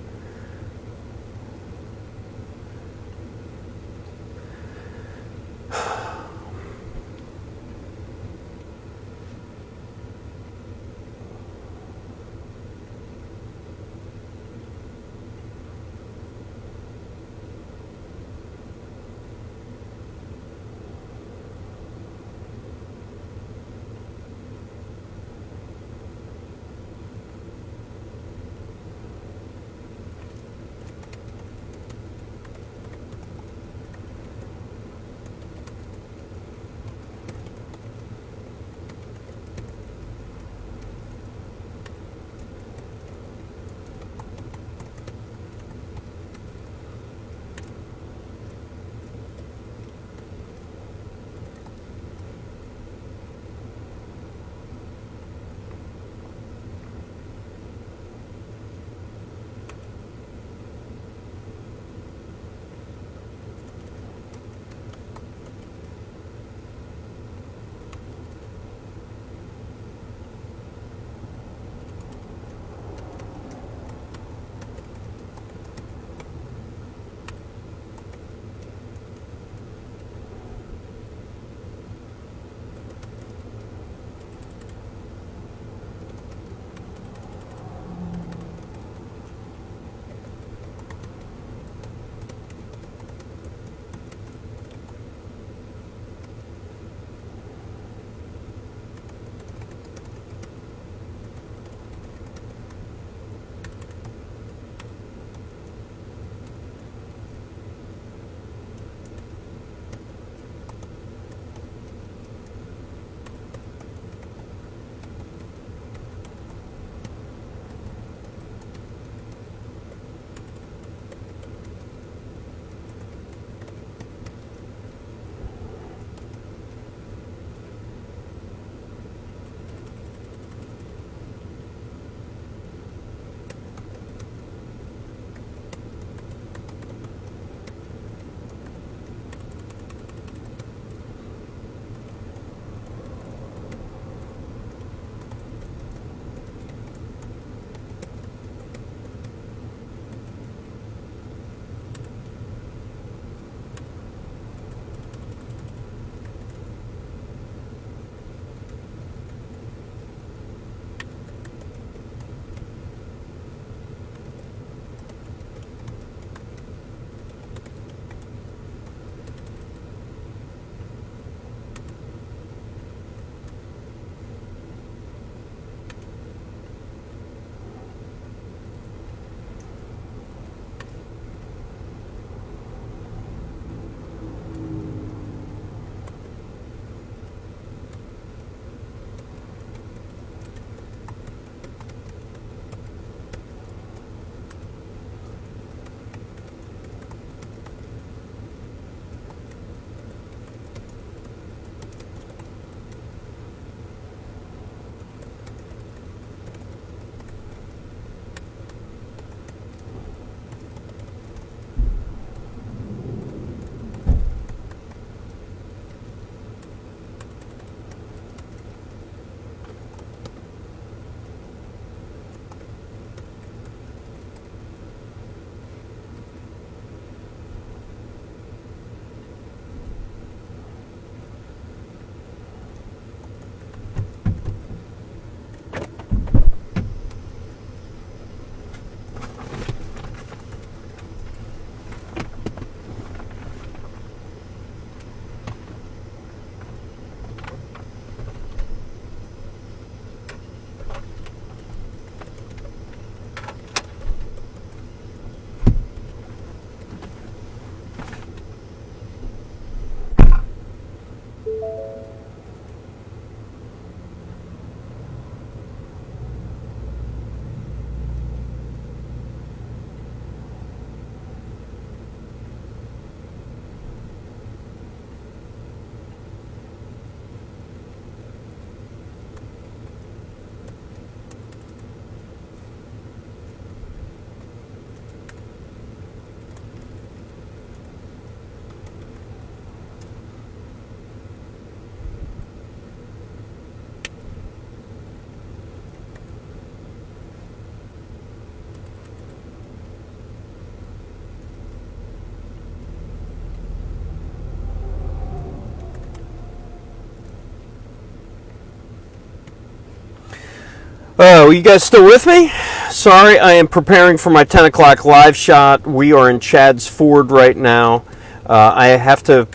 Oh, you guys still with me? Sorry, I am preparing for my 10 o'clock live shot. We are in Chad's Ford right now. I have to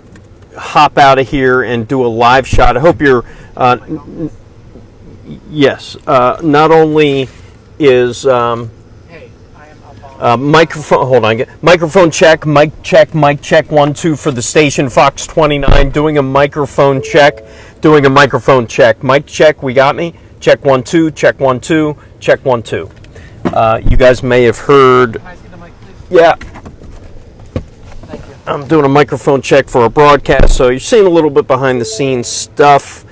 hop out of here and do a live shot. I hope you're. Yes. Not only is Hey, I am up on. microphone. Hold on. Microphone check. Mic check. Mic check. 1 2 for the station. Fox 29. Doing a microphone check. Doing a microphone check. Mic check. We got me. Check 1 2. Check 1 2. Check 1 2. You guys may have heard. Can I see the mic, please? Yeah. Thank you. I'm doing a microphone check for a broadcast, so you're seeing a little bit behind the scenes stuff.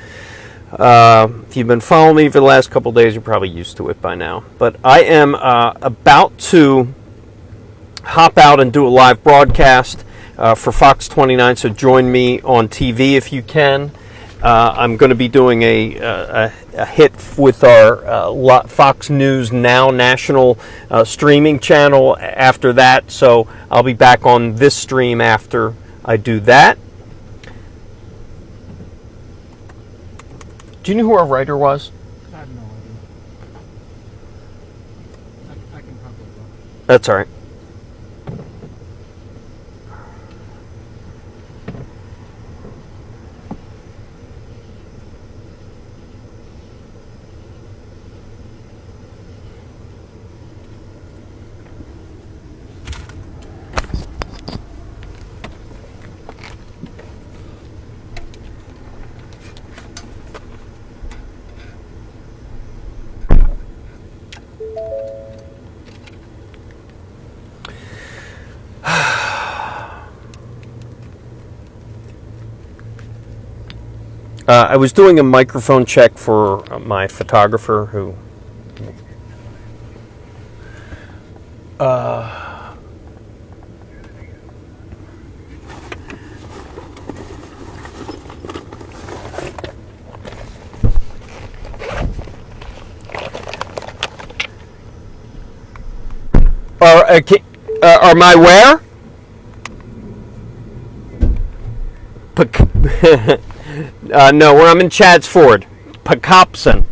If you've been following me for the last couple of days, you're probably used to it by now. But I am about to hop out and do a live broadcast for Fox 29, so join me on TV if you can. I'm going to be doing a hit with our Fox News Now national streaming channel after that, so I'll be back on this stream after I do that. Do you know who our writer was? I have no idea. I can probably look. That's all right. I was doing a microphone check for my photographer who... Are my where? No, where I'm in Chad's Ford. Pecopson.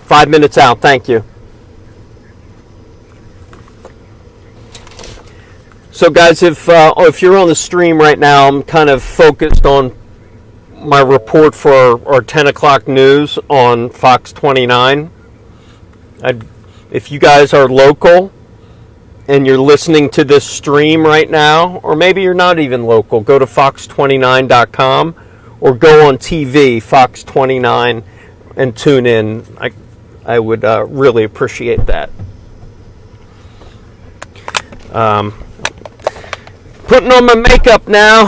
Five minutes out, thank you. So guys, if you're on the stream right now, I'm kind of focused on my report for our 10 o'clock news on Fox 29. If you guys are local and you're listening to this stream right now, or maybe you're not even local, go to fox29.com or go on TV, Fox 29, and tune in. I would really appreciate that. Putting on my makeup now.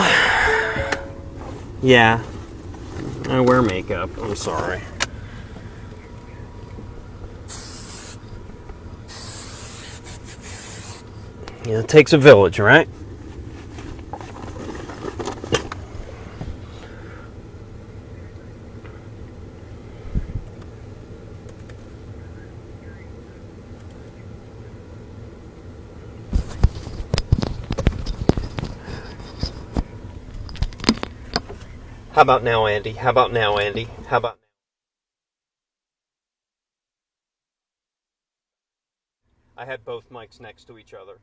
Yeah, I wear makeup. I'm sorry. Yeah, it takes a village, right? How about now, Andy? How about now, Andy? How about... I had both mics next to each other.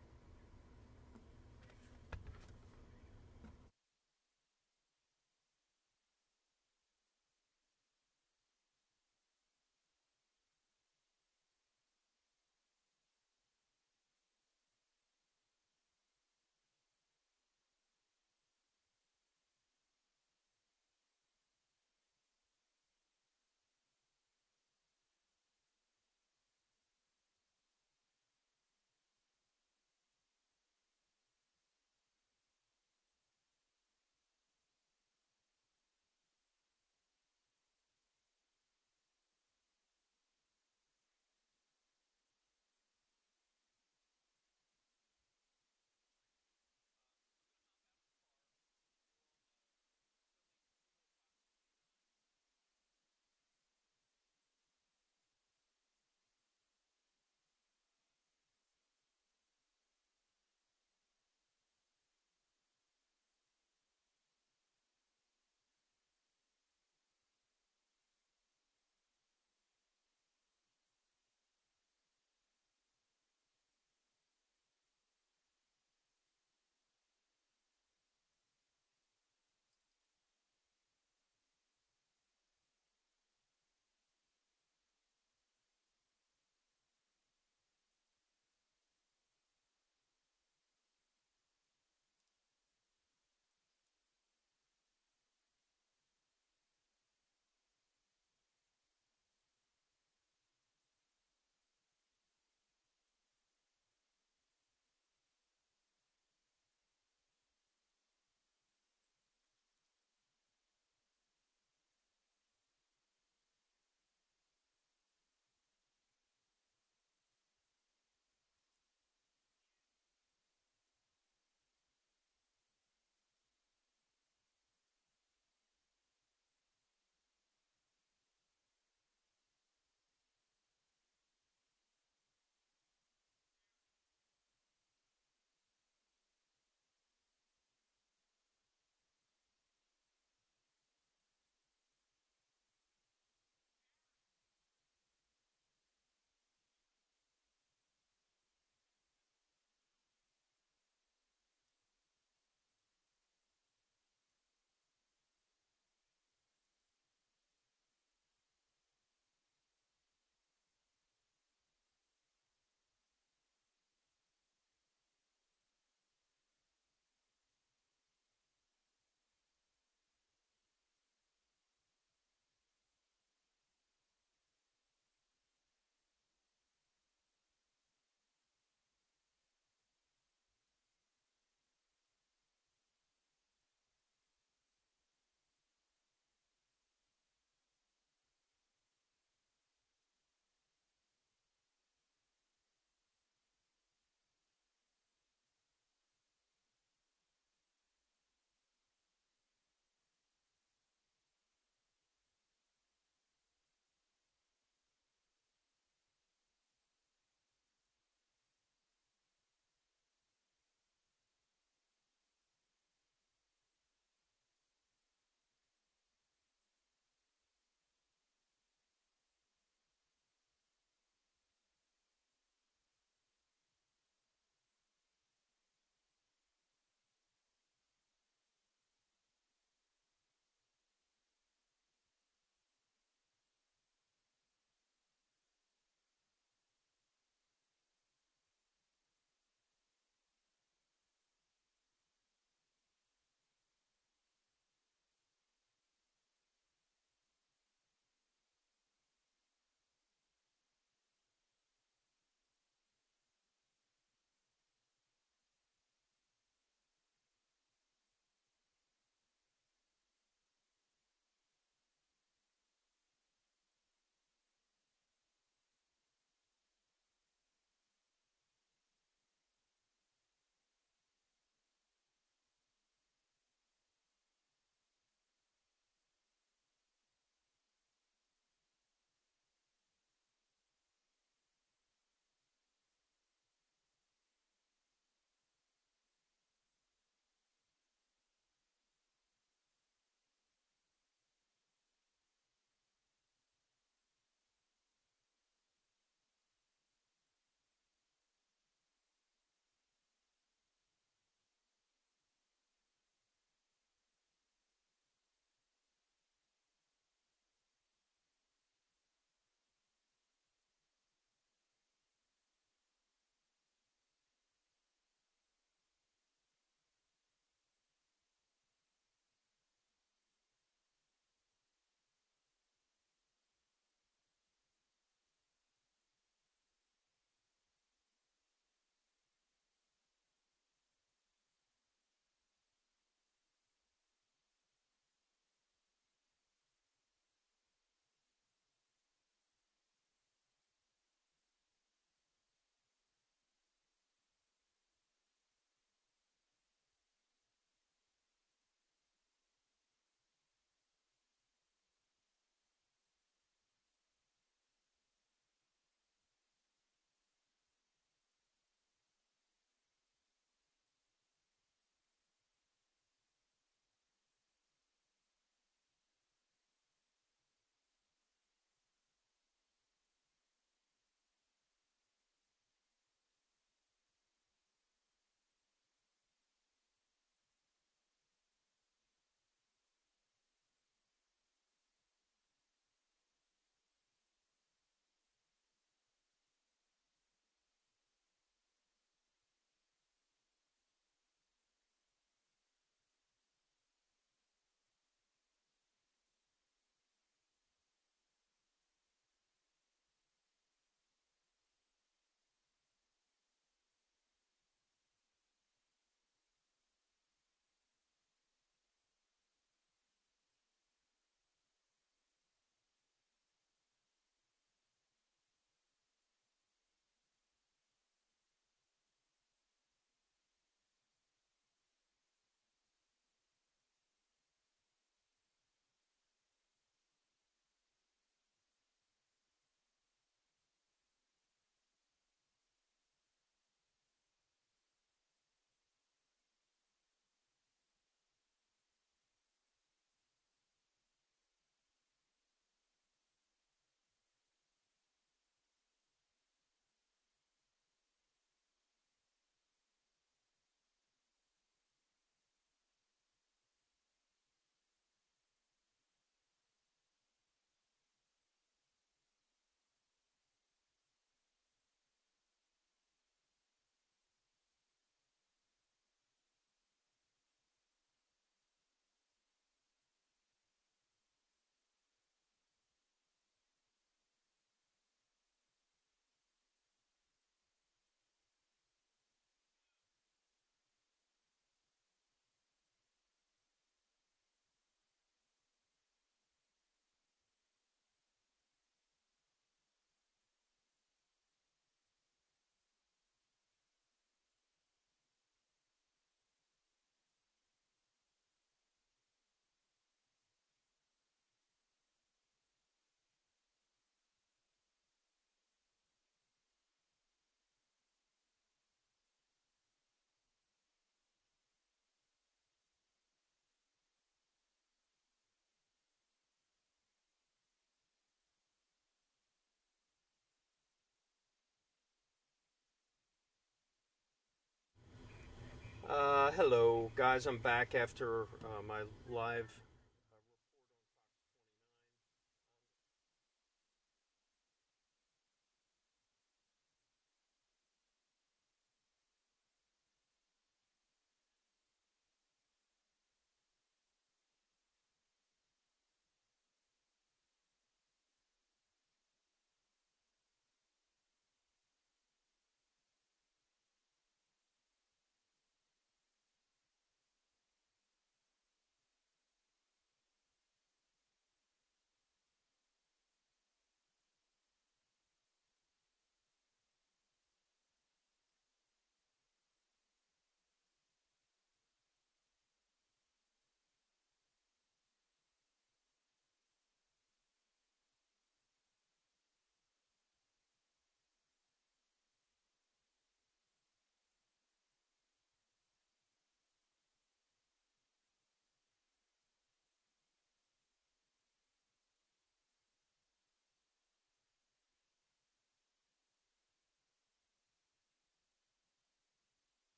Hello, guys. I'm back after my live.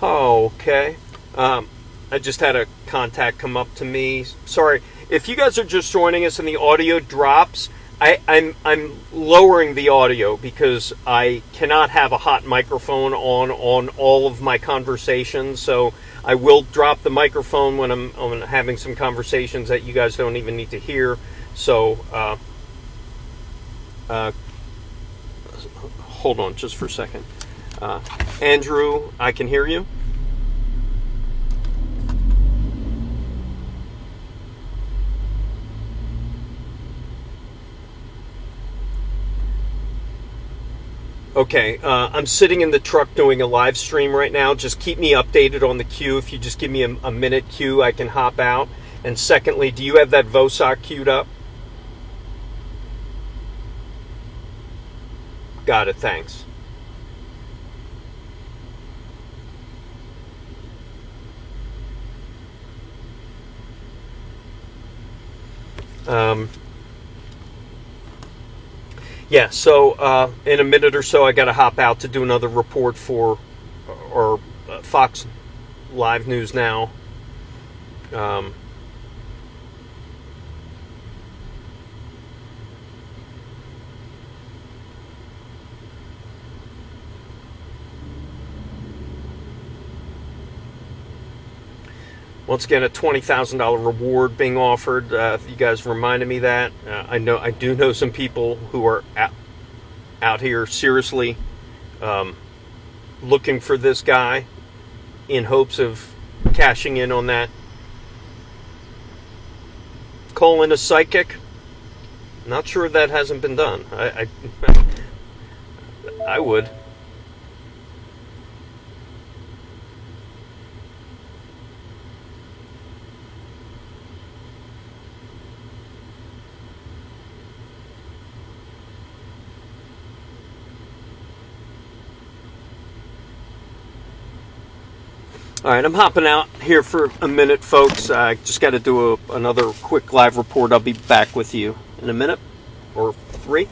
Oh, okay. I just had a contact come up to me. Sorry, if you guys are just joining us and the audio drops, I'm lowering the audio because I cannot have a hot microphone on all of my conversations. So I will drop the microphone when I'm having some conversations that you guys don't even need to hear. So hold on just for a second. Andrew, I can hear you. Okay, I'm sitting in the truck doing a live stream right now. Just keep me updated on the queue. If you just give me a minute queue, I can hop out. And secondly, do you have that VOSOC queued up? Got it, thanks. Yeah, so in a minute or so, I got to hop out to do another report for or Fox Live News Now. Once again, a $20,000 reward being offered. You guys reminded me that. I do know some people who are out here seriously looking for this guy in hopes of cashing in on that. Calling a psychic. Not sure that hasn't been done. I would. All right, I'm hopping out here for a minute, folks. I just got to do another quick live report. I'll be back with you in a minute or 3.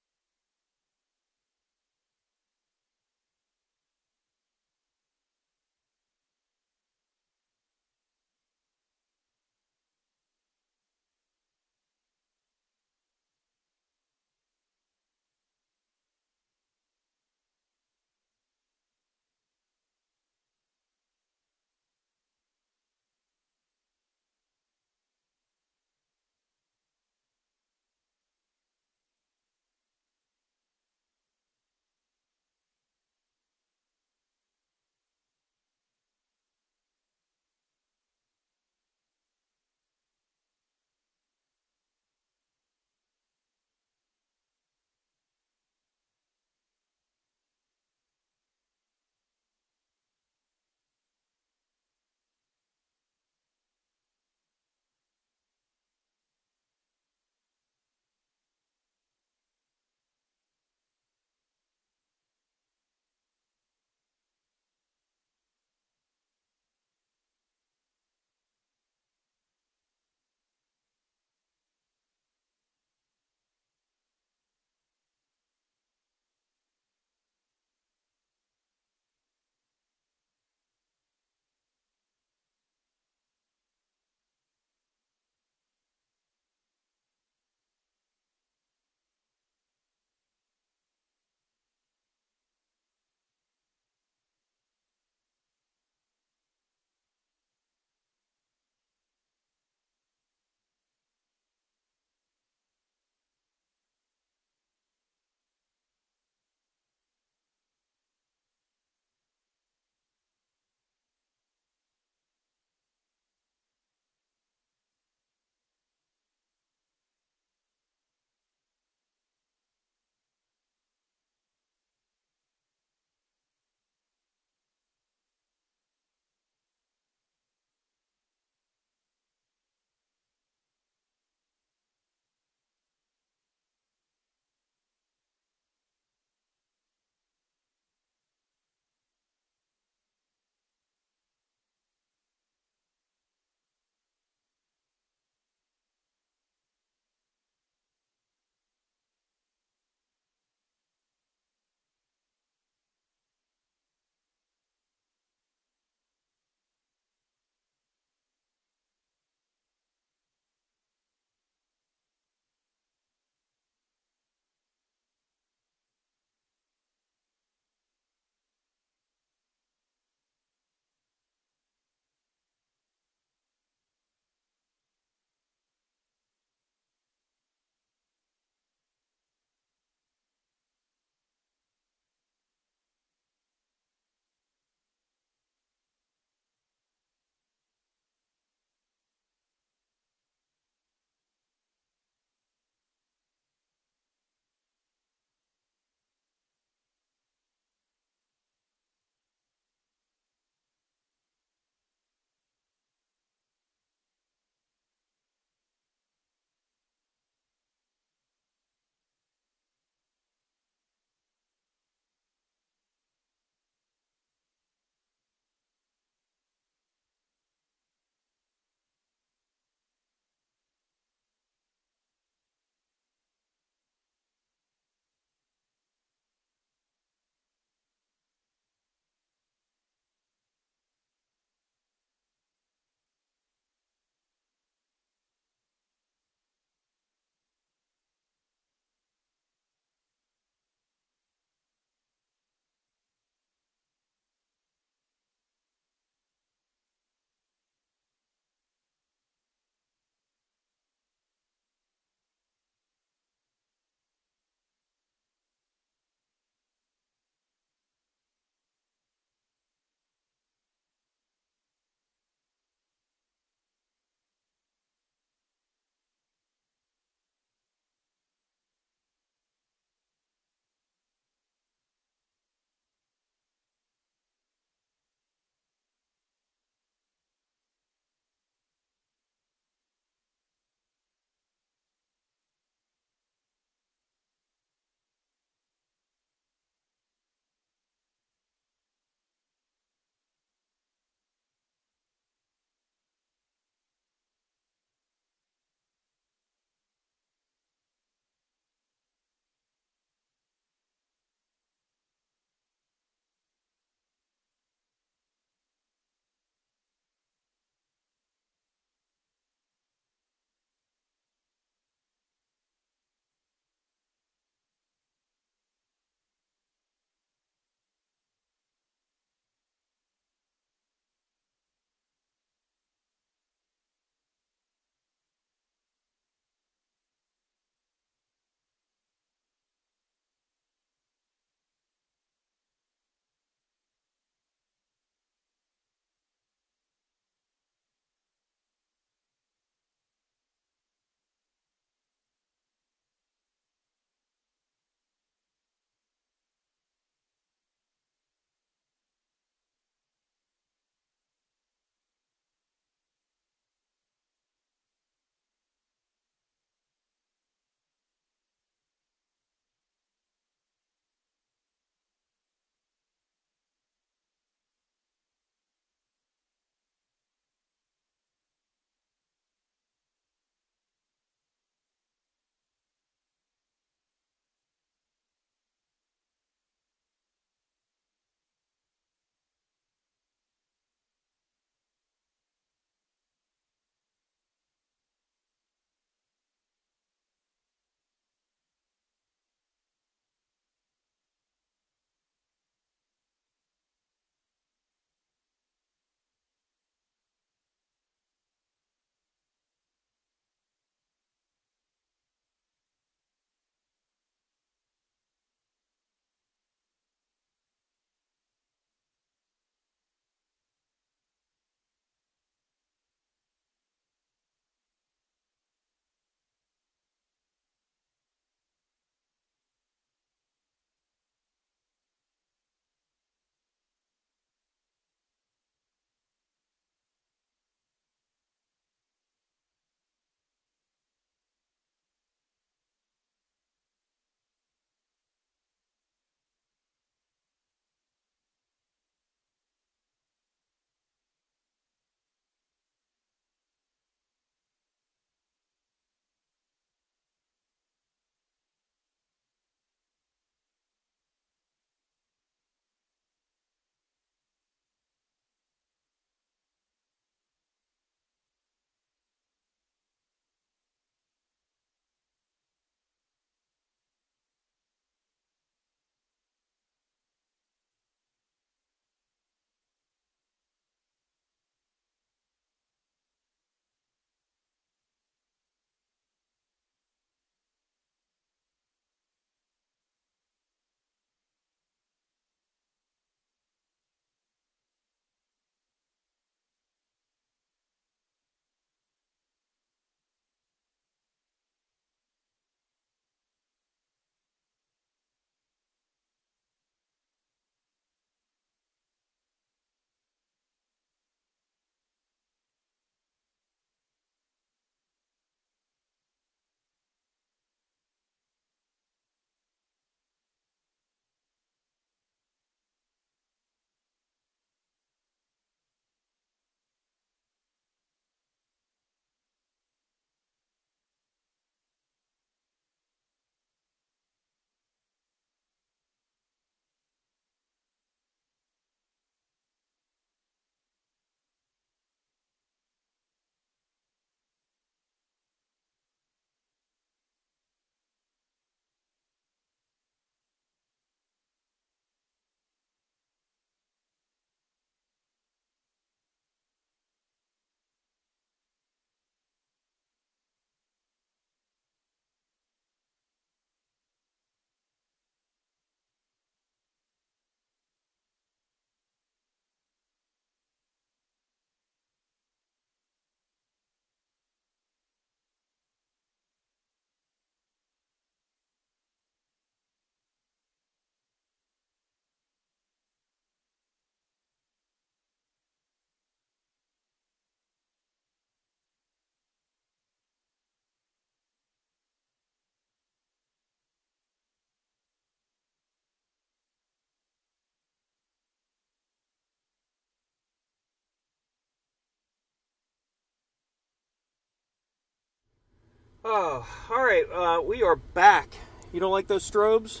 Oh, all right. We are back. You don't like those strobes?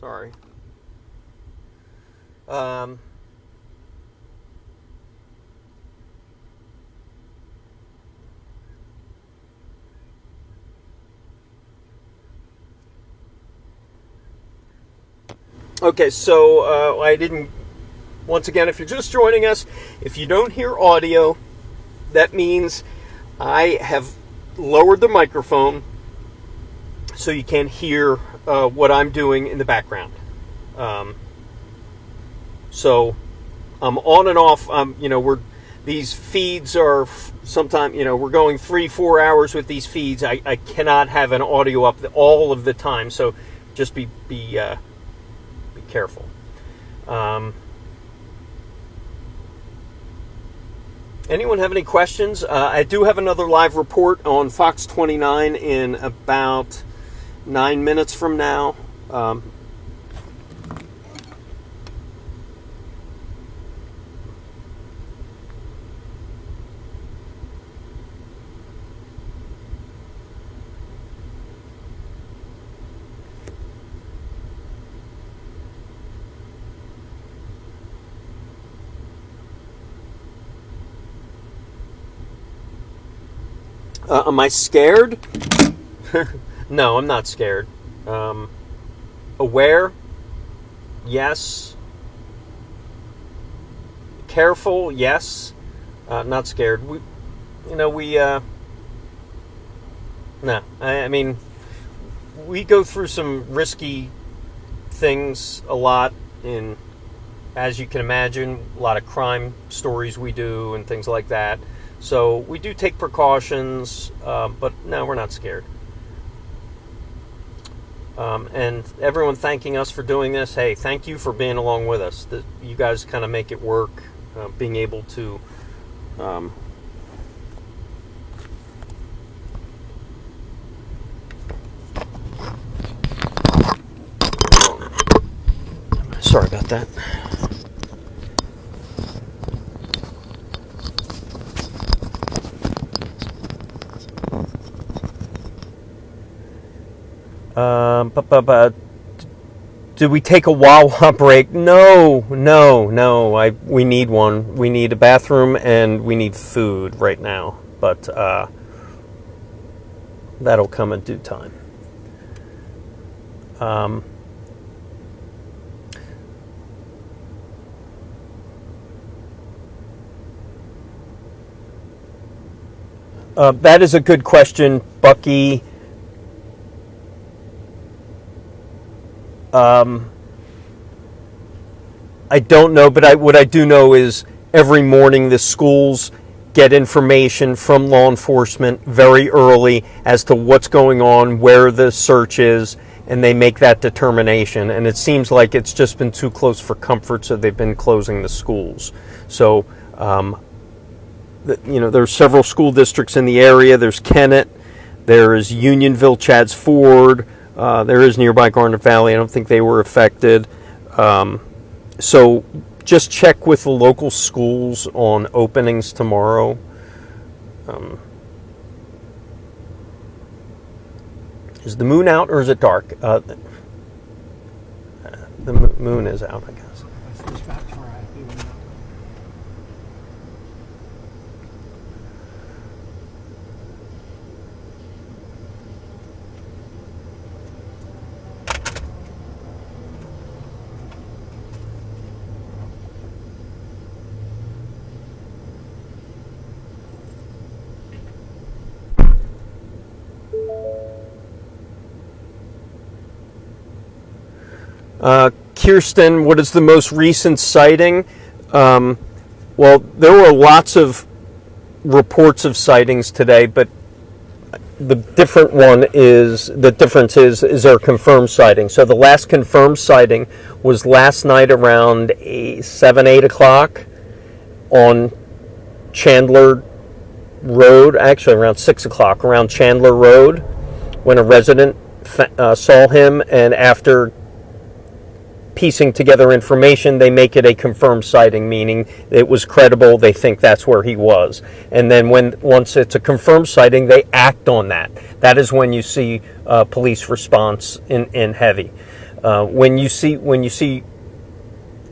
Sorry. Okay, so I didn't. Once again, if you're just joining us, if you don't hear audio, that means I have lowered the microphone so you can hear what I'm doing in the background. So I'm on and off. These feeds are sometimes, we're going 3-4 hours with these feeds. I cannot have an audio up all of the time, so just be careful. Anyone have any questions? I do have another live report on Fox 29 in about 9 minutes from now. Am I scared? No, I'm not scared. Aware? Yes. Careful? Yes. Not scared. No. I mean, we go through some risky things a lot as you can imagine, a lot of crime stories we do and things like that. So we do take precautions, but no, we're not scared. And everyone thanking us for doing this. Hey, thank you for being along with us. You guys kind of make it work, being able to sorry about that. Did we take a Wawa break? No. We need one. We need a bathroom and we need food right now. But that'll come in due time. That is a good question, Bucky. I don't know, but what I do know is every morning the schools get information from law enforcement very early as to what's going on, where the search is, and they make that determination. And it seems like it's just been too close for comfort, so they've been closing the schools. So, there's several school districts in the area. There's Kennett, there is Unionville, Chadds Ford. There is nearby Garnet Valley. I don't think they were affected. So just check with the local schools on openings tomorrow. Is the moon out or is it dark? The moon is out, I guess. Kirsten, what is the most recent sighting? Well, there were lots of reports of sightings today, but the difference is there confirmed sighting. So the last confirmed sighting was last night around 7-8 o'clock on Chandler Road, actually around 6 o'clock, around Chandler Road, when a resident saw him, and after piecing together information, they make it a confirmed sighting, meaning it was credible, they think that's where he was. And then once it's a confirmed sighting, they act on that. That is when you see police response in heavy. When you see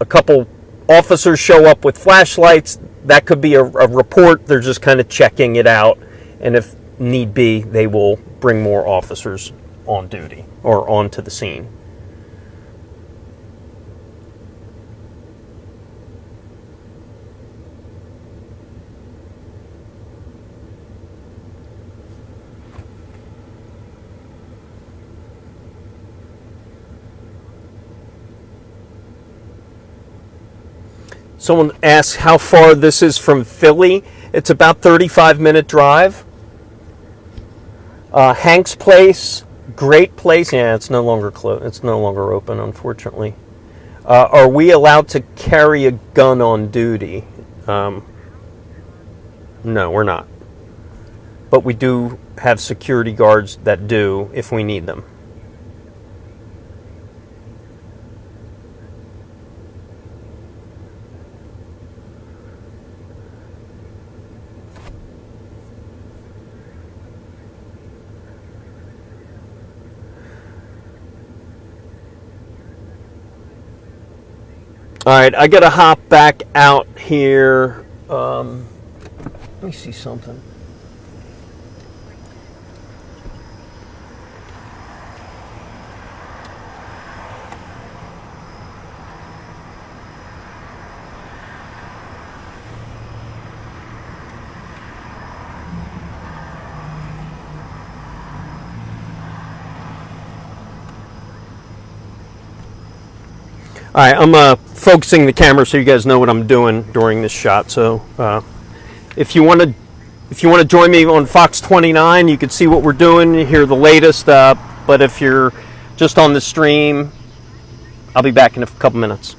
a couple officers show up with flashlights, that could be a report. They're just kind of checking it out, and if need be, they will bring more officers on duty or onto the scene. Someone asks how far this is from Philly. It's about 35-minute drive. Hank's Place, great place. Yeah, it's no longer closed. It's no longer open, unfortunately. Are we allowed to carry a gun on duty? No, we're not. But we do have security guards that do if we need them. All right, I gotta hop back out here. Let me see something. All right, I'm focusing the camera so you guys know what I'm doing during this shot. So if you want to join me on Fox 29, you can see what we're doing, hear the latest. But if you're just on the stream, I'll be back in a couple minutes.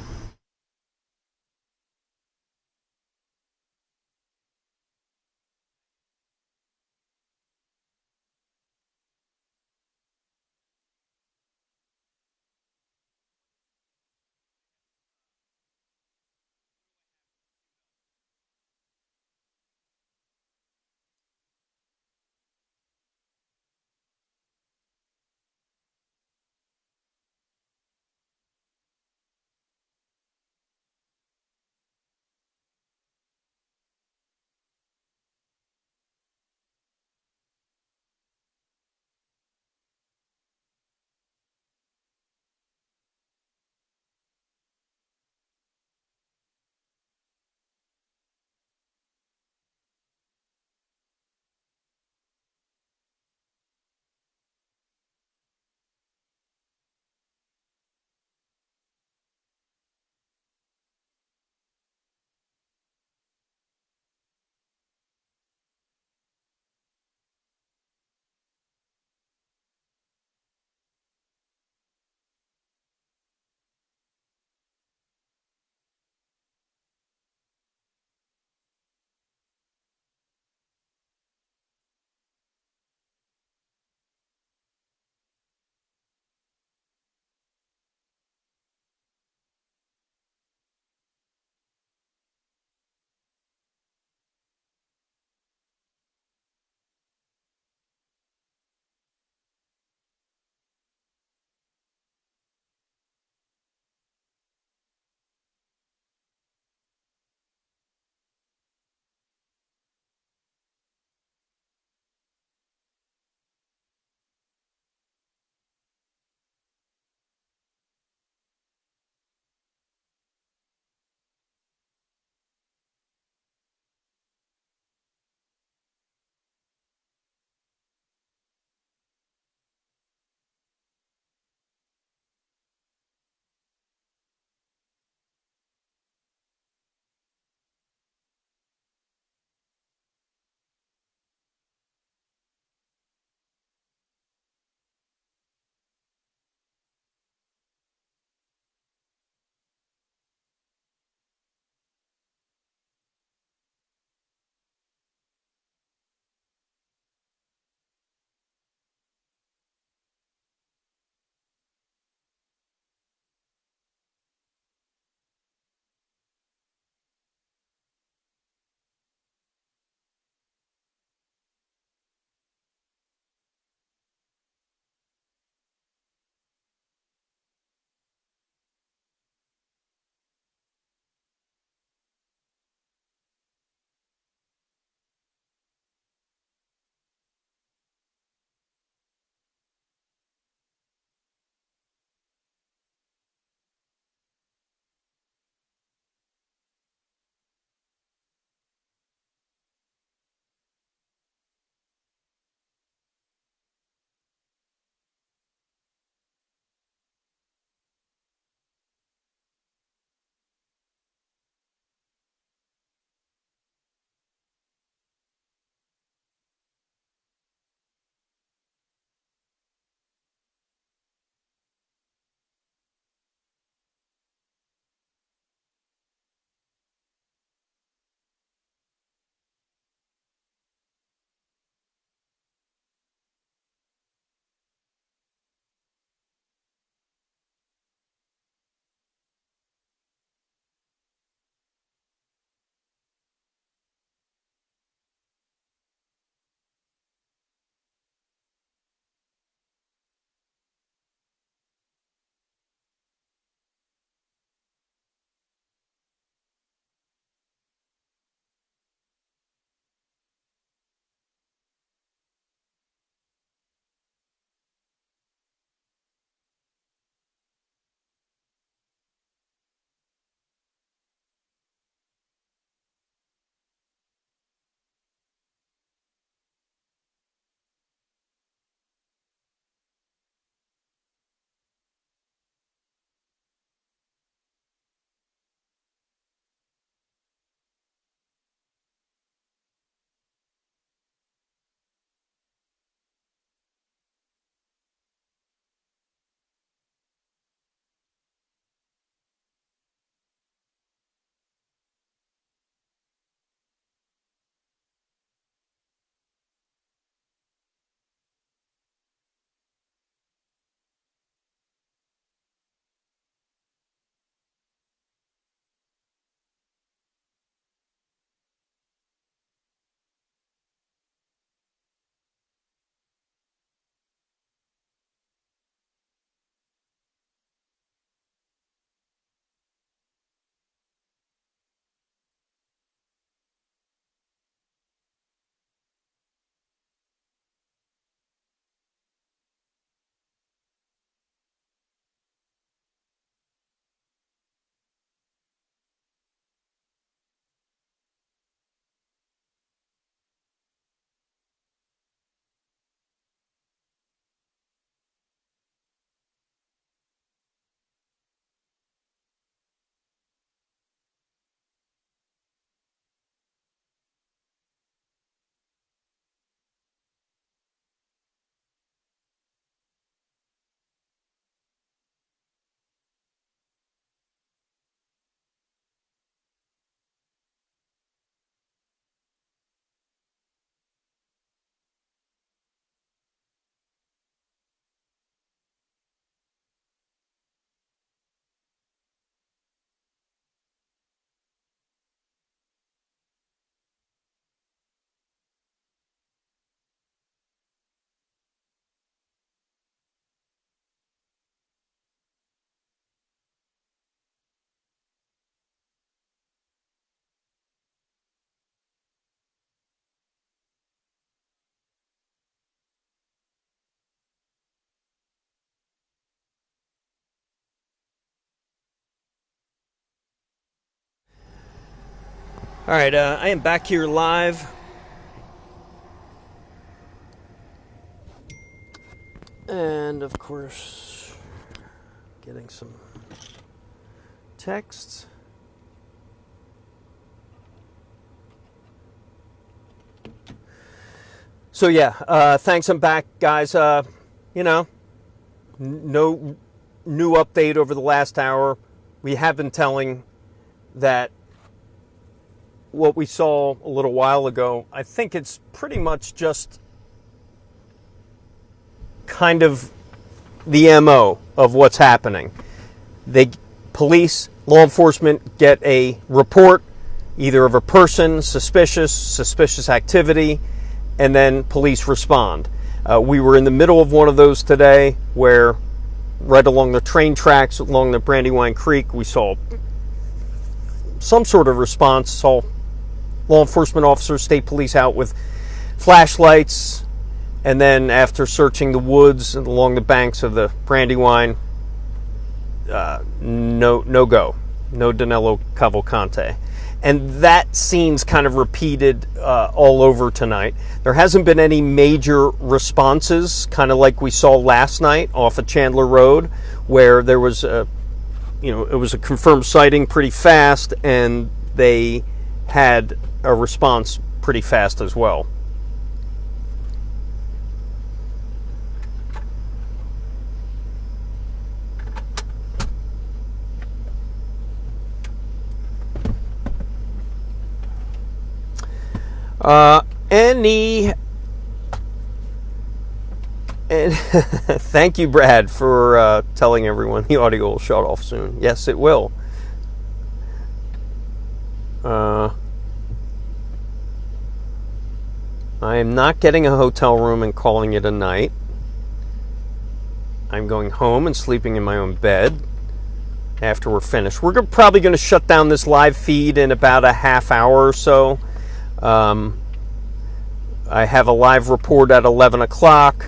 All right, I am back here live. And, of course, getting some texts. So, yeah, thanks. I'm back, guys. No new update over the last hour. We have been telling that what we saw a little while ago, I think it's pretty much just kind of the MO of what's happening. Police, law enforcement get a report either of a person, suspicious activity, and then police respond. We were in the middle of one of those today where right along the train tracks along the Brandywine Creek, we saw some sort of response, saw law enforcement officers, state police out with flashlights, and then after searching the woods and along the banks of the Brandywine, no Danelo Cavalcante. And that scene's kind of repeated all over tonight. There hasn't been any major responses, kind of like we saw last night off of Chandler Road, where there was it was a confirmed sighting pretty fast, and they had a response pretty fast as well. And thank you, Brad, for telling everyone the audio will shut off soon. Yes, it will. I am not getting a hotel room and calling it a night. I'm going home and sleeping in my own bed after we're finished. We're probably going to shut down this live feed in about a half hour or so. I have a live report at 11 o'clock.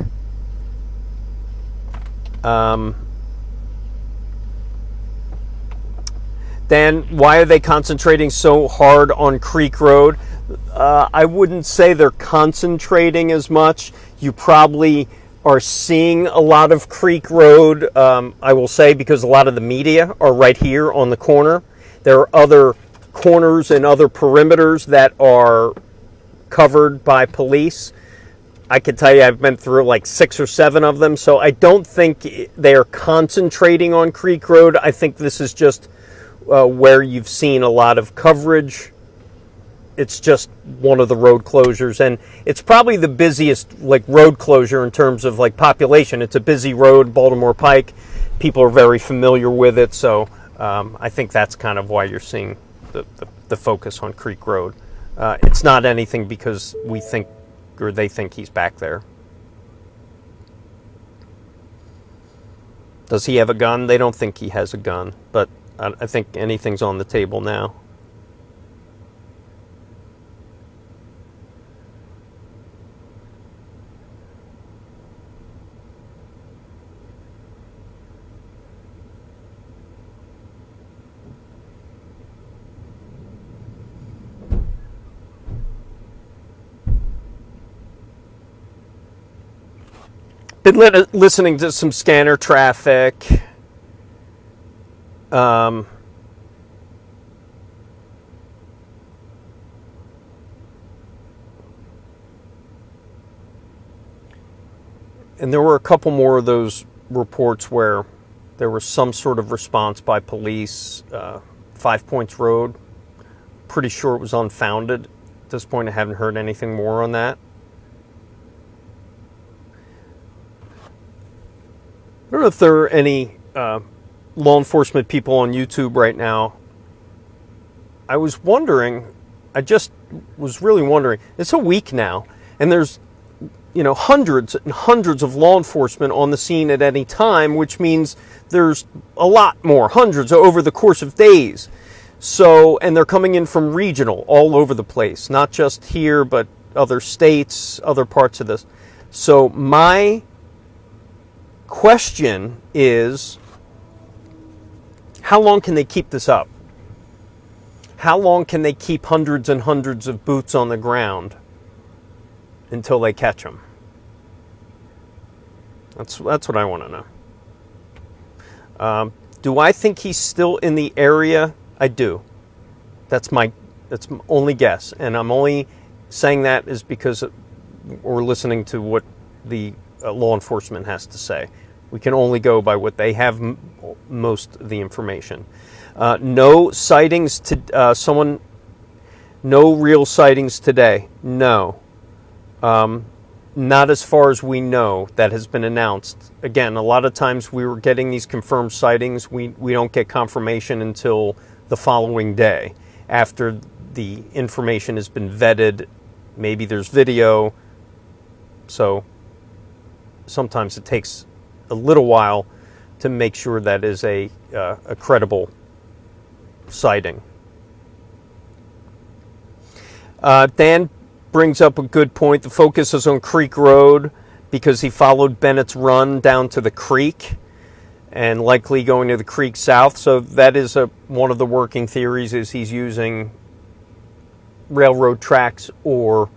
Dan, why are they concentrating so hard on Creek Road? I wouldn't say they're concentrating as much. You probably are seeing a lot of Creek Road, I will say, because a lot of the media are right here on the corner. There are other corners and other perimeters that are covered by police. I can tell you I've been through like 6 or 7 of them, so I don't think they are concentrating on Creek Road. I think this is just where you've seen a lot of coverage. It's just one of the road closures, and it's probably the busiest road closure in terms of population. It's a busy road, Baltimore Pike. People are very familiar with it, so I think that's kind of why you're seeing the focus on Creek Road. It's not anything because we think or they think he's back there. Does he have a gun? They don't think he has a gun, but I think anything's on the table now. Been listening to some scanner traffic. And there were a couple more of those reports where there was some sort of response by police. 5 Points Road, pretty sure it was unfounded. At this point, I haven't heard anything more on that. I don't know if there are any law enforcement people on YouTube right now. I was wondering, I just was really wondering, it's a week now, and there's hundreds and hundreds of law enforcement on the scene at any time, which means there's a lot more, hundreds over the course of days. So, and they're coming in from regional, all over the place, not just here, but other states, other parts of this. So my question is, how long can they keep this up? how long can they keep hundreds and hundreds of boots on the ground until they catch them? That's what I want to know. Do I think he's still in the area? I do. That's my only guess, and I'm only saying that is because we're listening to what the law enforcement has to say. We can only go by what they have most of the information. No sightings to no real sightings today. No. Not as far as we know that has been announced. Again, a lot of times we were getting these confirmed sightings. We don't get confirmation until the following day after the information has been vetted. Maybe there's video. So sometimes it takes a little while to make sure that is a credible sighting. Dan brings up a good point. The focus is on Creek Road because he followed Bennett's run down to the creek and likely going to the creek south. So that is one of the working theories, is he's using railroad tracks or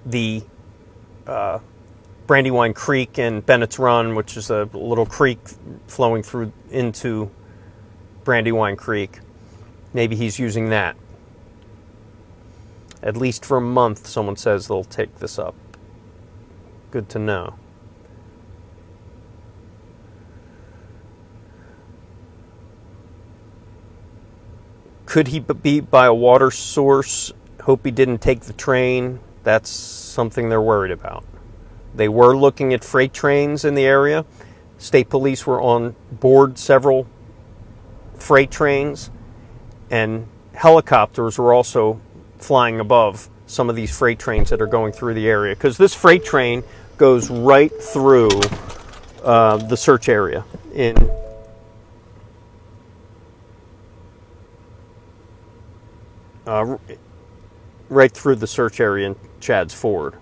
the Brandywine Creek and Bennett's Run, which is a little creek flowing through into Brandywine Creek. Maybe he's using that. At least for a month, someone says they'll take this up. Good to know. Could he be by a water source? Hope he didn't take the train. That's something they're worried about. They were looking at freight trains in the area. State police were on board several freight trains, and helicopters were also flying above some of these freight trains that are going through the area, because this freight train goes right through the search area right through the search area in Chad's Ford.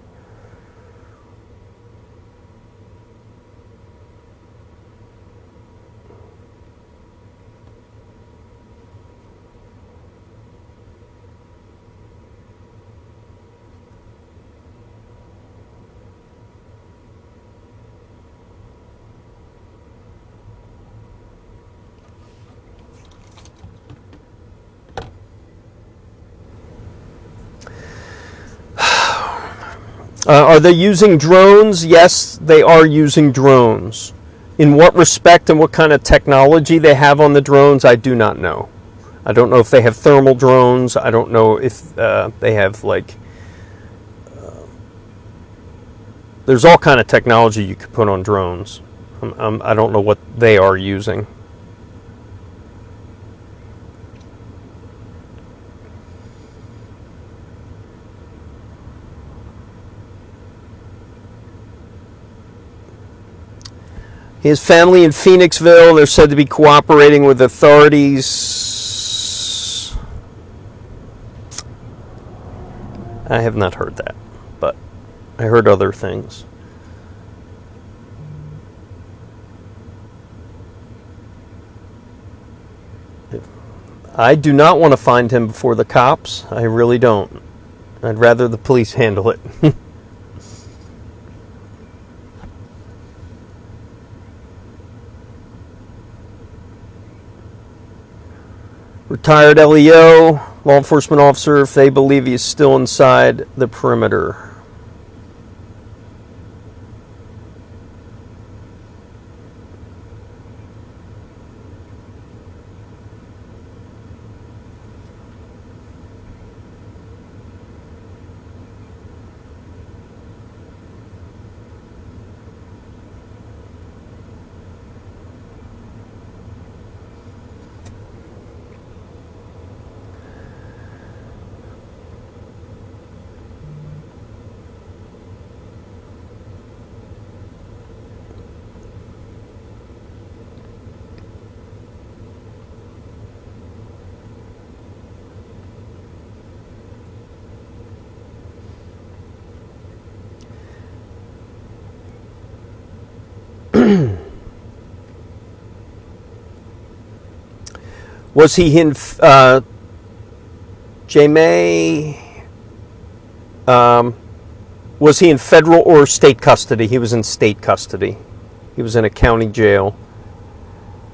Are they using drones? Yes, they are using drones. In what respect and what kind of technology they have on the drones, I do not know. I don't know if they have thermal drones. I don't know if they have there's all kind of technology you could put on drones. I don't know what they are using. His family in Phoenixville, they're said to be cooperating with authorities. I have not heard that, but I heard other things. I do not want to find him before the cops. I really don't. I'd rather the police handle it. Retired LEO, law enforcement officer, if they believe he is still inside the perimeter. Was he in J. May, was he in federal or state custody? He was in state custody. He was in a county jail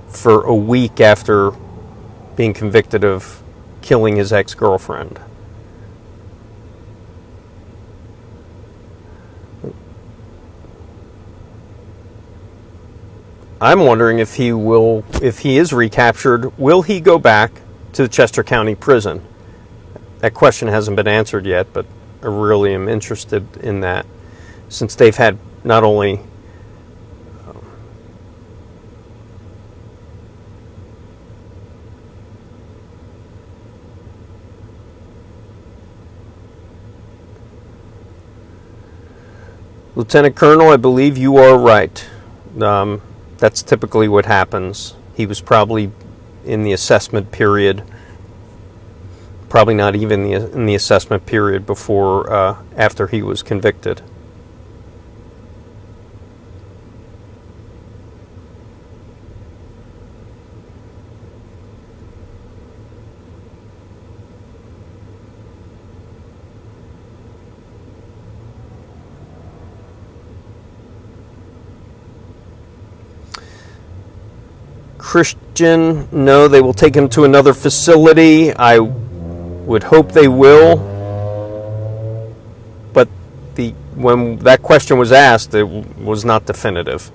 for a week after being convicted of killing his ex-girlfriend. I'm wondering if he is recaptured, will he go back to the Chester County Prison? That question hasn't been answered yet, but I really am interested in that, since they've had not only Lieutenant Colonel, I believe you are right. That's typically what happens. He was probably in the assessment period, probably not even in the assessment period before, after he was convicted. Christian, no, they will take him to another facility. I would hope they will. But when that question was asked, it was not definitive.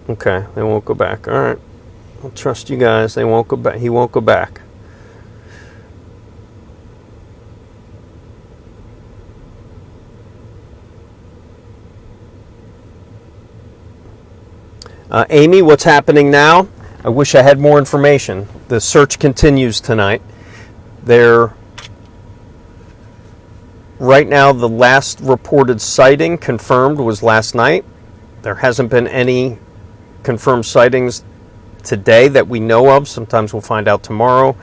Okay, they won't go back. All right. I'll trust you guys. They won't go back. He won't go back. Amy, what's happening now? I wish I had more information. The search continues tonight. Right now, the last reported sighting confirmed was last night. There hasn't been any confirmed sightings today that we know of. Sometimes we'll find out tomorrow.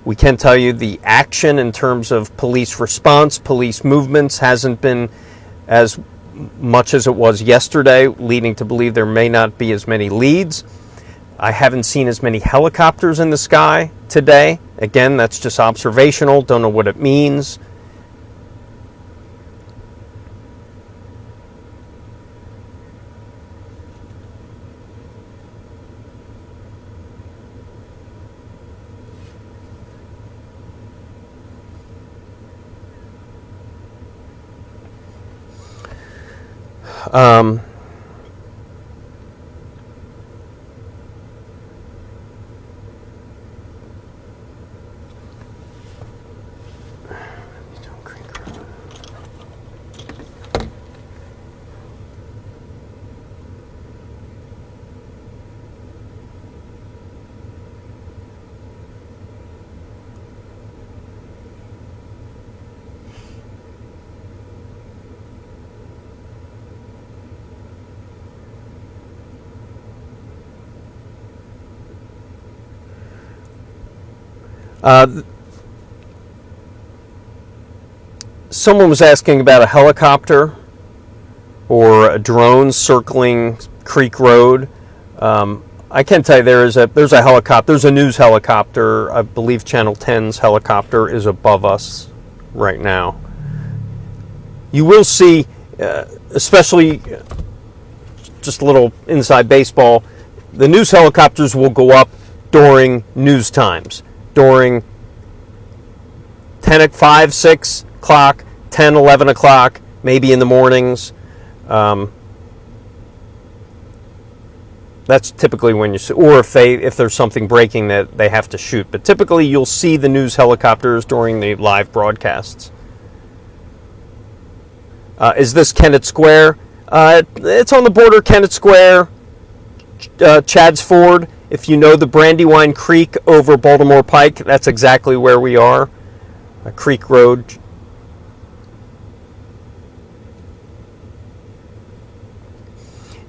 We can tell you the action in terms of police response, police movements hasn't been as much as it was yesterday, leading to believe there may not be as many leads. I haven't seen as many helicopters in the sky today. Again, that's just observational. Don't know what it means. Someone was asking about a helicopter or a drone circling Creek Road. I can tell you there's a helicopter. There's a news helicopter. I believe Channel 10's helicopter is above us right now. You will see, especially just a little inside baseball, the news helicopters will go up during news times, during 5, 6 o'clock, 10, 11 o'clock, maybe in the mornings. That's typically when you see, or if there's something breaking that they have to shoot. But typically you'll see the news helicopters during the live broadcasts. Is this Kennett Square? It's on the border, Kennett Square, Chadds Ford. If you know the Brandywine Creek over Baltimore Pike, that's exactly where we are. Creek Road.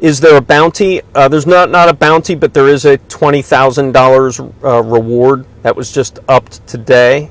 Is there a bounty? There's not a bounty, but there is a $20,000 reward that was just upped today.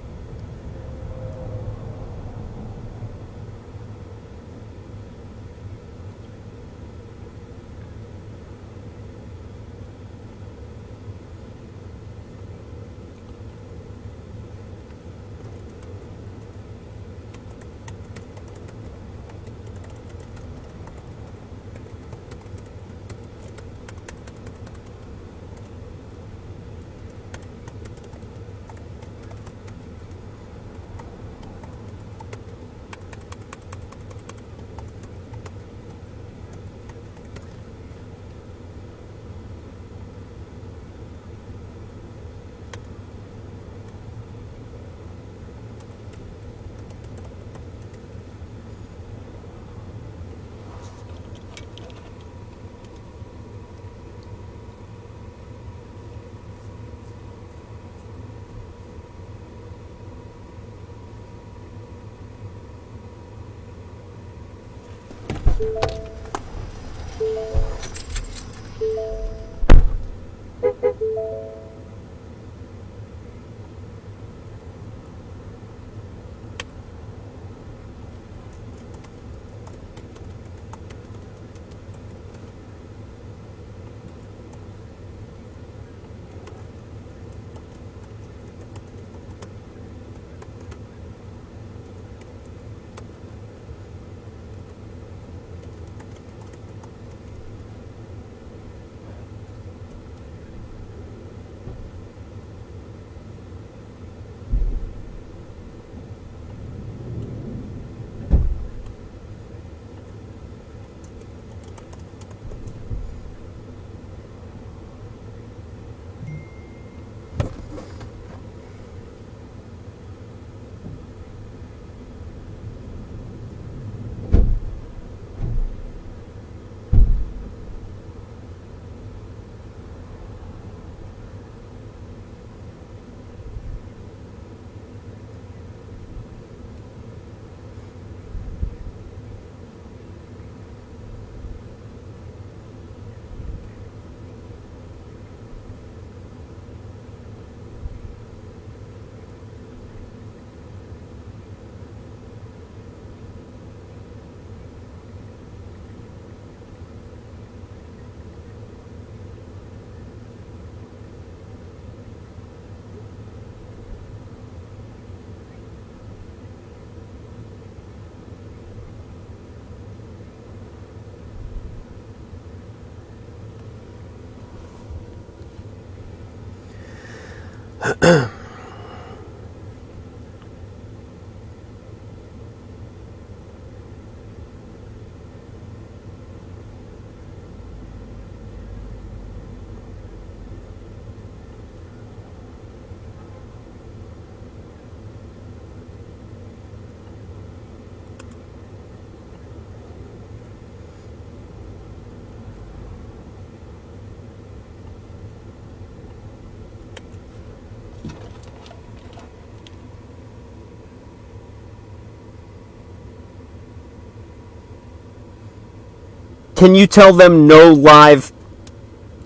Can you tell them no live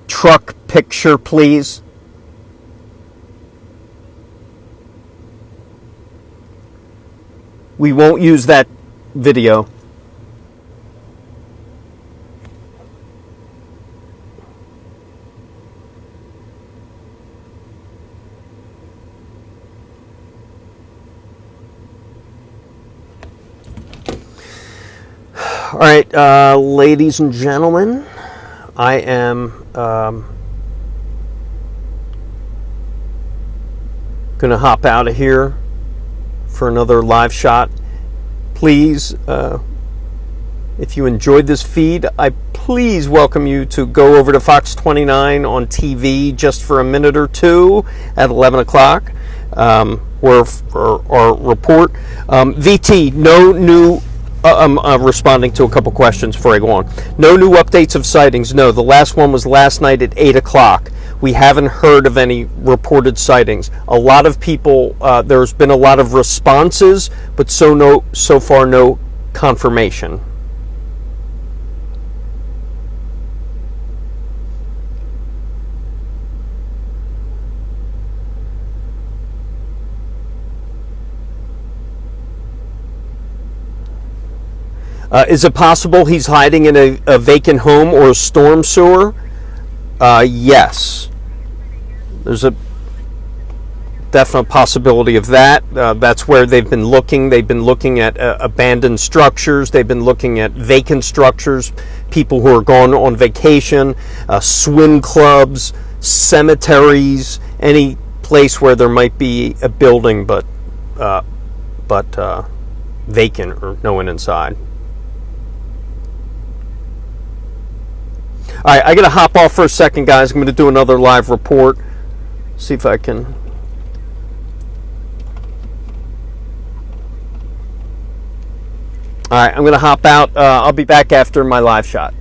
truck picture, please? We won't use that video. All right, ladies and gentlemen, I am going to hop out of here for another live shot. Please, if you enjoyed this feed, I please welcome you to go over to Fox 29 on TV just for a minute or two at 11 o'clock for our report. VT, no new... I'm responding to a couple questions before I go on. No new updates of sightings. No, the last one was last night at 8 o'clock. We haven't heard of any reported sightings. A lot of people, there's been a lot of responses, but so far no confirmation. Is it possible he's hiding in a vacant home or a storm sewer? Yes. There's a definite possibility of that. That's where they've been looking. They've been looking at abandoned structures. They've been looking at vacant structures, people who are gone on vacation, swim clubs, cemeteries, any place where there might be a building but vacant or no one inside. All right, I got to hop off for a second, guys. I'm going to do another live report. See if I can. All right, I'm going to hop out. I'll be back after my live shot.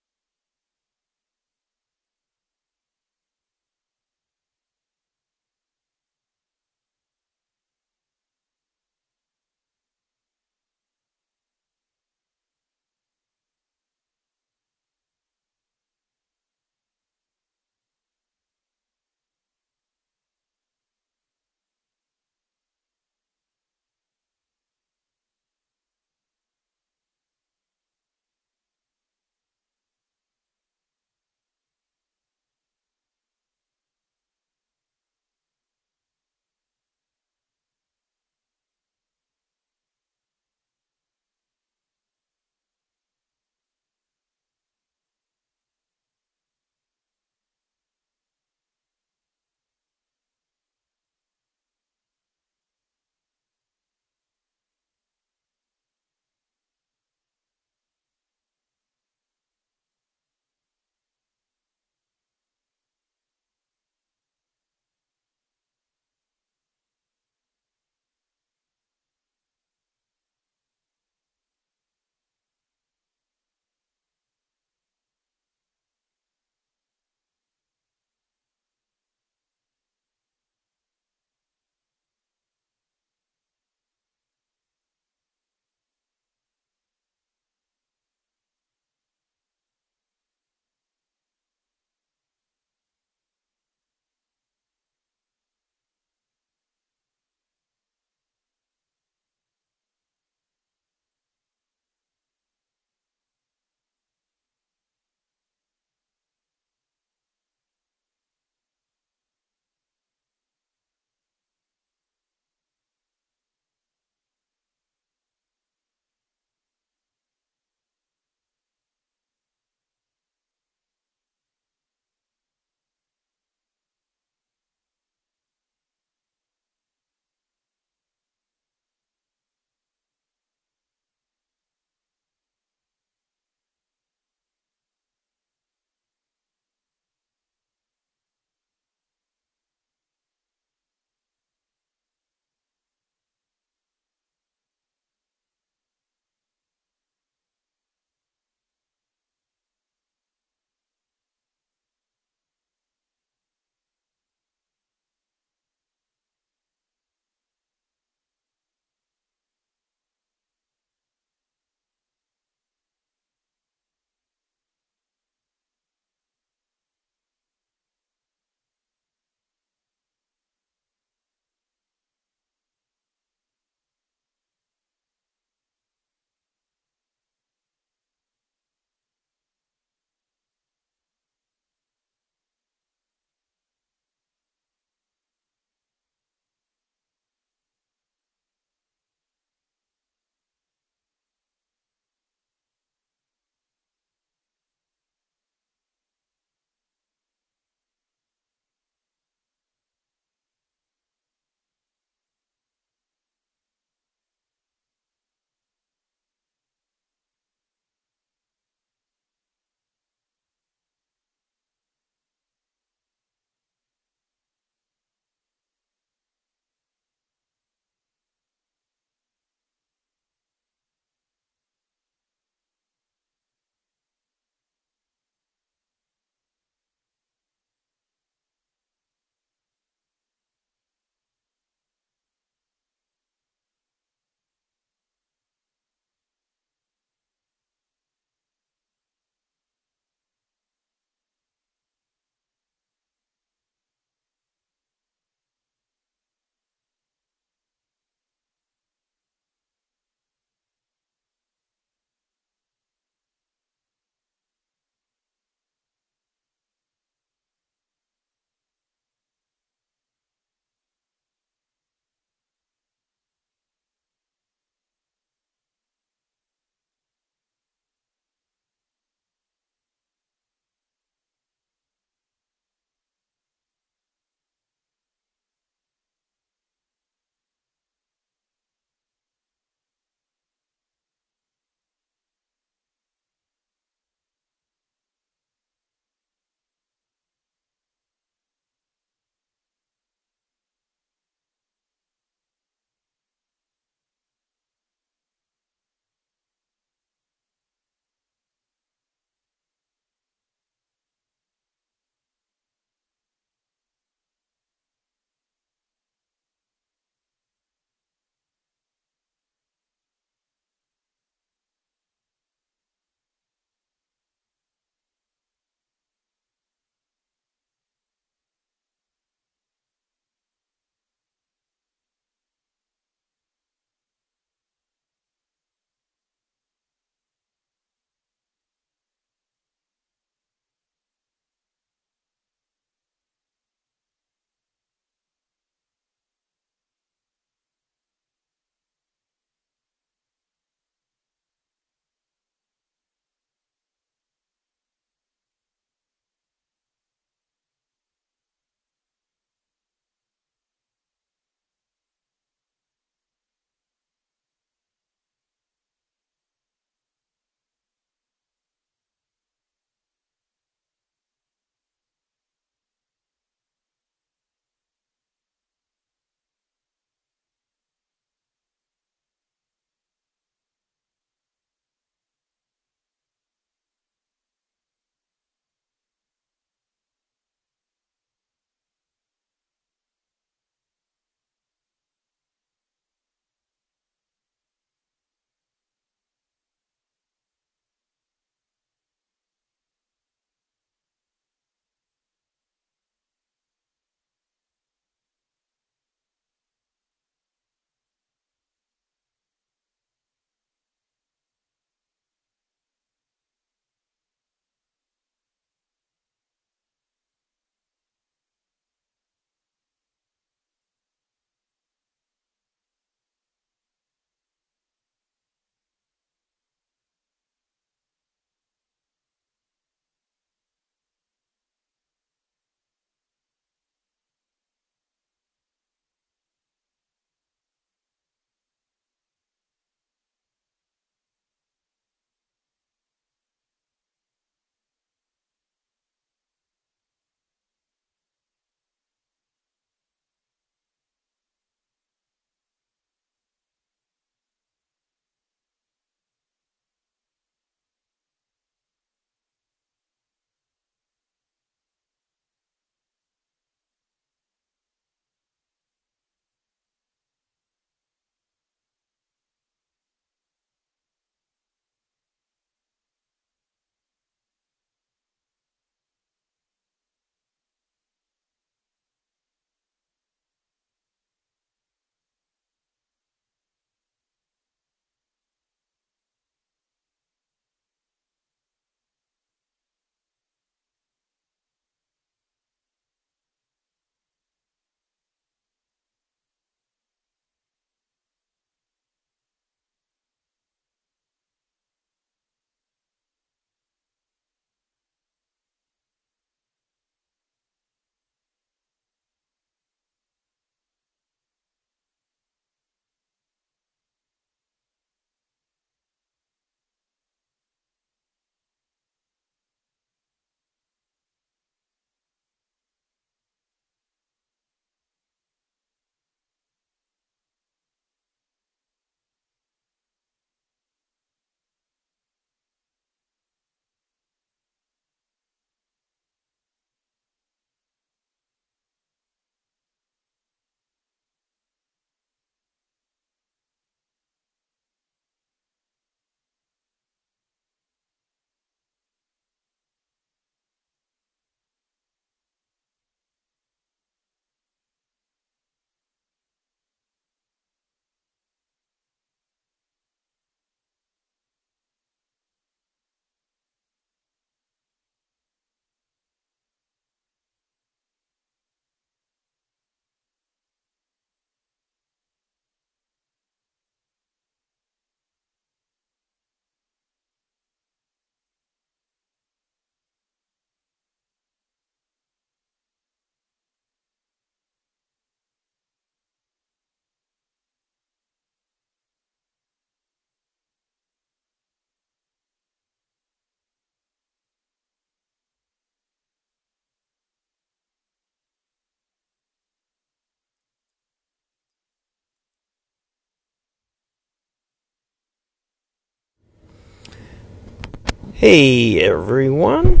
Hey everyone.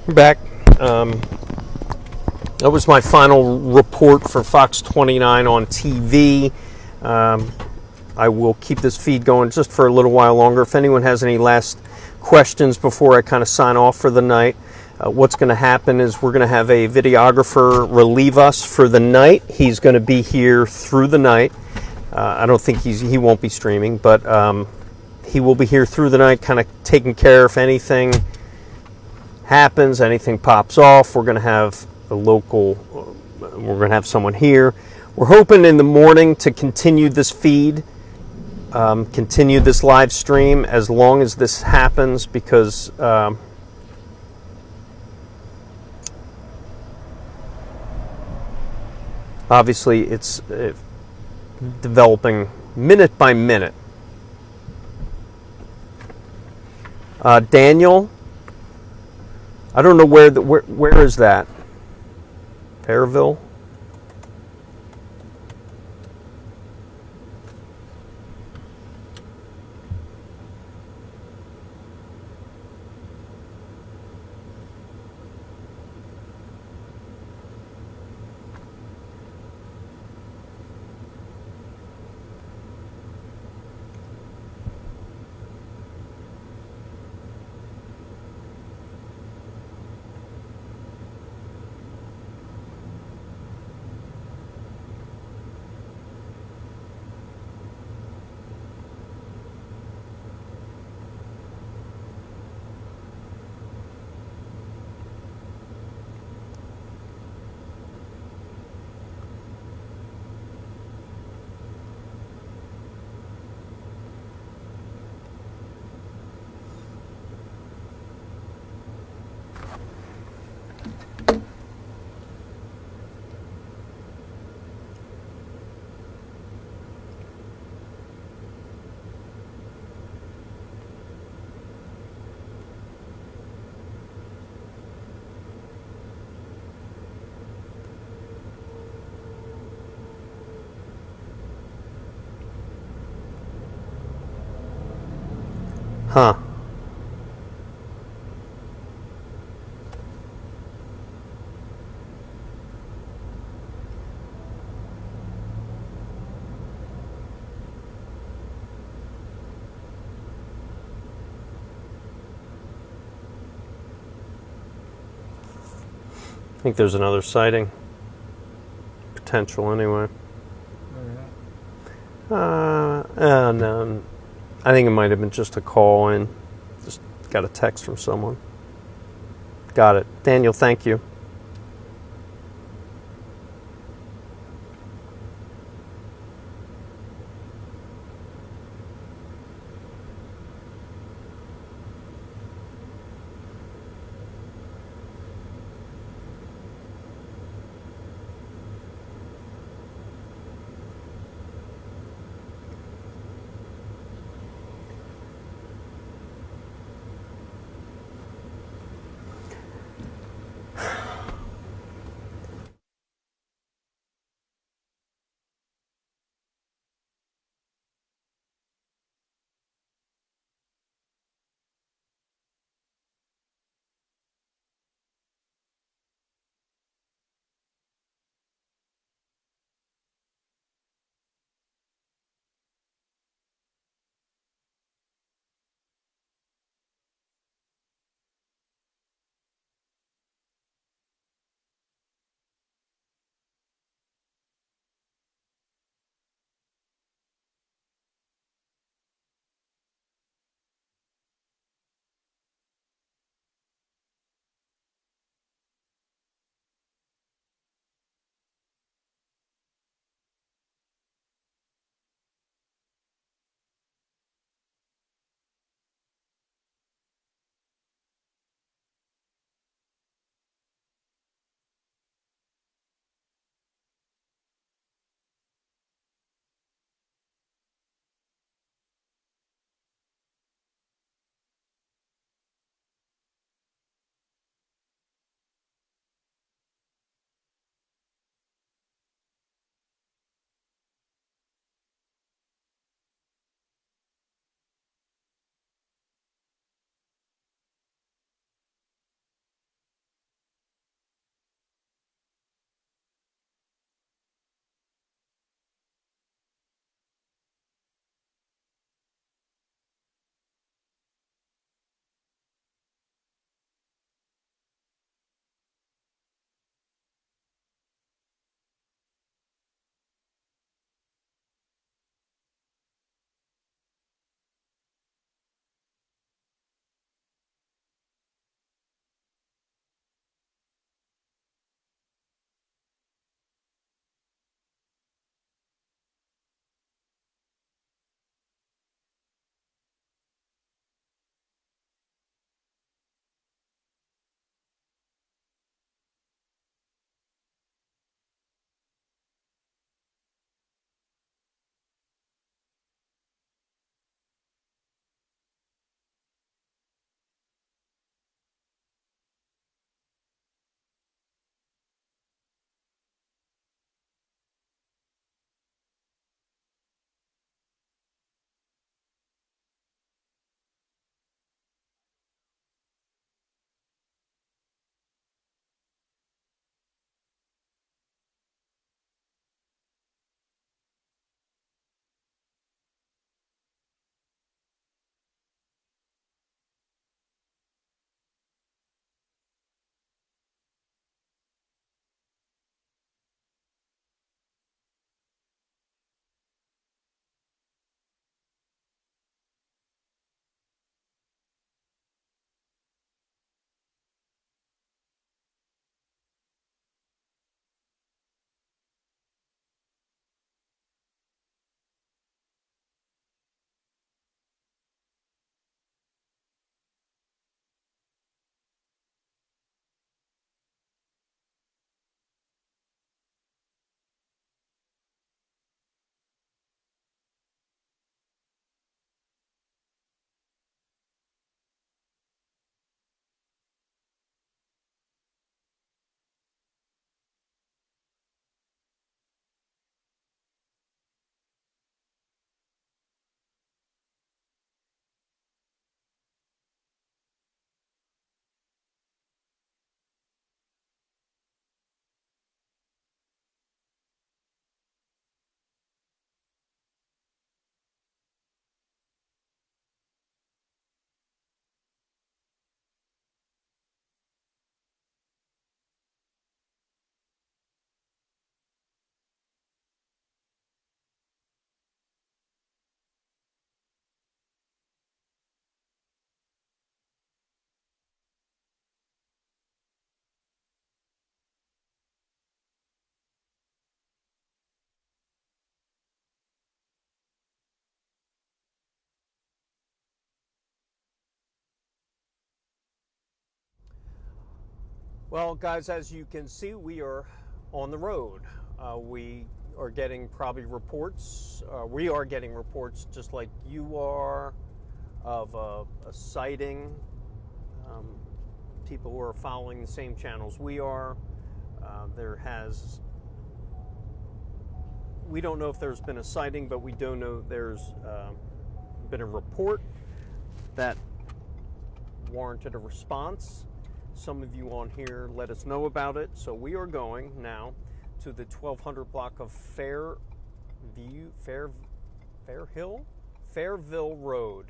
We're back. That was my final report for Fox 29 on TV. I will keep this feed going just for a little while longer. If anyone has any last questions before I kind of sign off for the night, what's going to happen is we're going to have a videographer relieve us for the night. He's going to be here through the night. I don't think he won't be streaming, but he will be here through the night, kind of taking care if anything happens, anything pops off. We're going to have a local, we're going to have someone here. We're hoping in the morning to continue this feed, continue this live stream as long as this happens, because obviously it's developing minute by minute. Daniel, I don't know where is that? Fairville? Huh. I think there's another sighting. Potential anyway. No. I think it might have been just a call in. Just got a text from someone. Got it. Daniel, thank you. Well, guys, as you can see, we are on the road. We are getting probably reports. We are getting reports just like you are of a sighting. People who are following the same channels we are. We don't know if there's been a sighting, but we do know there's been a report that warranted a response. Some of you on here let us know about it, so we are going now to the 1200 block of Fairville Road.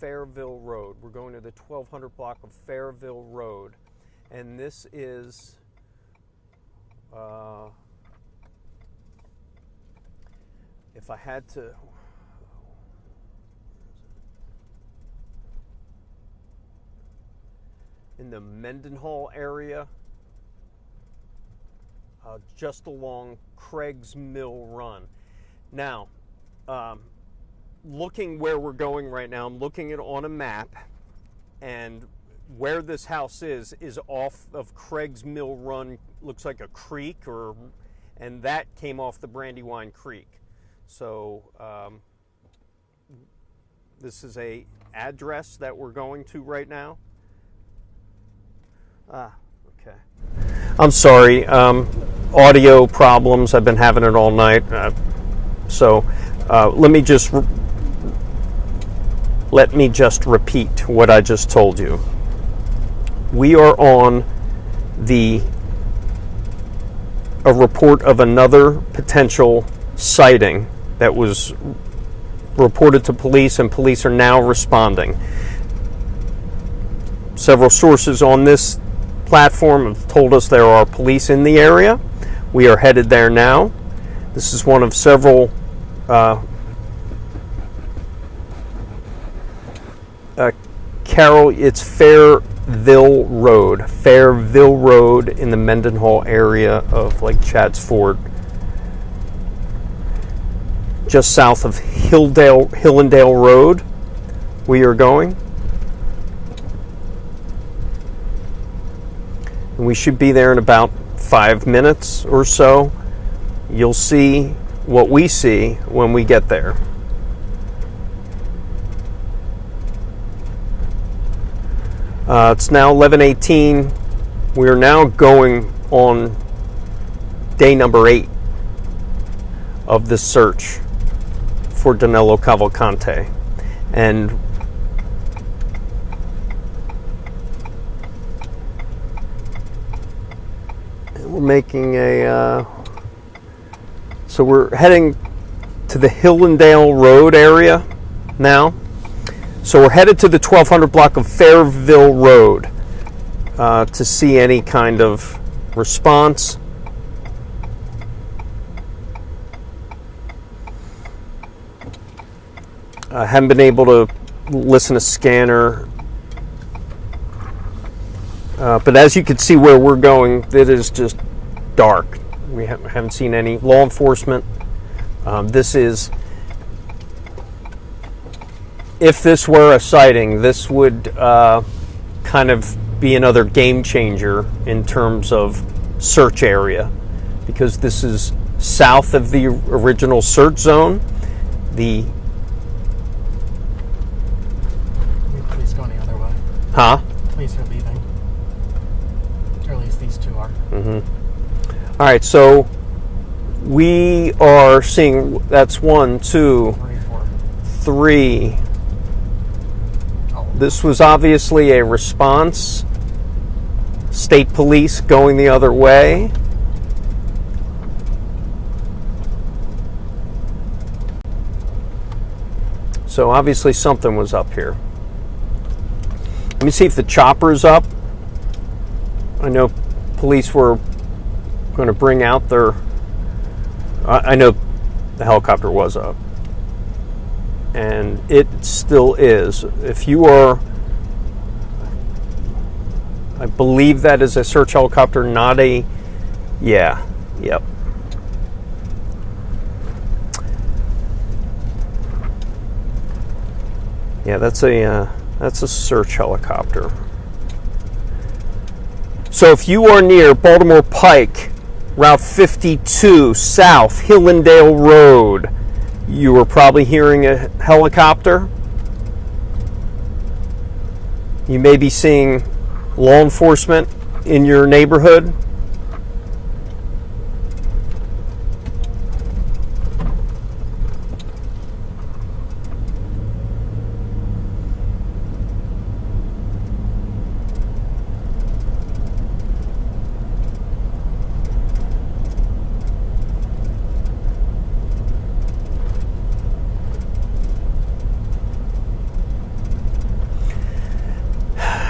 Fairville Road. We're going to the 1200 block of Fairville Road, and this is if I had to, in the Mendenhall area, just along Craig's Mill Run. Now, looking where we're going right now, I'm looking at on a map, and where this house is off of Craig's Mill Run. Looks like a creek, and that came off the Brandywine Creek. So this is a address that we're going to right now. Okay. I'm sorry. Audio problems. I've been having it all night. So let me just repeat what I just told you. We are on a report of another potential sighting that was reported to police, and police are now responding. Several sources on this platform have told us there are police in the area. We are headed there now. This is one of several Carol, it's Fairville Road in the Mendenhall area of Lake Chadds Ford, just south of Hillendale Road. We are going. And we should be there in about 5 minutes or so. You'll see what we see when we get there. It's now 11:18. We are now going on day number 8 of the search for Danelo Cavalcante. And we're making so we're heading to the Hillendale Road area now. So we're headed to the 1200 block of Fairville Road to see any kind of response. I haven't been able to listen to scanner, but as you can see where we're going, it is just dark. We haven't seen any law enforcement. This is, if this were a sighting, this would kind of be another game changer in terms of search area, because this is south of the original search zone. Please go the other way. Huh? Police are leaving. Or at least these two are. Mm-hmm. All right, so we are seeing, that's 1, 2, 3. This was obviously a response. State police going the other way. So obviously something was up here. Let me see if the chopper's up. I know police were going to bring out their... I know the helicopter was up. And it still is. If you are... I believe that is a search helicopter, not a... Yeah. Yep. Yeah, that's a search helicopter. So if you are near Baltimore Pike, Route 52 South, Hillendale Road, you are probably hearing a helicopter. You may be seeing law enforcement in your neighborhood.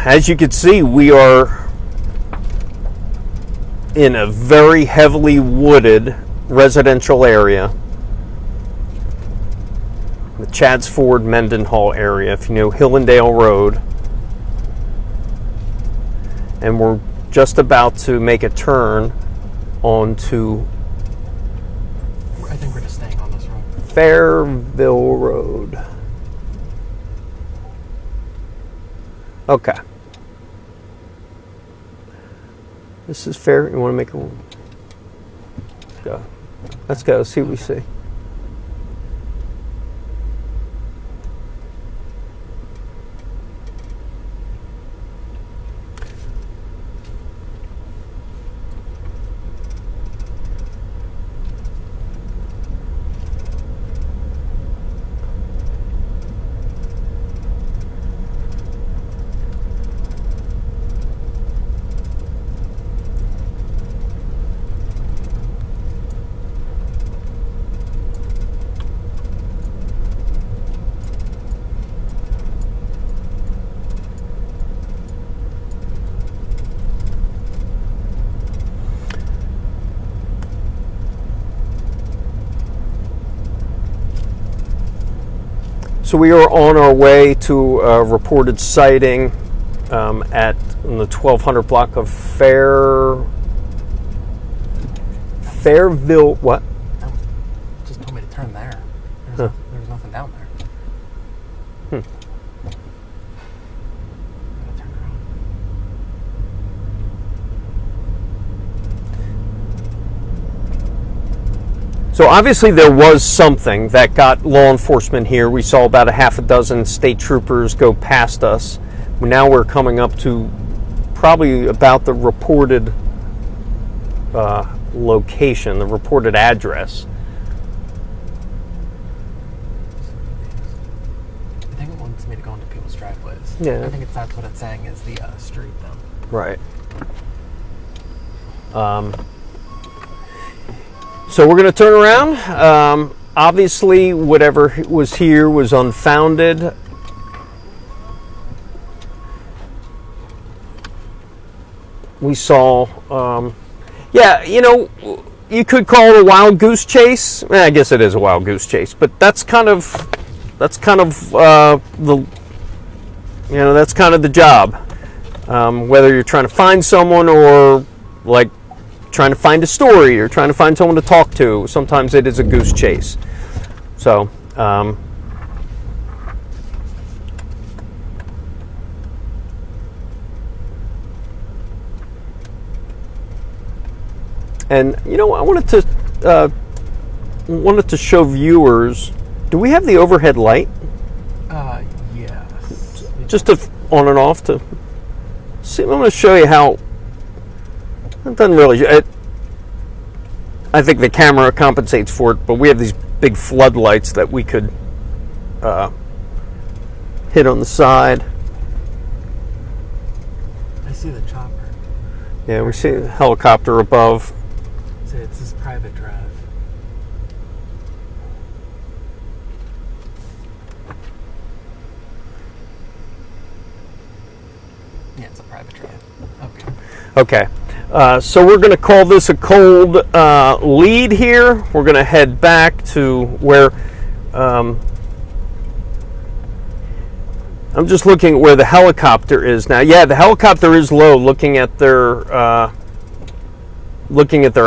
As you can see, we are in a very heavily wooded residential area. The Chadds Ford Mendenhall area, if you know Hillendale Road. And we're just about to make a turn onto, I think we're just staying on this road. Fairville Road. Okay. This is fair. You want to make a... Go. Let's go. See what we see. So we are on our way to a reported sighting at the 1200 block of Fairville. What? Just told me to turn there. Huh. There's nothing down there. Hmm. I'm gonna turn around. So obviously there was something that got law enforcement here. We saw about a half a dozen state troopers go past us. Now we're coming up to probably about the reported location, the reported address. I think it wants me to go into people's driveways. Yeah. I think that's what it's saying is the street, though. Right. So we're going to turn around. Obviously, whatever was here was unfounded. We saw, yeah, you know, you could call it a wild goose chase. I guess it is a wild goose chase, but that's kind of the job. Whether you're trying to find someone or like trying to find a story or trying to find someone to talk to, sometimes it is a goose chase. So, and you know, I wanted to show viewers. Do we have the overhead light? Yes. Just to on and off to see. I'm going to show you how. It doesn't really. I think the camera compensates for it, but we have these big floodlights that we could hit on the side. I see the chopper. Yeah, we see the helicopter above. So it's this private drive. Yeah, it's a private drive. Okay. Okay. So we're going to call this a cold lead here. We're going to head back to where I'm just looking at where the helicopter is now. Yeah, the helicopter is low. Looking at their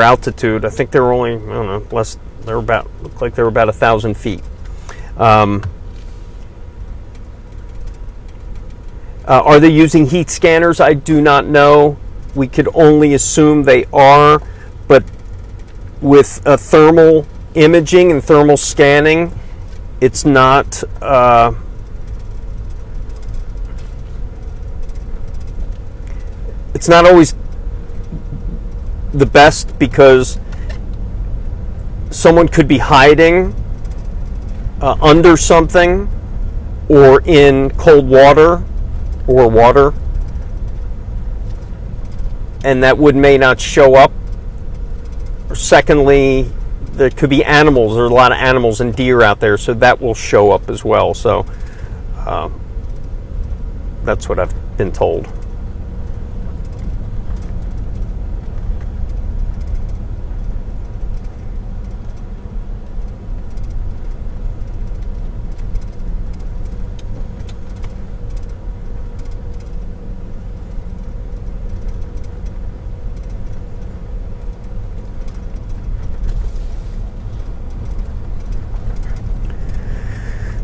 altitude, I think they were only, I don't know, less. They were about, looked like they were about 1,000 feet. Are they using heat scanners? I do not know. we could only assume they are, but with thermal imaging and thermal scanning, it's not always the best, because someone could be hiding under something or in cold water or water, and that may not show up. Or secondly, there could be animals. There are a lot of animals and deer out there, so that will show up as well. So that's what I've been told.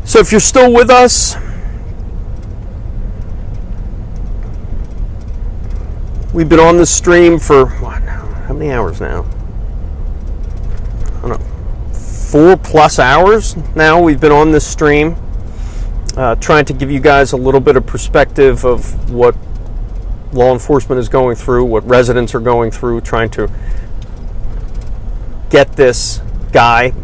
So if you're still with us, we've been on the stream for, how many hours now? I don't know, 4+ hours now we've been on this stream, trying to give you guys a little bit of perspective of what law enforcement is going through, what residents are going through, trying to get this guy.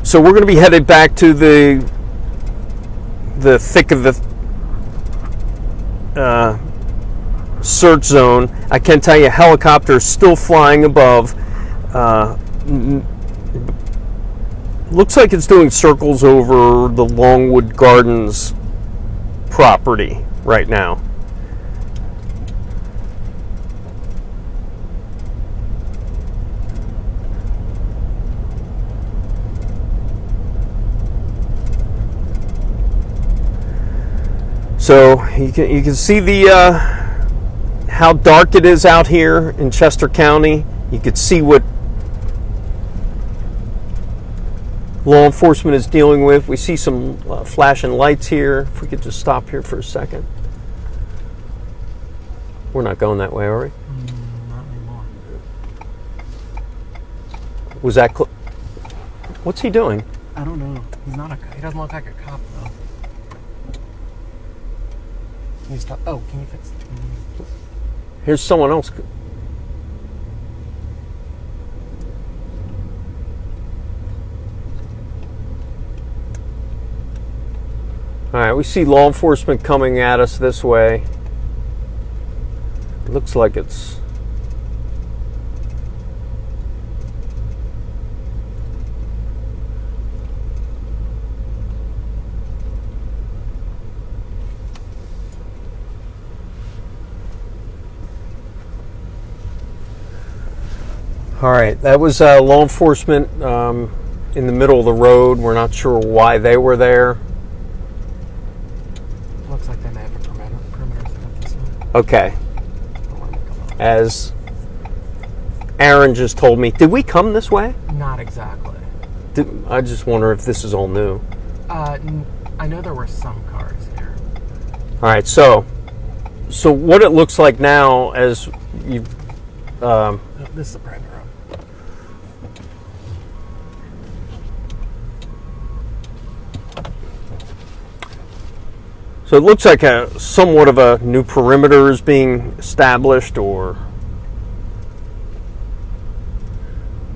So we're going to be headed back to the thick of the search zone. I can tell you, helicopters still flying above. Looks like it's doing circles over the Longwood Gardens property right now. So you can see the how dark it is out here in Chester County. You can see what law enforcement is dealing with. We see some flashing lights here. If we could just stop here for a second. We're not going that way, are we? Not anymore. Was that what's he doing? I don't know. He doesn't look like a cop, though. Can you stop? Oh, can you fix it? Here's someone else. All right, we see law enforcement coming at us this way. It looks like it's all right. That was law enforcement in the middle of the road. We're not sure why they were there. Looks like they may have a perimeter set up this way. Okay. As Aaron just told me, did we come this way? Not exactly. I just wonder if this is all new. I know there were some cars here. All right. So what it looks like now, as you. This is the private road. So it looks like somewhat of a new perimeter is being established, or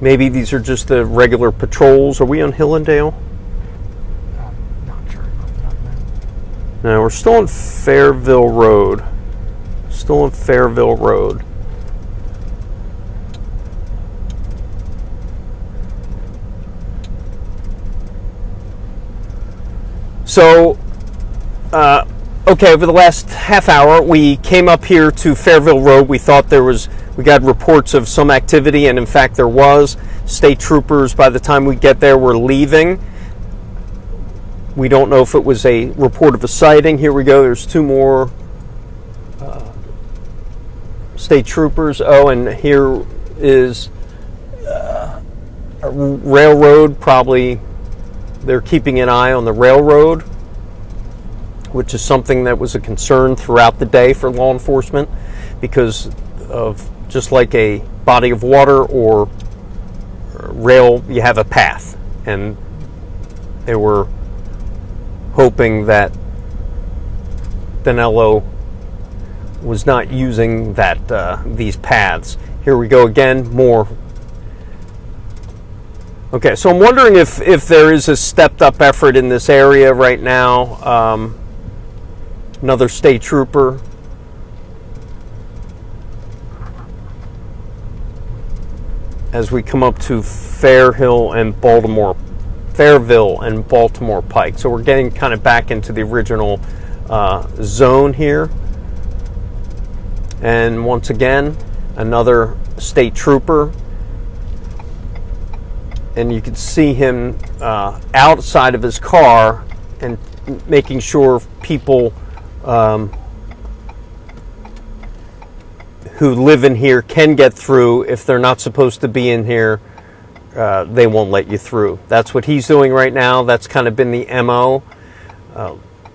maybe these are just the regular patrols. Are we on Hillendale? Not sure. No, we're still on Fairville Road. Still on Fairville Road. So, okay, over the last half hour, we came up here to Fairville Road. We thought we got reports of some activity, and in fact there was. State troopers, by the time we get there, were leaving. We don't know if it was a report of a sighting. Here we go. There's two more state troopers. Oh, and here is a railroad. Probably they're keeping an eye on the railroad, which is something that was a concern throughout the day for law enforcement because of, just like a body of water or rail, you have a path, and they were hoping that Danelo was not using these paths. Here we go again, more. Okay, so I'm wondering if there is a stepped up effort in this area right now. Another state trooper. As we come up to Fairville and Baltimore Pike. So we're getting kind of back into the original zone here. And once again, another state trooper. And you can see him outside of his car and making sure people who live in here can get through. If they're not supposed to be in here, they won't let you through. That's what he's doing right now. That's kind of been the MO.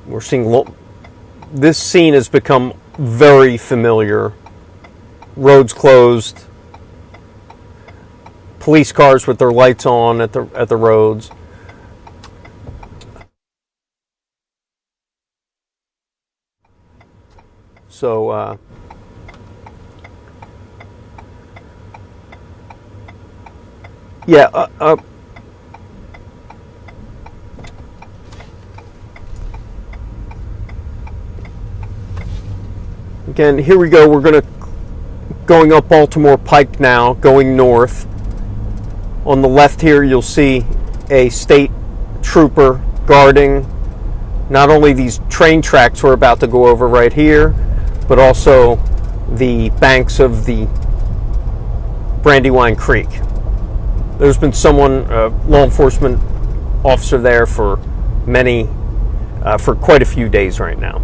We're seeing this scene has become very familiar. Roads closed, police cars with their lights on at the roads. So yeah, again, here we go. We're going up Baltimore Pike now, going north. On the left here, you'll see a state trooper guarding not only these train tracks we're about to go over right here, but also the banks of the Brandywine Creek. There's been someone, law enforcement officer there for quite a few days right now.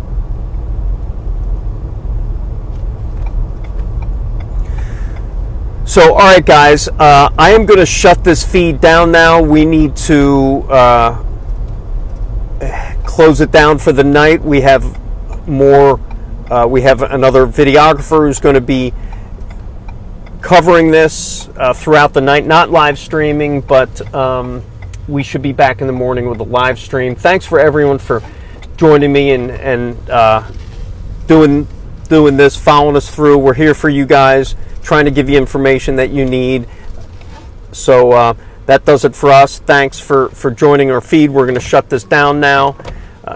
So, all right, guys, I am going to shut this feed down now. We need to close it down for the night. We have more. We have another videographer who's going to be covering this throughout the night, not live streaming, but we should be back in the morning with a live stream. Thanks for everyone for joining me and doing this, following us through. We're here for you guys, trying to give you information that you need. So that does it for us. Thanks for joining our feed. We're going to shut this down now.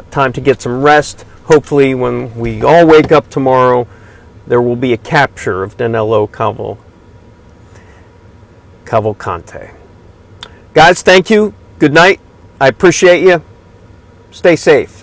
Time to get some rest. Hopefully when we all wake up tomorrow, there will be a capture of Danelo Cavalcante. Guys, thank you. Good night. I appreciate you. Stay safe.